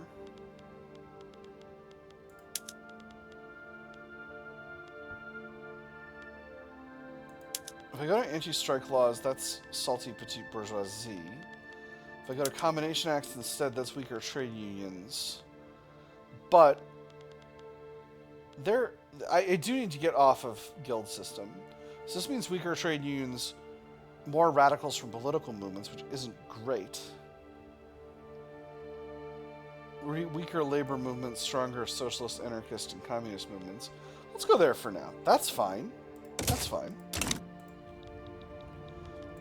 If I go to anti-strike laws, that's salty petite bourgeoisie. If I go to combination acts instead, that's weaker trade unions. But I do need to get off of guild system. So this means weaker trade unions, more radicals from political movements, which isn't great. Weaker labor movements, stronger socialist, anarchist, and communist movements. Let's go there for now. That's fine. That's fine.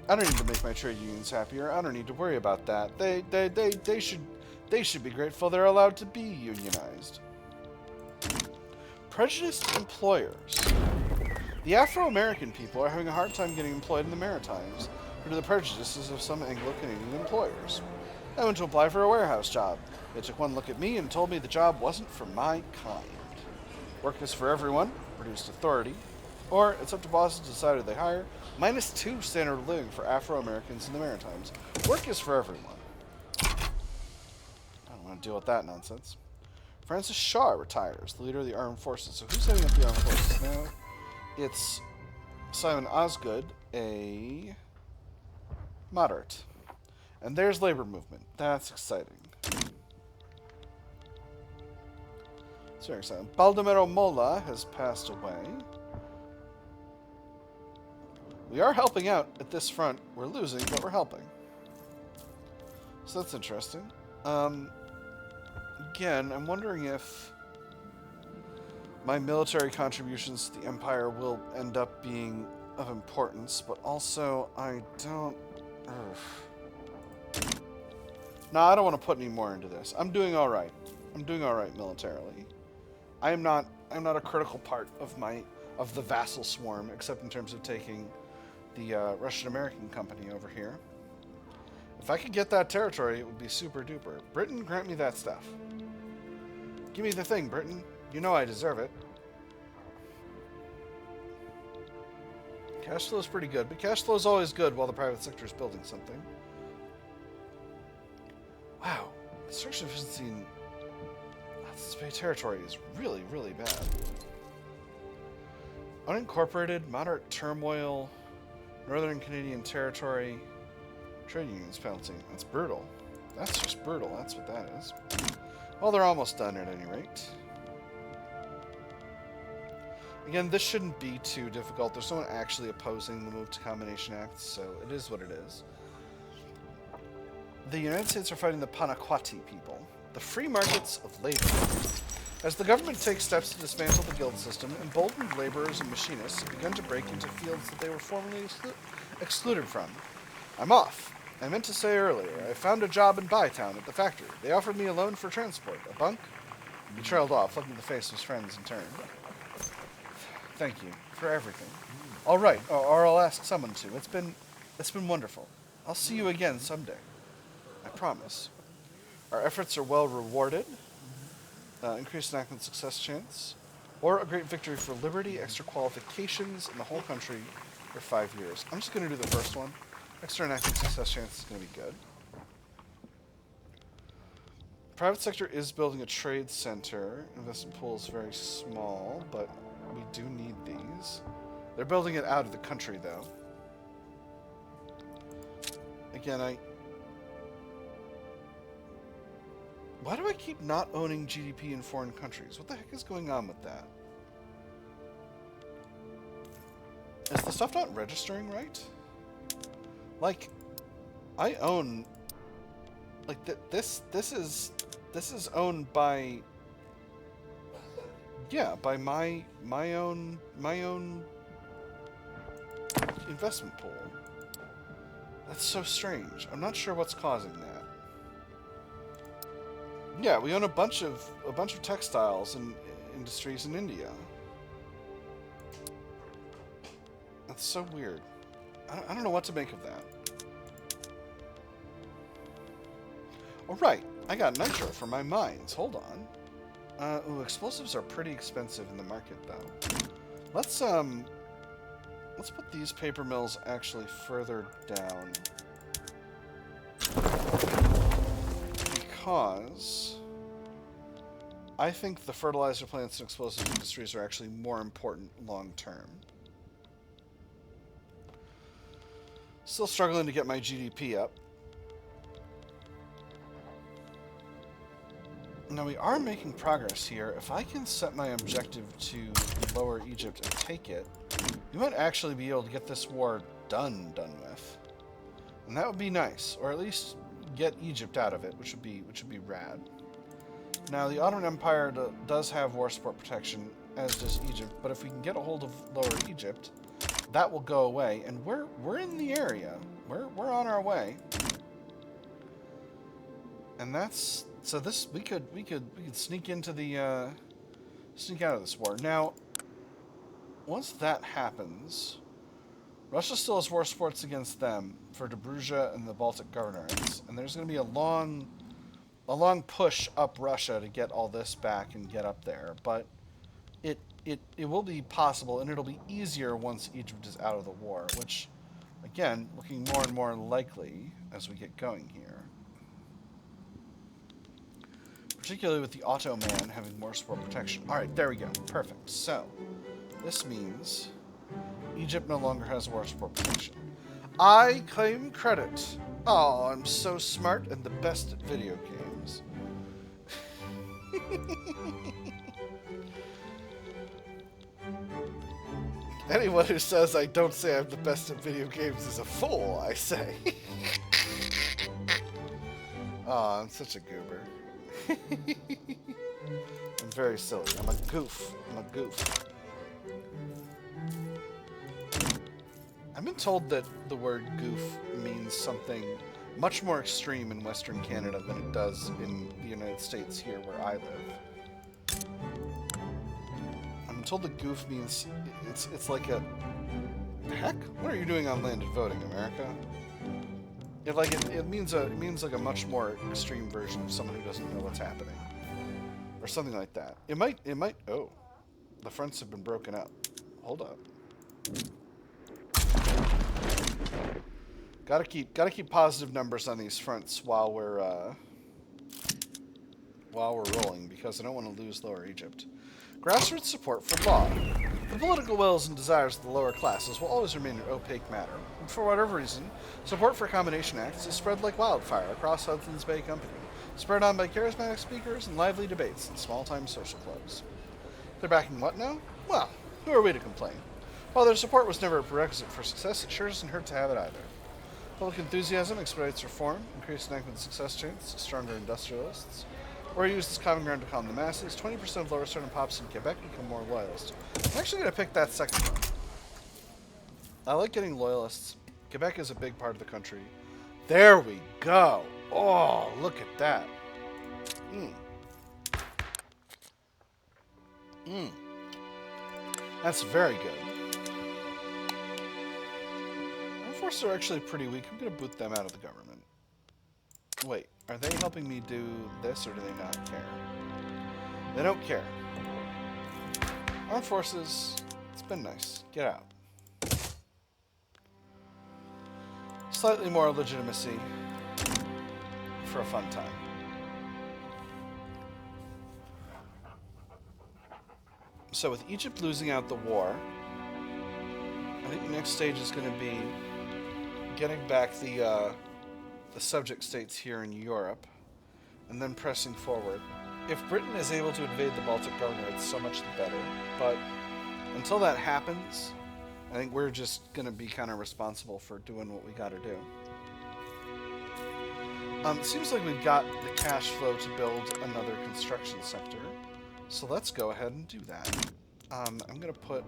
I don't need to make my trade unions happier. I don't need to worry about that. They should be grateful they're allowed to be unionized. Prejudiced employers. The Afro-American people are having a hard time getting employed in the Maritimes due to the prejudices of some Anglo-Canadian employers. I went to apply for a warehouse job. They took one look at me and told me the job wasn't for my kind. Work is for everyone, reduced authority, or it's up to bosses to decide who they hire, -2 standard of living for Afro-Americans in the Maritimes. Work is for everyone. I don't want to deal with that nonsense. Francis Shaw retires, the leader of the armed forces. So who's heading up the armed forces now? It's Simon Osgood, a moderate. And there's labor movement. That's exciting. It's very exciting. Baldomero Mola has passed away. We are helping out at this front. We're losing, but we're helping. So that's interesting. Again, I'm wondering if my military contributions to the Empire will end up being of importance, but also I don't... No, I don't want to put any more into this. I'm doing all right. I'm doing all right militarily. I'm not a critical part of the vassal swarm, except in terms of taking the Russian-American company over here. If I could get that territory, it would be super duper. Britain, grant me that stuff. Give me the thing, Britain. You know I deserve it. Cash flow is pretty good, but cash flow is always good while the private sector is building something. Wow. Construction efficiency in Hudson's Bay territory is really, really bad. Unincorporated, moderate turmoil, Northern Canadian territory, trade unions penalty. That's brutal. That's just brutal. That's what that is. Well, they're almost done at any rate. Again, this shouldn't be too difficult. There's no one actually opposing the move to Combination Acts, so it is what it is. The United States are fighting the Panaquati people, the free markets of labor. As the government takes steps to dismantle the guild system, emboldened laborers and machinists have begun to break into fields that they were formerly excluded from. I'm off. I meant to say earlier, I found a job in Bytown at the factory. They offered me a loan for transport. A bunk? He trailed off, looking at the face of his friends in turn. Thank you for everything. All right, or I'll ask someone to. It's been wonderful. I'll see you again someday. I promise. Our efforts are well rewarded. Increased enactment success chance, or a great victory for liberty, extra qualifications in the whole country for 5 years. I'm just going to do the first one. Extra enactment success chance is going to be good. Private sector is building a trade center. Investment pool is very small, but we do need these. They're building it out of the country, though. Again, why do I keep not owning GDP in foreign countries? What the heck is going on with that? Is the stuff not registering right? Like, I own... Like, this is owned by... Yeah, by my own investment pool. That's so strange. I'm not sure what's causing that. Yeah, we own a bunch of textiles and industries in India. That's so weird. I don't know what to make of that. Oh, right. I got nitro for my mines. Hold on. Ooh, explosives are pretty expensive in the market, though. Let's put these paper mills actually further down. Because I think the fertilizer plants and explosives industries are actually more important long term. Still struggling to get my GDP up. Now we are making progress here. If I can set my objective to lower Egypt and take it, we might actually be able to get this war done with. And that would be nice, or at least get Egypt out of it, which would be rad. Now the Ottoman Empire does have war support protection, as does Egypt, but if we can get a hold of Lower Egypt, that will go away, and we're in the area. We're on our way. And that's so this we could sneak into the sneak out of this war. Now, once that happens, Russia still has war supports against them for Dobruja and the Baltic governorates, and there's going to be a long push up Russia to get all this back and get up there. But it will be possible, and it'll be easier once Egypt is out of the war, which, again, looking more and more likely as we get going here. Particularly with the Ottoman having more support protection. Alright, there we go. Perfect. So, this means Egypt no longer has war support protection. I claim credit. Oh, I'm so smart and the best at video games. Anyone who says I don't say I'm the best at video games is a fool, I say. Oh, I'm such a goober. I'm very silly. I'm a goof. I've been told that the word goof means something much more extreme in Western Canada than it does in the United States here where I live. I'm told that goof means it's like a... The heck? What are you doing on landed voting, America? It means like a much more extreme version of someone who doesn't know what's happening, or something like that. It might. Oh, the fronts have been broken up. Hold up. Gotta keep positive numbers on these fronts while we're rolling, because I don't want to lose Lower Egypt. Grassroots support for law. The political wills and desires of the lower classes will always remain an opaque matter, and for whatever reason, support for Combination Acts is spread like wildfire across Hudson's Bay Company, spurred on by charismatic speakers and lively debates in small-time social clubs. They're backing what now? Well, Who are we to complain? While their support was never a prerequisite for success, it sure doesn't hurt to have it either. Public enthusiasm expedites reform, increased enactment success chance, stronger industrialists, or use this common ground to calm the masses. 20% of lower starting pops in Quebec become more loyalist. I'm actually going to pick that second one. I like getting loyalists. Quebec is a big part of the country. There we go. Oh, look at that. That's very good. Armed forces are actually pretty weak. I'm going to boot them out of the government. Wait, are they helping me do this, or do they not care? They don't care. Armed forces, it's been nice. Get out. Slightly more legitimacy for a fun time. So with Egypt losing out the war, I think the next stage is going to be getting back the subject states here in Europe, and then pressing forward. If Britain is able to invade the Baltic Governor, it's so much the better. But until that happens, I think we're just going to be kind of responsible for doing what we got to do. It seems like we've got the cash flow to build another construction sector, so let's go ahead and do that. I'm going to put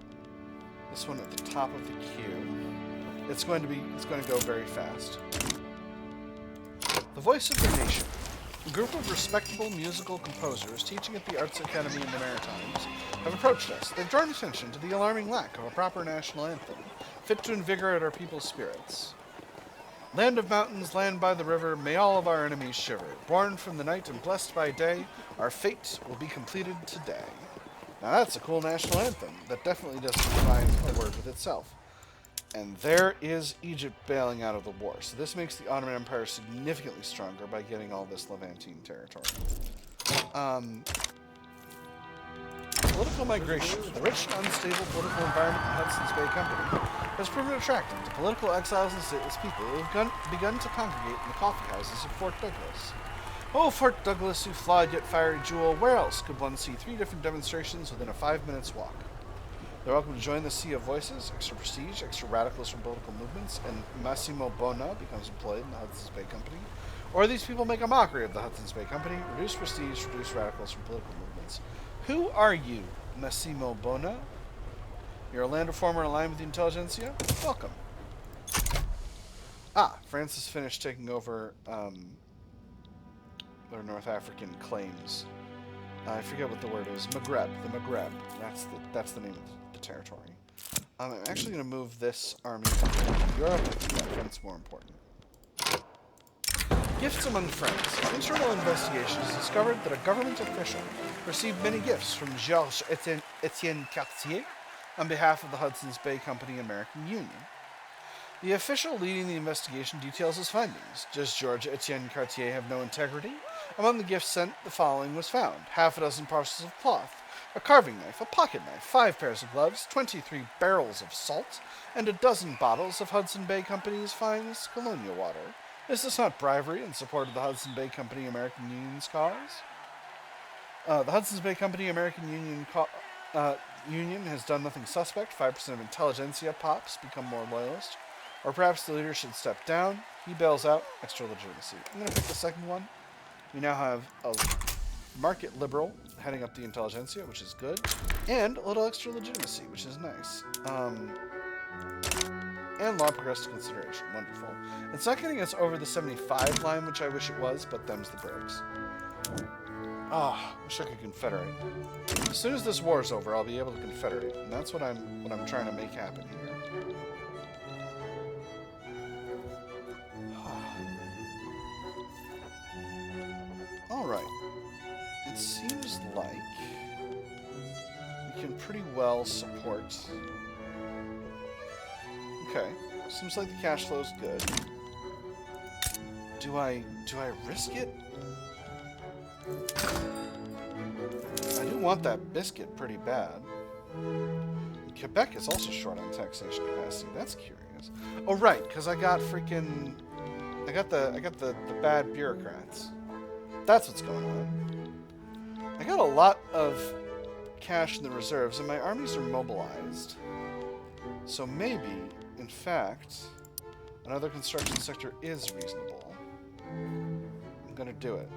this one at the top of the queue. It's going to go very fast. The Voice of the Nation. A group of respectable musical composers teaching at the Arts Academy in the Maritimes have approached us. They've drawn attention to the alarming lack of a proper national anthem, fit to invigorate our people's spirits. Land of mountains, land by the river, may all of our enemies shiver. Born from the night and blessed by day, our fate will be completed today. Now that's a cool national anthem that definitely doesn't define the word with itself. And there is Egypt bailing out of the war. So this makes the Ottoman Empire significantly stronger by getting all this Levantine territory. Political migration. The rich and unstable political environment in Hudson's Bay Company has proven attractive to political exiles and stateless people who have begun to congregate in the coffee houses of Fort Douglas. Oh, Fort Douglas, you flawed yet fiery jewel, where else could one see 3 different demonstrations within a 5 minutes walk? They're welcome to join the sea of voices, extra prestige, extra radicals from political movements, and Massimo Bona becomes employed in the Hudson's Bay Company. Or these people make a mockery of the Hudson's Bay Company, reduce prestige, reduce radicals from political movements. Who are you, Massimo Bona? You're a land reformer aligned with the intelligentsia? Welcome. France has finished taking over their North African claims. I forget what the word is. Maghreb. The Maghreb. That's the name of the territory. I'm actually going to move this army to Europe. I think that front's more important. Gifts among friends. An internal investigation has discovered that a government official received many gifts from Georges Etienne Cartier on behalf of the Hudson's Bay Company American Union. The official leading the investigation details his findings. Does Georges Etienne Cartier have no integrity? Among the gifts sent, the following was found: half a dozen parcels of cloth, a carving knife, a pocket knife, 5 pairs of gloves, 23 barrels of salt, and a dozen bottles of Hudson Bay Company's finest Colonial water. Is this not bribery in support of the Hudson Bay Company American Union's cause? The Hudson's Bay Company American Union has done nothing suspect. 5% of intelligentsia pops become more loyalist. Or perhaps the leader should step down. He bails out. Extra legitimacy. I'm going to pick the second one. We now have a market liberal heading up the intelligentsia, which is good. And a little extra legitimacy, which is nice. And law progressed to consideration. Wonderful. It's not getting us over the 75 line, which I wish it was, but them's the breaks. Wish I could confederate. As soon as this war is over, I'll be able to confederate, and that's what I'm trying to make happen here. All right. It seems like we can pretty well support. Okay. Seems like the cash flow's good. Do I risk it? I do want that biscuit pretty bad. Quebec is also short on taxation capacity. That's curious. Oh right, because I got the bad bureaucrats. That's what's going on. I got a lot of cash in the reserves, and my armies are mobilized. So maybe, in fact, another construction sector is reasonable. I'm gonna do it.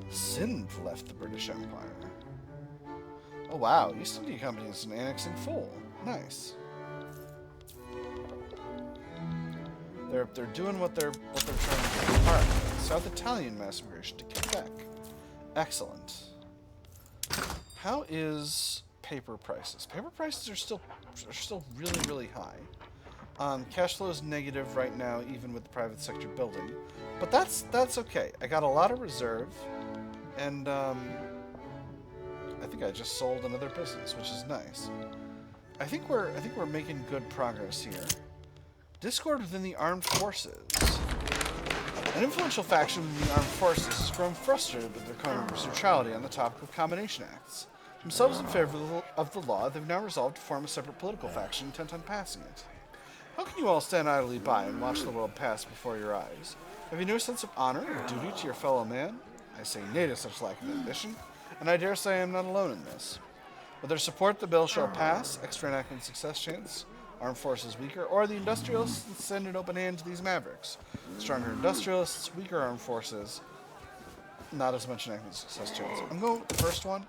Sind left the British Empire. Oh wow, East India Company is an annexing fool. Nice. They're doing what they're trying to do. Alright, South Italian mass immigration to Quebec. Excellent. How is paper prices? Paper prices are still really, really high. Cash flow is negative right now, even with the private sector building, but that's okay. I got a lot of reserve, and I think I just sold another business, which is nice. I think we're making good progress here. Discord within the armed forces. An influential faction within the armed forces has grown frustrated with their Congress neutrality on the topic of combination acts. Themselves in favor of the law, they've now resolved to form a separate political faction intent on passing it. How can you all stand idly by and watch the world pass before your eyes? Have you no sense of honor or duty to your fellow man? I say nay to such lack of ambition, and I dare say I am not alone in this. With their support, the bill shall pass, extra enactment success chance, armed forces weaker, or the industrialists send an open hand to these mavericks. Stronger industrialists, weaker armed forces, not as much enactment success chance. I'm going with the first one.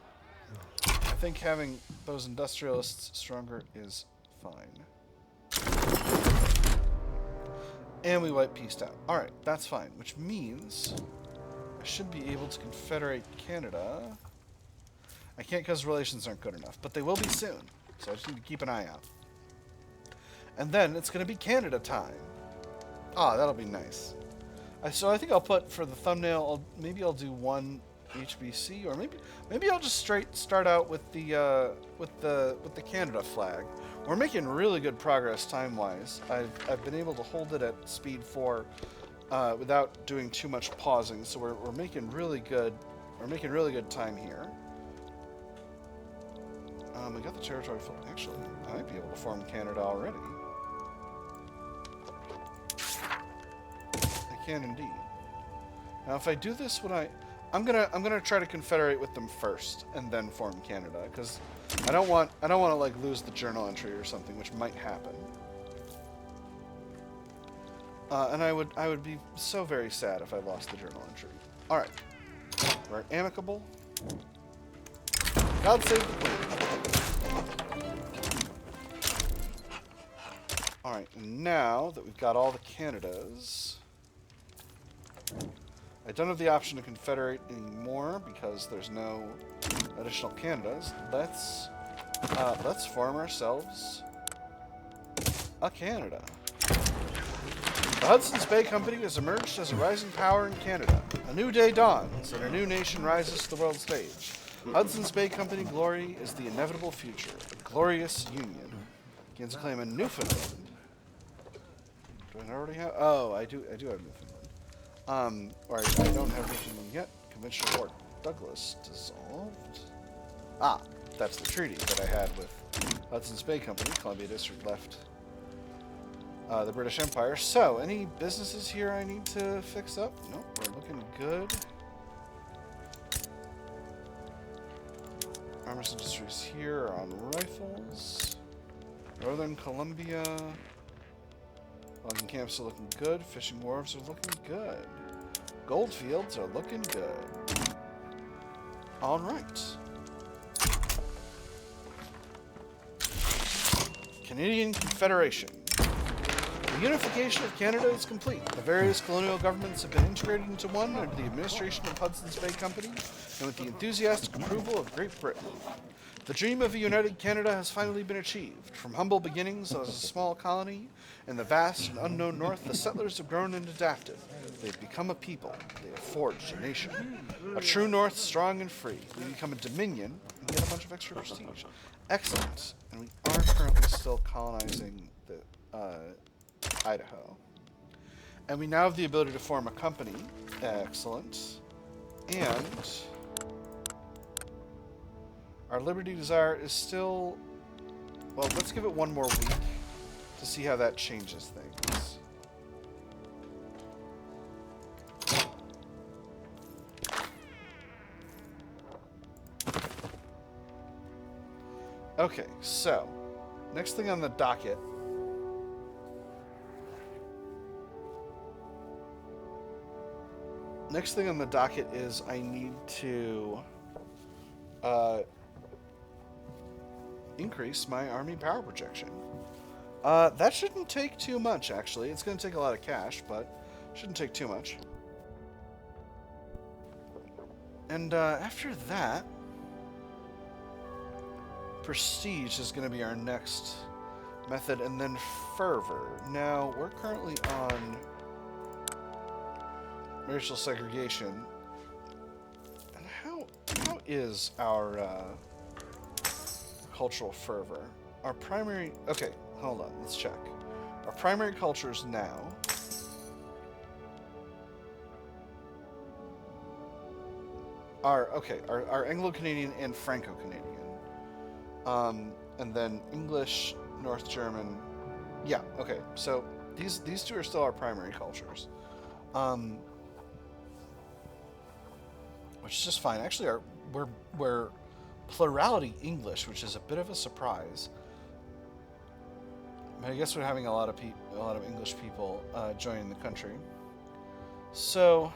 I think having those industrialists stronger is fine. And we wipe peace out. Alright, that's fine, which means I should be able to confederate Canada. I can't because relations aren't good enough, but they will be soon, so I just need to keep an eye out. And then it's going to be Canada time. Ah, that'll be nice. So I think I'll put for the thumbnail. Maybe I'll do one HBC, or maybe I'll just start out with the Canada flag. We're making really good progress time-wise. I've been able to hold it at speed 4 without doing too much pausing. So we're making really good. We're making really good time here. We got the territory full. Actually, I might be able to form Canada already. I can indeed. Now, if I do this, I'm gonna try to confederate with them first and then form Canada, because I don't want to like lose the journal entry or something, which might happen. And I would be so very sad if I lost the journal entry. All right, we're amicable. God save the Queen. Alright, now that we've got all the Canadas, I don't have the option to confederate anymore because there's no additional Canadas. Let's form ourselves a Canada. The Hudson's Bay Company has emerged as a rising power in Canada. A new day dawns, and a new nation rises to the world stage. Hudson's Bay Company glory is the inevitable future. A glorious union. Gains a claim in Newfoundland. Do I already have? Oh, I do have Newfoundland. Or I don't have Newfoundland yet. Conventional Fort Douglas dissolved. Ah, that's the treaty that I had with Hudson's Bay Company. Columbia District left the British Empire. So, any businesses here I need to fix up? Nope, we're looking good. Armors industries here are on rifles. Northern Columbia. Logging camps are looking good. Fishing wharves are looking good. Gold fields are looking good. Alright. Canadian Confederation. The unification of Canada is complete. The various colonial governments have been integrated into one under the administration of Hudson's Bay Company and with the enthusiastic approval of Great Britain. The dream of a united Canada has finally been achieved. From humble beginnings as a small colony in the vast and unknown north, the settlers have grown and adapted. They've become a people. They have forged a nation. A true north, strong and free. We become a dominion and get a bunch of extra prestige. Excellent. And we are currently still colonizing the Idaho. And we now have the ability to form a company. Excellent. And our Liberty Desire is still... Well, let's give it one more week to see how that changes things. Okay, so next thing on the docket. Next thing on the docket is I need to increase my army power projection. That shouldn't take too much, actually. It's going to take a lot of cash, but shouldn't take too much. And after that, prestige is going to be our next method, and then fervor. Now, we're currently on racial segregation. And how is our cultural fervor? Our primary... Okay, hold on, let's check. Our primary cultures now... Our Anglo-Canadian and Franco-Canadian. And then English, North German. Yeah, okay. So these two are still our primary cultures. Which is just fine. Actually, we're plurality English, which is a bit of a surprise. But I guess we're having a lot of English people joining the country. So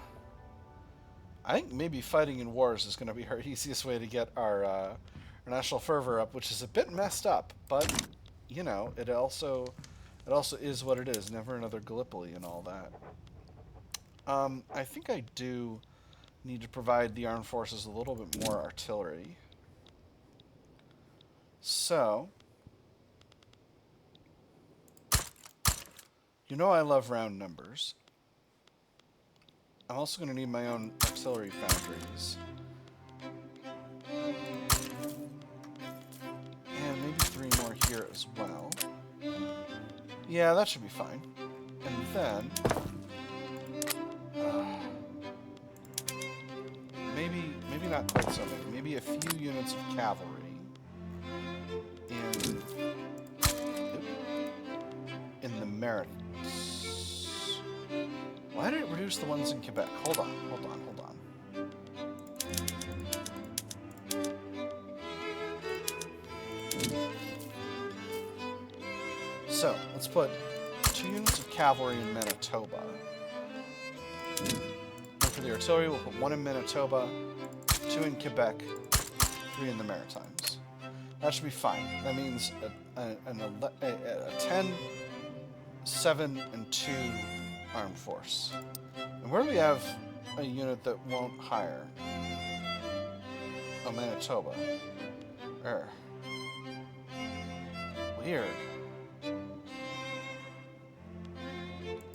I think maybe fighting in wars is going to be our easiest way to get our national fervor up, which is a bit messed up, but you know, it also is what it is. Never another Gallipoli and all that. I think I do need to provide the armed forces a little bit more artillery. So, you know I love round numbers. I'm also going to need my own artillery foundries. And maybe 3 more here as well. Yeah, that should be fine. And then... maybe not quite so many. Maybe a few units of cavalry. In the Merits. Why did it reduce the ones in Quebec? Hold on. So, let's put 2 units of cavalry in Manitoba. And for the artillery, we'll put 1 in Manitoba, 2 in Quebec, 3 in the Maritimes. That should be fine. That means a 10, 7, and 2 armed force. And where do we have a unit that won't hire? Oh, Manitoba. Weird.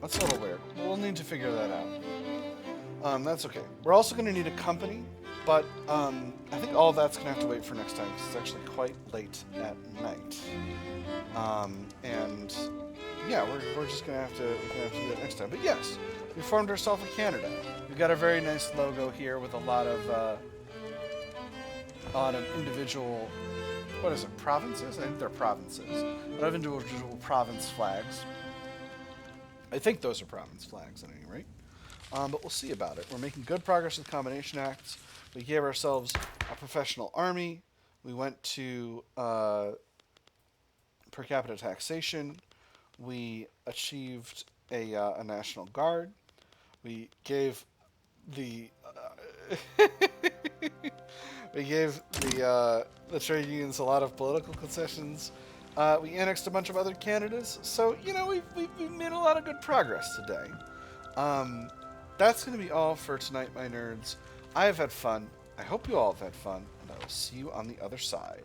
That's a little weird. We'll need to figure that out. That's okay. We're also going to need a company, but I think all of that's going to have to wait for next time because it's actually quite late at night. And yeah, we're just going to have to do that next time. But yes, we formed ourselves a Canada. We've got a very nice logo here with a lot of individual, what is it, provinces? I think they're provinces. A lot of individual province flags. I think those are province flags at any rate. But we'll see about it. We're making good progress with Combination Acts. We gave ourselves a professional army. We went to per-capita taxation. We achieved a National Guard. We gave the the trade unions a lot of political concessions. We annexed a bunch of other Canadas. So, you know, we've made a lot of good progress today. That's going to be all for tonight, my nerds. I have had fun. I hope you all have had fun, and I will see you on the other side.